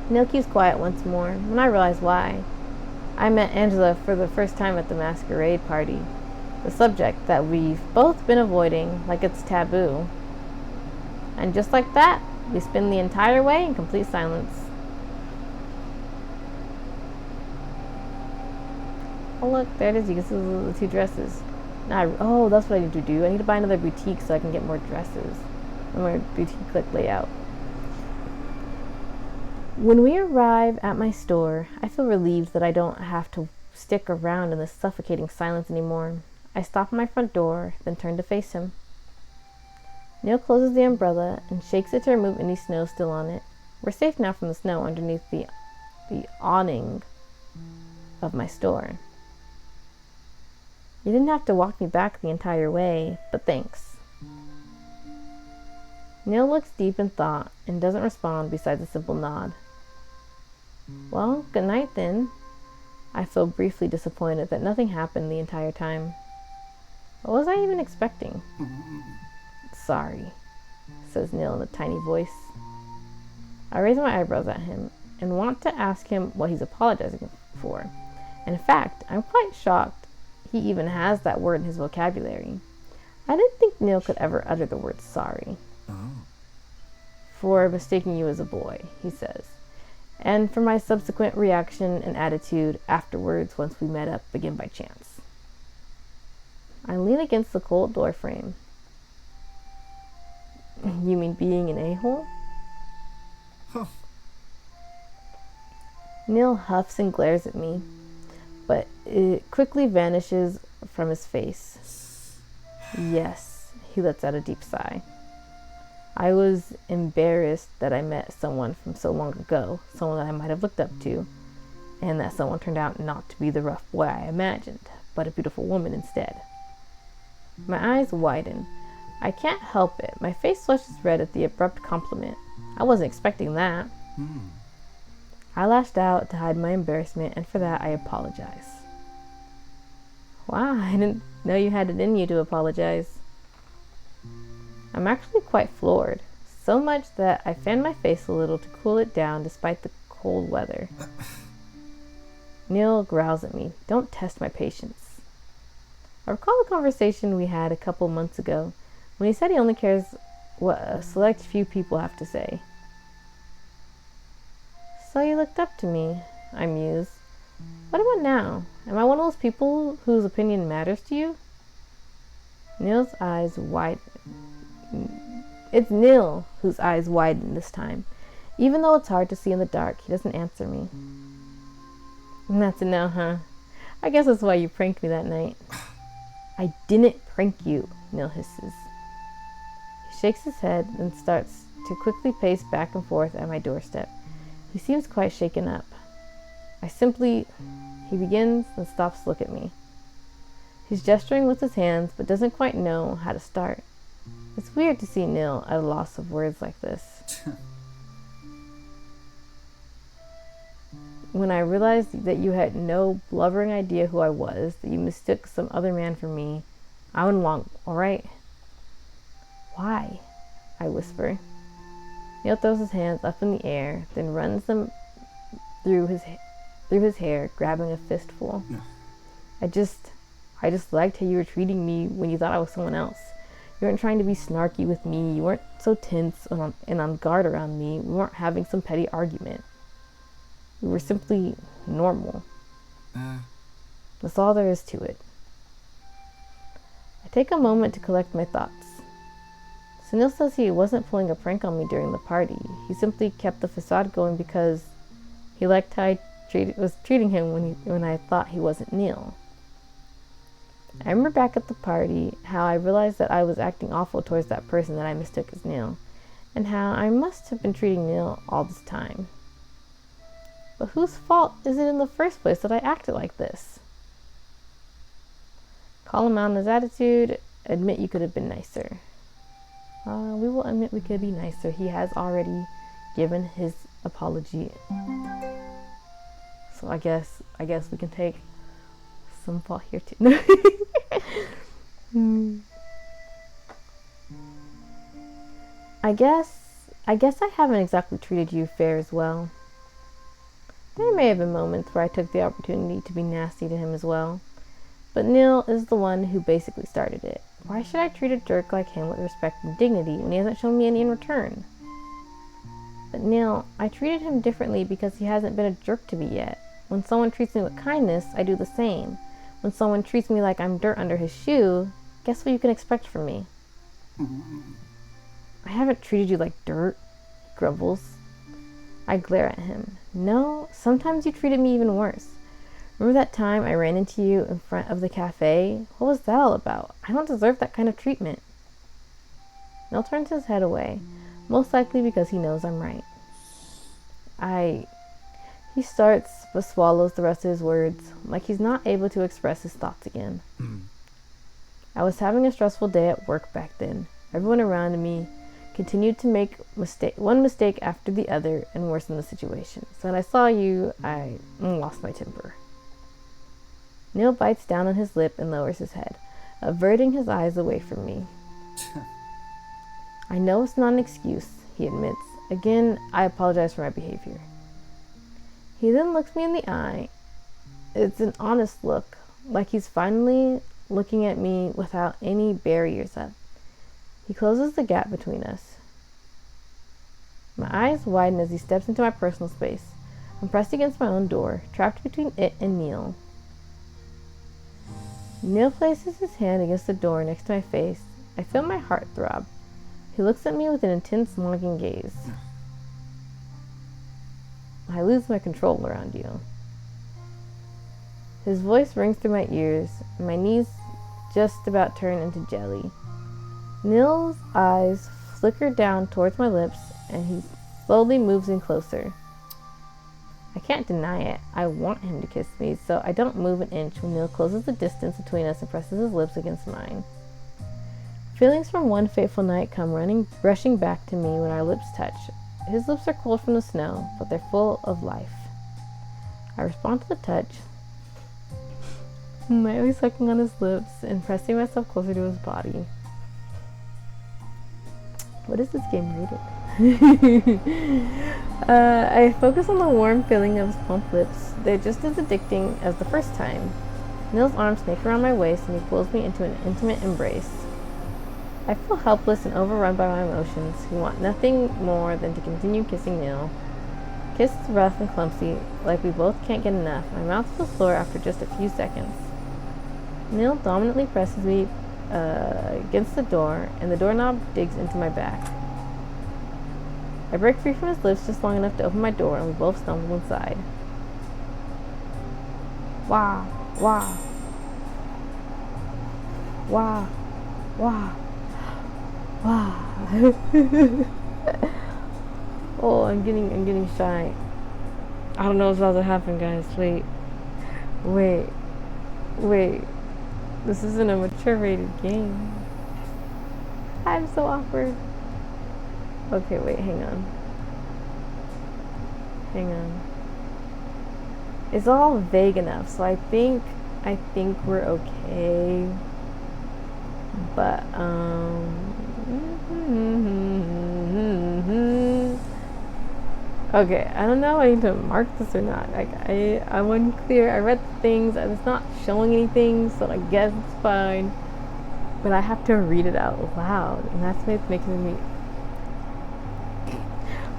A: Neil keeps quiet once more, and I realize why. I met Angela for the first time at the masquerade party, the subject that we've both been avoiding like it's taboo. And just like that, we spend the entire way in complete silence. Oh look, there it is. You can see the two dresses. Oh, that's what I need to do. I need to buy another boutique so I can get more dresses. More boutique-like layout. When we arrive at my store, I feel relieved that I don't have to stick around in this suffocating silence anymore. I stop at my front door, then turn to face him. Neil closes the umbrella and shakes it to remove any snow still on it. We're safe now from the snow underneath the awning of my store. You didn't have to walk me back the entire way, but thanks. Neil looks deep in thought and doesn't respond besides a simple nod. Well, good night then. I feel briefly disappointed that nothing happened the entire time. What was I even expecting? Sorry, says Neil in a tiny voice. I raise my eyebrows at him and want to ask him what he's apologizing for. And in fact, I'm quite shocked he even has that word in his vocabulary. I didn't think Neil could ever utter the word sorry. For mistaking you as a boy, he says, and for my subsequent reaction and attitude afterwards once we met up again by chance. I lean against the cold door frame. You mean being an a-hole?
B: Huh.
A: Neil huffs and glares at me, but it quickly vanishes from his face. Yes, he lets out a deep sigh. I was embarrassed that I met someone from so long ago, someone that I might have looked up to, and that someone turned out not to be the rough boy I imagined, but a beautiful woman instead. My eyes widen. I can't help it. My face flushes red at the abrupt compliment. I wasn't expecting that. I lashed out to hide my embarrassment, and for that I apologize. Wow, I didn't know you had it in you to apologize. I'm actually quite floored, so much that I fan my face a little to cool it down despite the cold weather. Neil growls at me. Don't test my patience. I recall a conversation we had a couple months ago when he said he only cares what a select few people have to say. So you looked up to me, I mused. What about now? Am I one of those people whose opinion matters to you? Neil's eyes widen. It's Neil whose eyes widen this time. Even though it's hard to see in the dark, he doesn't answer me. And that's a no, huh? I guess that's why you pranked me that night. I didn't prank you, Neil hisses. He shakes his head and starts to quickly pace back and forth at my doorstep. He seems quite shaken up. He begins and stops to look at me. He's gesturing with his hands, but doesn't quite know how to start. It's weird to see Neil at a loss of words like this. When I realized that you had no blubbering idea who I was, that you mistook some other man for me, I went along, all right? Why? I whisper. Neil throws his hands up in the air, then runs them through his hair, grabbing a fistful. I just liked how you were treating me when you thought I was someone else. You weren't trying to be snarky with me. You weren't so tense and on guard around me. We weren't having some petty argument. We were simply normal. That's all there is to it. I take a moment to collect my thoughts. Sunil says he wasn't pulling a prank on me during the party. He simply kept the facade going because he liked how I was treating him when I thought he wasn't Neil. I remember back at the party how I realized that I was acting awful towards that person that I mistook as Neil, and how I must have been treating Neil all this time. But whose fault is it in the first place that I acted like this? Call him out on his attitude, admit you could have been nicer. We will admit we could be nicer. He has already given his apology. So I guess we can take some fault here too. I guess I haven't exactly treated you fair as well. There may have been moments where I took the opportunity to be nasty to him as well. But Neil is the one who basically started it. Why should I treat a jerk like him with respect and dignity when he hasn't shown me any in return? But Neil, I treated him differently because he hasn't been a jerk to me yet. When someone treats me with kindness, I do the same. When someone treats me like I'm dirt under his shoe, guess what you can expect from me? I haven't treated you like dirt, he grumbles. I glare at him. No, sometimes you treated me even worse. Remember that time I ran into you in front of the cafe? What was that all about? I don't deserve that kind of treatment. Neil turns his head away, most likely because he knows I'm right. He starts but swallows the rest of his words, like he's not able to express his thoughts again. I was having a stressful day at work back then. Everyone around me continued to make one mistake after the other and worsen the situation. So when I saw you, I lost my temper. Neil bites down on his lip and lowers his head, averting his eyes away from me. I know it's not an excuse, he admits. Again, I apologize for my behavior. He then looks me in the eye. It's an honest look, like he's finally looking at me without any barriers up. He closes the gap between us. My eyes widen as he steps into my personal space. I'm pressed against my own door, trapped between it and Neil. Neil places his hand against the door next to my face. I feel my heart throb. He looks at me with an intense, longing gaze. I lose my control around you. His voice rings through my ears, and my knees just about turn into jelly. Neil's eyes flicker down towards my lips, and he slowly moves in closer. I can't deny it. I want him to kiss me, so I don't move an inch when Neil closes the distance between us and presses his lips against mine. Feelings from one fateful night come rushing back to me when our lips touch. His lips are cold from the snow, but they're full of life. I respond to the touch, lightly sucking on his lips and pressing myself closer to his body. What is this game rated? I focus on the warm feeling of his plump lips. They're just as addicting as the first time. Neil's arms snake around my waist and he pulls me into an intimate embrace. I feel helpless and overrun by my emotions, who want nothing more than to continue kissing Neil. Kiss is rough and clumsy, like we both can't get enough. My mouth feels sore after just a few seconds. Neil dominantly presses me against the door, and the doorknob digs into my back. I break free from his lips just long enough to open my door, and we both stumble inside. Wah, wah, wah, wah, wah. Oh, I'm getting shy. I don't know what's about to happen, guys. Wait. This isn't a mature rated game. I'm so awkward. Okay, wait, hang on. It's all vague enough, so I think we're okay. But okay, I don't know if I need to mark this or not. Like I'm unclear. I read the things and it's not showing anything, so I guess it's fine. But I have to read it out loud, and that's what's making me.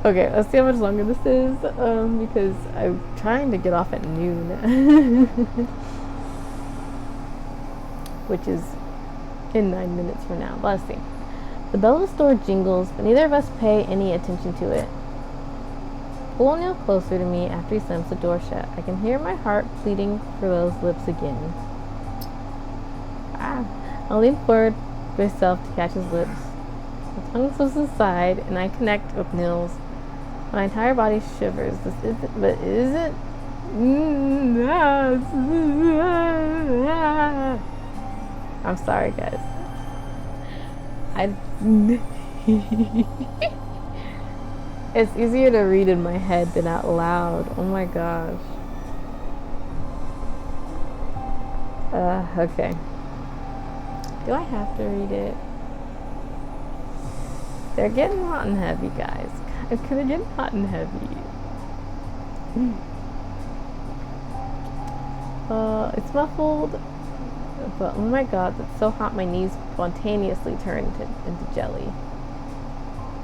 A: Okay, let's see how much longer this is, because I'm trying to get off at noon, which is in 9 minutes from now. But let's see. The bell of the store jingles, but neither of us pay any attention to it. Pull Neil closer to me after he slams the door shut. I can hear my heart pleading for those lips again. I'll lean forward myself to catch his lips. My tongue slips aside, and I connect with Neil's. My entire body shivers. This isn't, but is it? I'm sorry, guys. It's easier to read in my head than out loud. Oh my gosh. Okay. Do I have to read it? They're getting hot and heavy, guys. They're getting hot and heavy. It's muffled, but oh my god, it's so hot my knees spontaneously turn into jelly.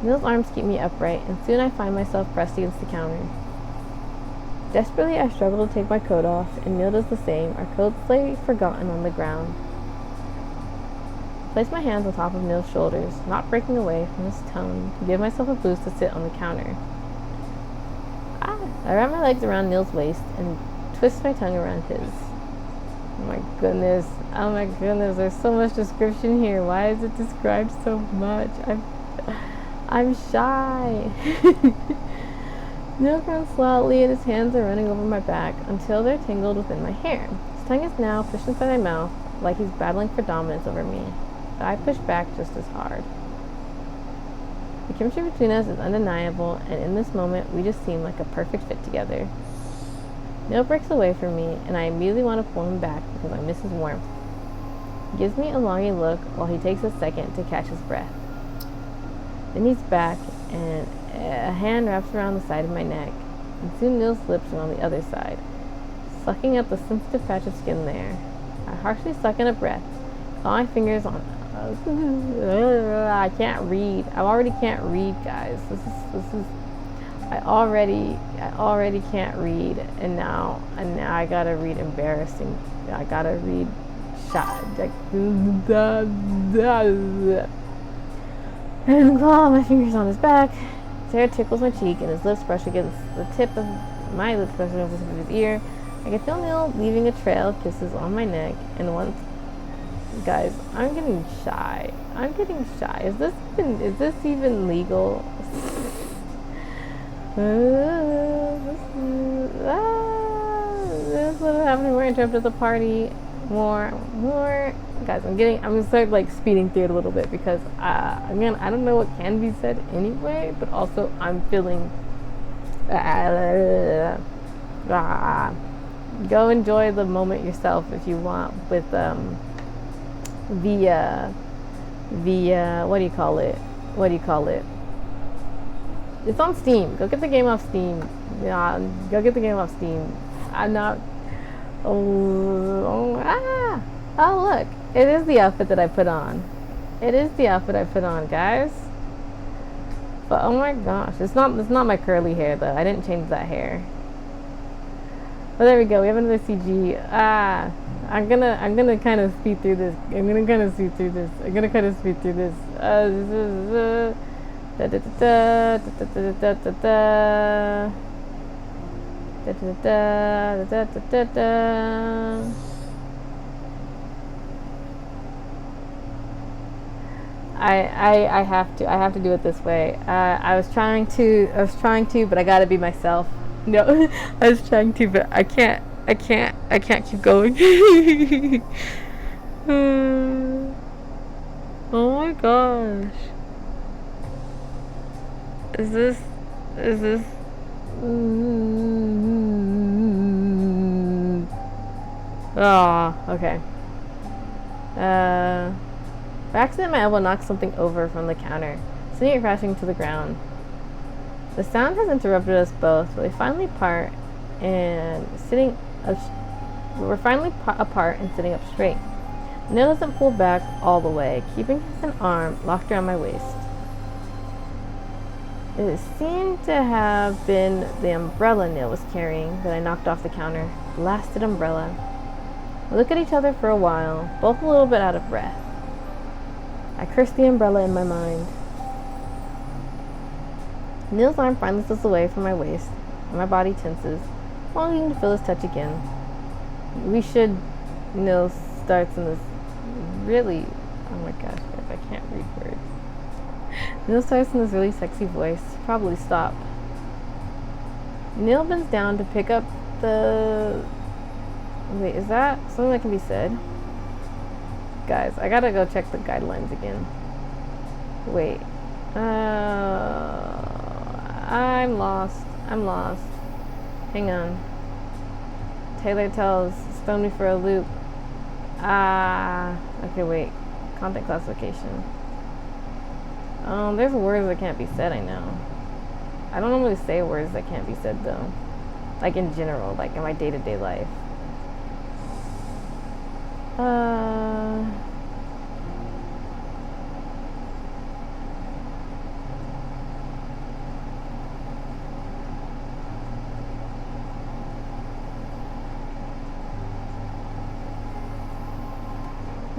A: Neil's arms keep me upright, and soon I find myself pressed against the counter. Desperately, I struggle to take my coat off, and Neil does the same. Our coats lay forgotten on the ground. I place my hands on top of Neil's shoulders, not breaking away from his tone, to give myself a boost to sit on the counter. I wrap my legs around Neil's waist and twist my tongue around his. Oh my goodness, there's so much description here. Why is it described so much? I'm shy. Neil grunts loudly and his hands are running over my back until they're tangled within my hair. His tongue is now pushed inside my mouth like he's battling for dominance over me. But I push back just as hard. The chemistry between us is undeniable, and in this moment, we just seem like a perfect fit together. Neil breaks away from me, and I immediately want to pull him back because I miss his warmth. He gives me a longing look while he takes a second to catch his breath. Then he's back, and a hand wraps around the side of my neck, and soon Neil's lips are on the other side, sucking at the sensitive patch of skin there. I harshly suck in a breath, all my fingers on. I can't read. I already can't read, guys. This is. I already can't read, and now I gotta read embarrassing. I gotta read shot. And claw my fingers on his back. His hair tickles my cheek, and his lips brush against the tip of my lips brush against the tip of his ear. I can feel Neil leaving a trail of kisses on my neck, and once, guys, I'm getting shy. Is this even legal? This is what happening. We're interrupted at the party. More, guys. I'm gonna start like speeding through it a little bit because again, I don't know what can be said anyway, but also I'm feeling. Go enjoy the moment yourself if you want with the what do you call it? It's on Steam. Go get the game off Steam. Go get the game off Steam. I'm not. Oh, look. It is the outfit that I put on. Guys. But oh my gosh, it's not my curly hair though. I didn't change that hair. But there we go. We have another CG. I'm gonna kind of speed through this. I'm gonna kind of speed through this. I have to do it this way. I was trying to, but I gotta be myself. No, I was trying to, but I can't keep going. Oh my gosh. Is this Oh, okay. By accident, my elbow knocks something over from the counter, sending it crashing to the ground. The sound has interrupted us both, but we're finally apart and sitting up straight. Neil doesn't pull back all the way, keeping his arm locked around my waist. It seemed to have been the umbrella Neil was carrying that I knocked off the counter. Blasted umbrella. We look at each other for a while, both a little bit out of breath. I curse the umbrella in my mind. Neil's arm finally slips away from my waist, and my body tenses, longing to feel his touch again. Neil starts in this really, oh my gosh, guys, I can't read words. Neil starts in this really sexy voice, probably stop. Neil bends down to pick up the, wait, is that something that can be said? Guys, I gotta go check the guidelines again. Wait, I'm lost. Hang on. Tailor tells, stone me for a loop. Okay, wait. Content classification. There's words that can't be said, I know. I don't normally say words that can't be said, though. Like in general, like in my day-to-day life.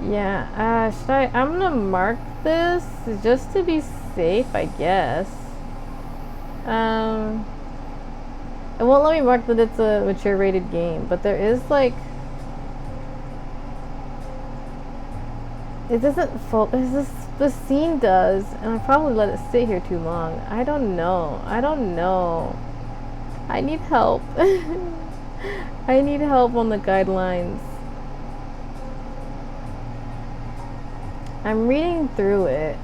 A: Yeah, I'm gonna mark this just to be safe, I guess. It won't let me mark that it's a mature rated game, but there is like, it doesn't is this the scene does, and I probably let it sit here too long. I don't know. I need help. I need help on the guidelines. I'm reading through it.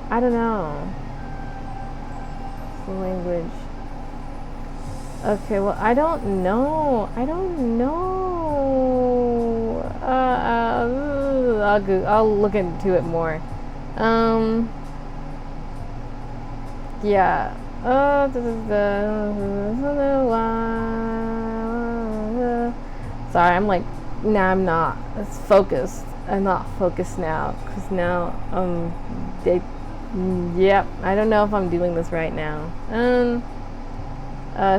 A: I don't know. The language. Okay, well, I don't know. I'll look into it more. Yeah. Sorry, I'm like, nah, I'm not. It's focused. I'm not focused now, because now, yep, I don't know if I'm doing this right now.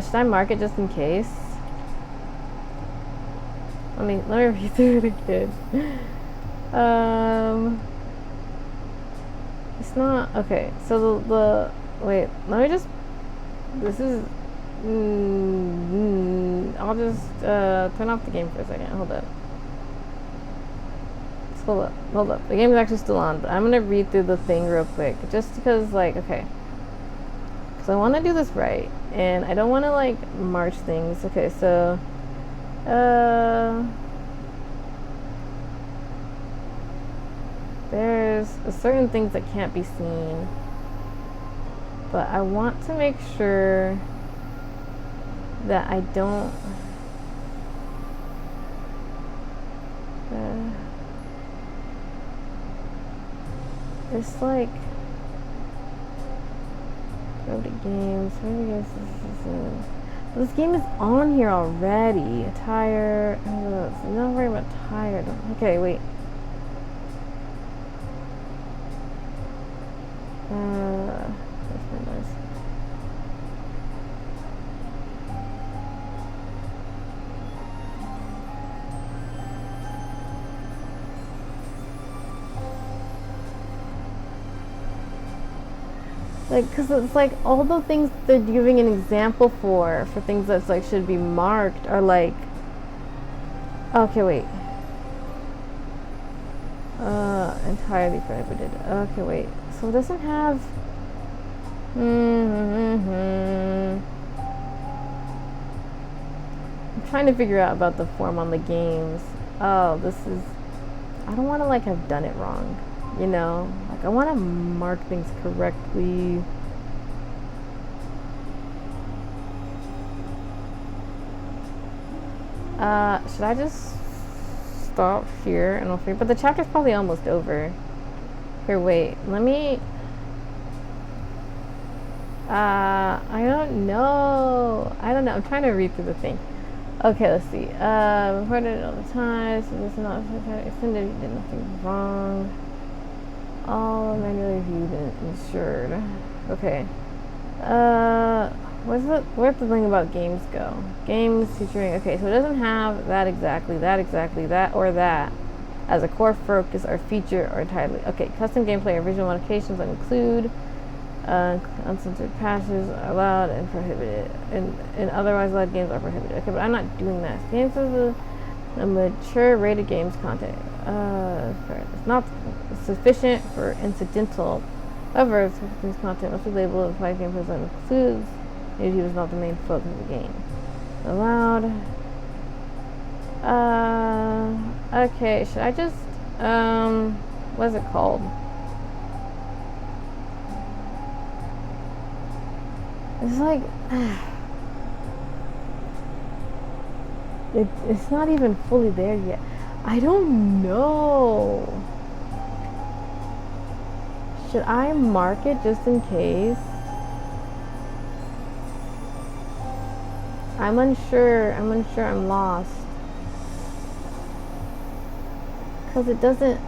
A: Should I mark it just in case? Let me read through it again. It's not okay. So the wait. Let me just. This is. I'll just turn off the game for a second. Hold up. Hold up. The game is actually still on, but I'm gonna read through the thing real quick, just because, like, okay. Because I want to do this right, and I don't want to like march things. Okay, so. There's certain things that can't be seen, but I want to make sure that I don't it's like go to games. This game is on here already. Attire. It's not very much tired. Okay, wait. Like, cause it's like all the things they're giving an example for things that's like should be marked are like. Okay, wait. Entirely prohibited. Okay, wait. So it doesn't have. I'm trying to figure out about the form on the games. Oh, this is. I don't want to like have done it wrong, you know. Like I want to mark things correctly. Should I just stop here and I'll figure? But the chapter's probably almost over. Here, wait. Let me. I don't know. I'm trying to read through the thing. Okay, let's see. Reported all the time, so this is not extended. You did nothing wrong. All manually reviewed and insured. Okay. Where's the thing about games go? Games featuring. Okay, so it doesn't have that exactly, that, or that as a core focus or feature or entirely. Okay, custom gameplay or visual modifications that include. Uncensored passes are allowed and prohibited, and otherwise allowed games are prohibited. Okay, but I'm not doing that. Games is a mature rated games content. It's not sufficient for incidental. However, games content must be labeled as five gameplays that includes nudity was not the main focus of the game. Allowed. Okay, should I just what's it called? It's like it's not even fully there yet. I don't know. Should I mark it just in case? I'm unsure. I'm lost. Because it doesn't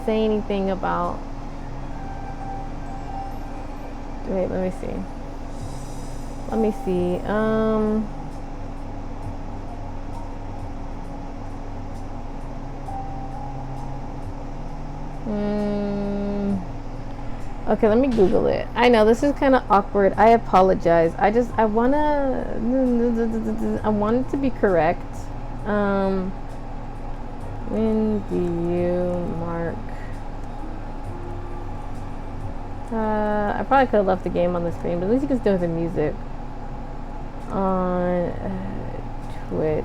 A: say anything about. Wait, let me see. Okay, let me Google it. I know this is kind of awkward. I apologize. I want it to be correct. When do you mark? I probably could have left the game on the screen, but at least you can still hear the music on Twitch,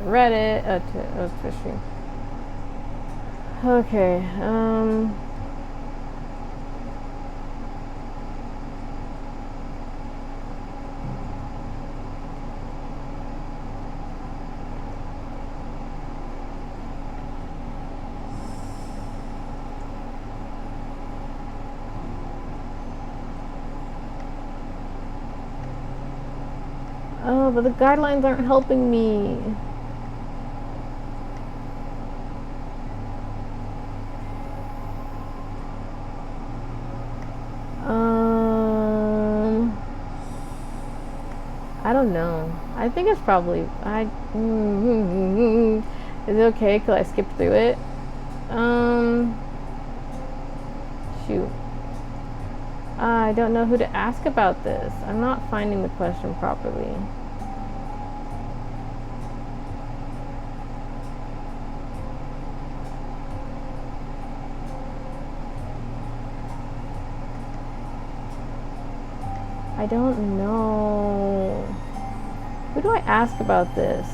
A: Reddit, Twitch stream. Okay. Oh, but the guidelines aren't helping me. I don't know. I think it's probably Is it okay? Cause I skipped through it. Shoot. I don't know who to ask about this. I'm not finding the question properly. I don't know. Who do I ask about this?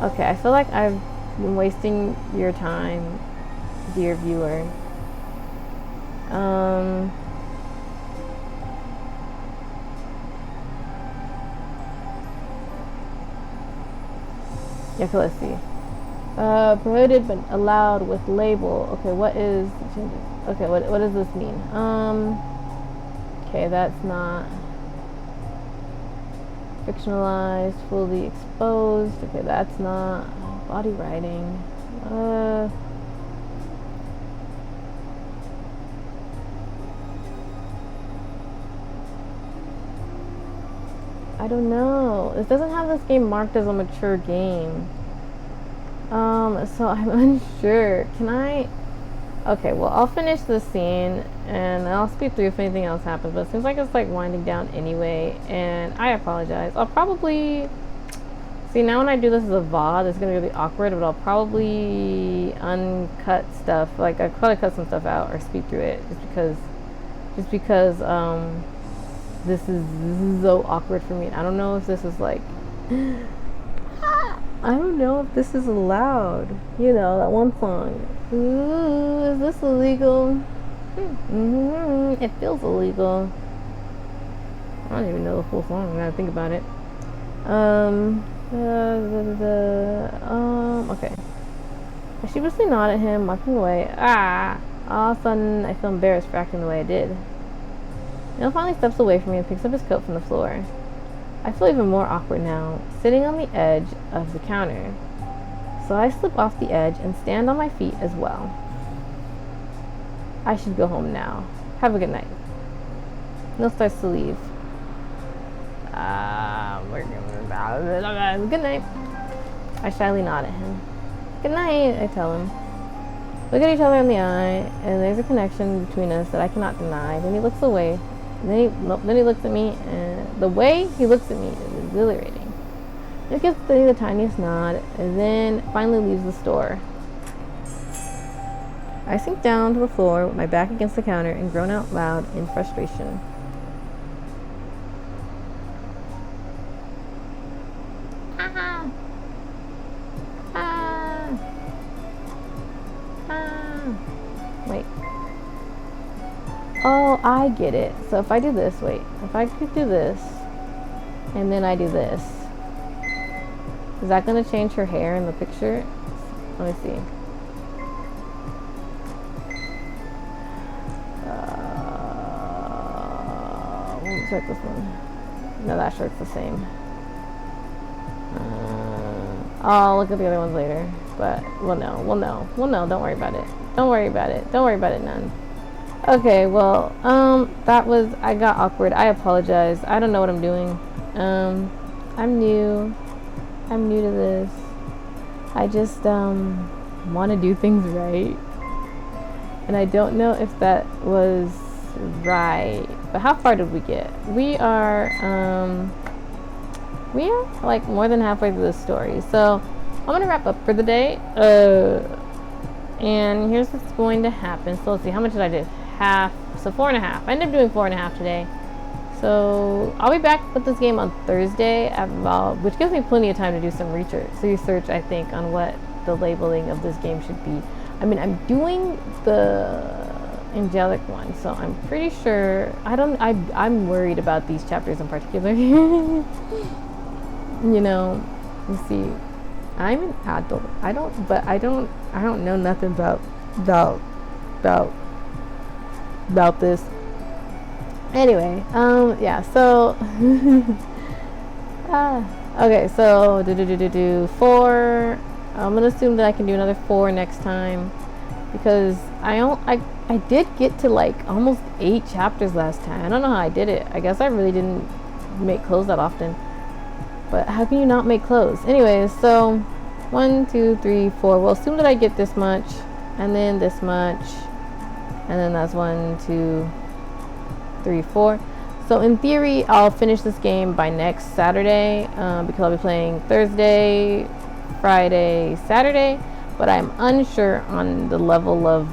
A: Okay, I feel like I've been wasting your time, dear viewer. Yeah, okay, let's see. Prohibited but allowed with label. Okay, what is changes? Okay, what does this mean? Okay, that's not fictionalized, fully exposed. Okay, that's not body writing. I don't know. It doesn't have this game marked as a mature game. So I'm unsure. Can I? Okay, well, I'll finish this scene and I'll speed through if anything else happens, but it seems like it's like winding down anyway, and I apologize. I'll probably see now when I do this as a VOD, it's gonna be really awkward, but I'll probably uncut stuff. Like I probably cut some stuff out or speed through it just because this is so awkward for me. I don't know if this is like I don't know if this is allowed. You know, that one song. Ooh, is this illegal? It feels illegal. I don't even know the full song. I gotta think about it. Okay. I sheepishly nod at him, walking away. All of a sudden, I feel embarrassed for acting the way I did. Neil finally steps away from me and picks up his coat from the floor. I feel even more awkward now, sitting on the edge of the counter. So I slip off the edge and stand on my feet as well. I should go home now. Have a good night. Neil starts to leave. Good night. I shyly nod at him. Good night, I tell him. Look at each other in the eye, and there's a connection between us that I cannot deny. Then he looks away. Then he looks at me, and the way he looks at me is exhilarating. He gives me the tiniest nod, and then finally leaves the store. I sink down to the floor with my back against the counter and groan out loud in frustration. Wait. Oh, I get it. So if I do this, wait. If I could do this, and then I do this, is that going to change her hair in the picture? Let me see. We'll check this one. No, that shirt's the same. I'll look at the other ones later. But we'll know. Don't worry about it. Don't worry about it, none. Okay, well, I got awkward. I apologize. I don't know what I'm doing. I'm new to this. I just, want to do things right. And I don't know if that was right. But how far did we get? We are like more than halfway through the story. So I'm gonna wrap up for the day. And here's what's going to happen. So let's see, how much did I do? Half. So 4.5. I ended up doing 4.5 today. So I'll be back with this game on Thursday, which gives me plenty of time to do some research, I think, on what the labeling of this game should be. I mean, I'm doing the angelic one, so I'm pretty sure. I'm worried about these chapters in particular. You know, you see, I'm an adult. I don't know nothing about this. Anyway, yeah, so okay, so 4. I'm gonna assume that I can do another 4 next time, because I did get to like almost 8 chapters last time. I don't know how I did it. I guess I really didn't make clothes that often. But how can you not make clothes? Anyways, so 1, 2, 3, 4. We'll assume that I get this much, and then this much, and then that's 1, 2, 3, 4. So in theory, I'll finish this game by next Saturday, because I'll be playing Thursday, Friday, Saturday, but I'm unsure on the level of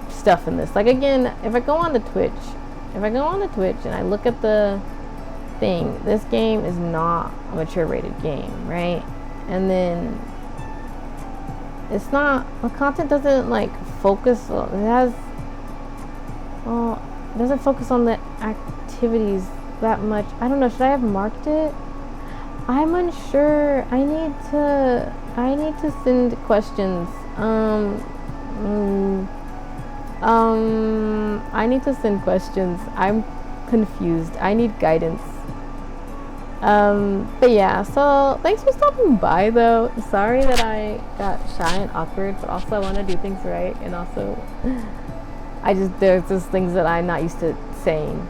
A: stuff in this. Like, again, if I go on the Twitch and I look at the thing, this game is not a mature rated game, right? And then it's not, the content doesn't like focus on, it doesn't focus on the activities that much. I don't know, should I have marked it? I'm unsure. I need to send questions. I need to send questions. I'm confused. I need guidance. But yeah, so thanks for stopping by though. Sorry that I got shy and awkward, but also I want to do things right, and also there's just things that I'm not used to saying.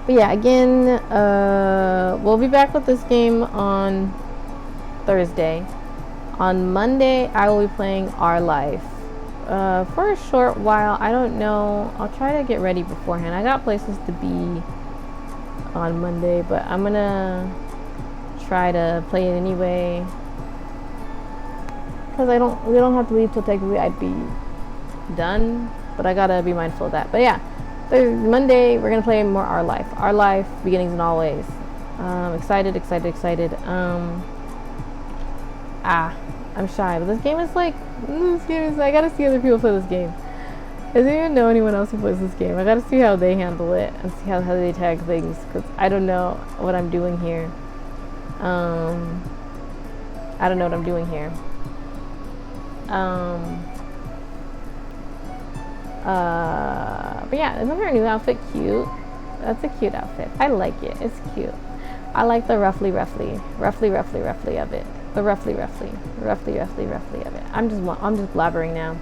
A: But yeah, again, we'll be back with this game on Thursday. On Monday, I will be playing Our Life for a short while. I don't know. I'll try to get ready beforehand. I got places to be on Monday, but I'm gonna try to play it anyway, because we don't have to leave till technically I'd be done, but I gotta be mindful of that. But yeah, Monday we're gonna play more Our Life, beginnings and always. Excited. I'm shy, but this game is like, I gotta see other people play this game. I don't even know anyone else who plays this game. I gotta see how they handle it and see how they tag things, because I don't know what I'm doing here. But yeah, isn't her new outfit cute? That's a cute outfit. I like it. It's cute. I like the roughly of it. The roughly of it. I'm just blabbering now.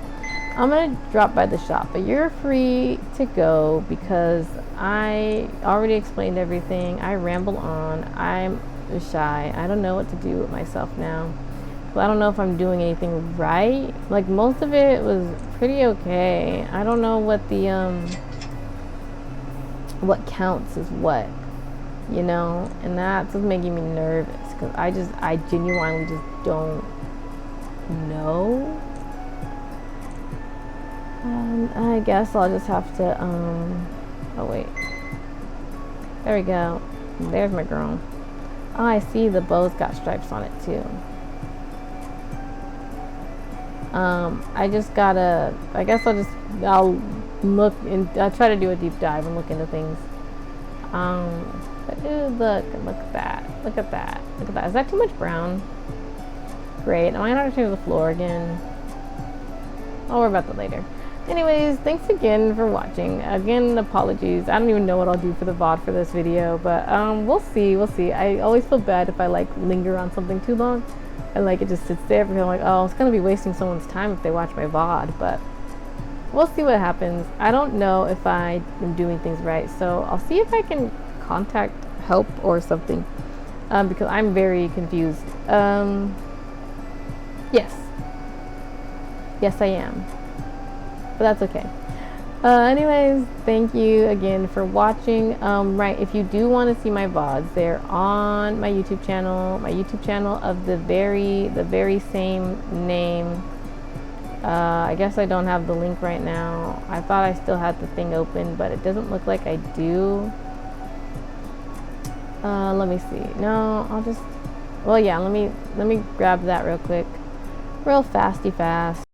A: I'm gonna drop by the shop, but you're free to go because I already explained everything. I ramble on. I'm shy. I don't know what to do with myself now. I don't know if I'm doing anything right. Like, most of it was pretty okay. I don't know what the what counts as what, and that's just making me nervous, because I genuinely just don't know. I guess I'll just have to oh wait, there we go. There's my girl. Oh, I see the bow's got stripes on it too. I'll look and I'll try to do a deep dive and look into things. But dude, look at that. Is that too much brown? Great. I might have to change the floor again. I'll worry about that later. Anyways, thanks again for watching. Again, apologies. I don't even know what I'll do for the VOD for this video, but we'll see. I always feel bad if I linger on something too long. And it just sits there, because I'm like, oh, it's gonna be wasting someone's time if they watch my VOD, but we'll see what happens. I don't know if I am doing things right, so I'll see if I can contact help or something, because I'm very confused. Yes. Yes, I am. But that's okay. Anyways, thank you again for watching. Right, if you do want to see my VODs, they're on my YouTube channel. My YouTube channel of the very same name. I guess I don't have the link right now. I thought I still had the thing open, but it doesn't look like I do. Let me see. No, I'll just. Well, yeah. Let me grab that real quick, real fasty fast.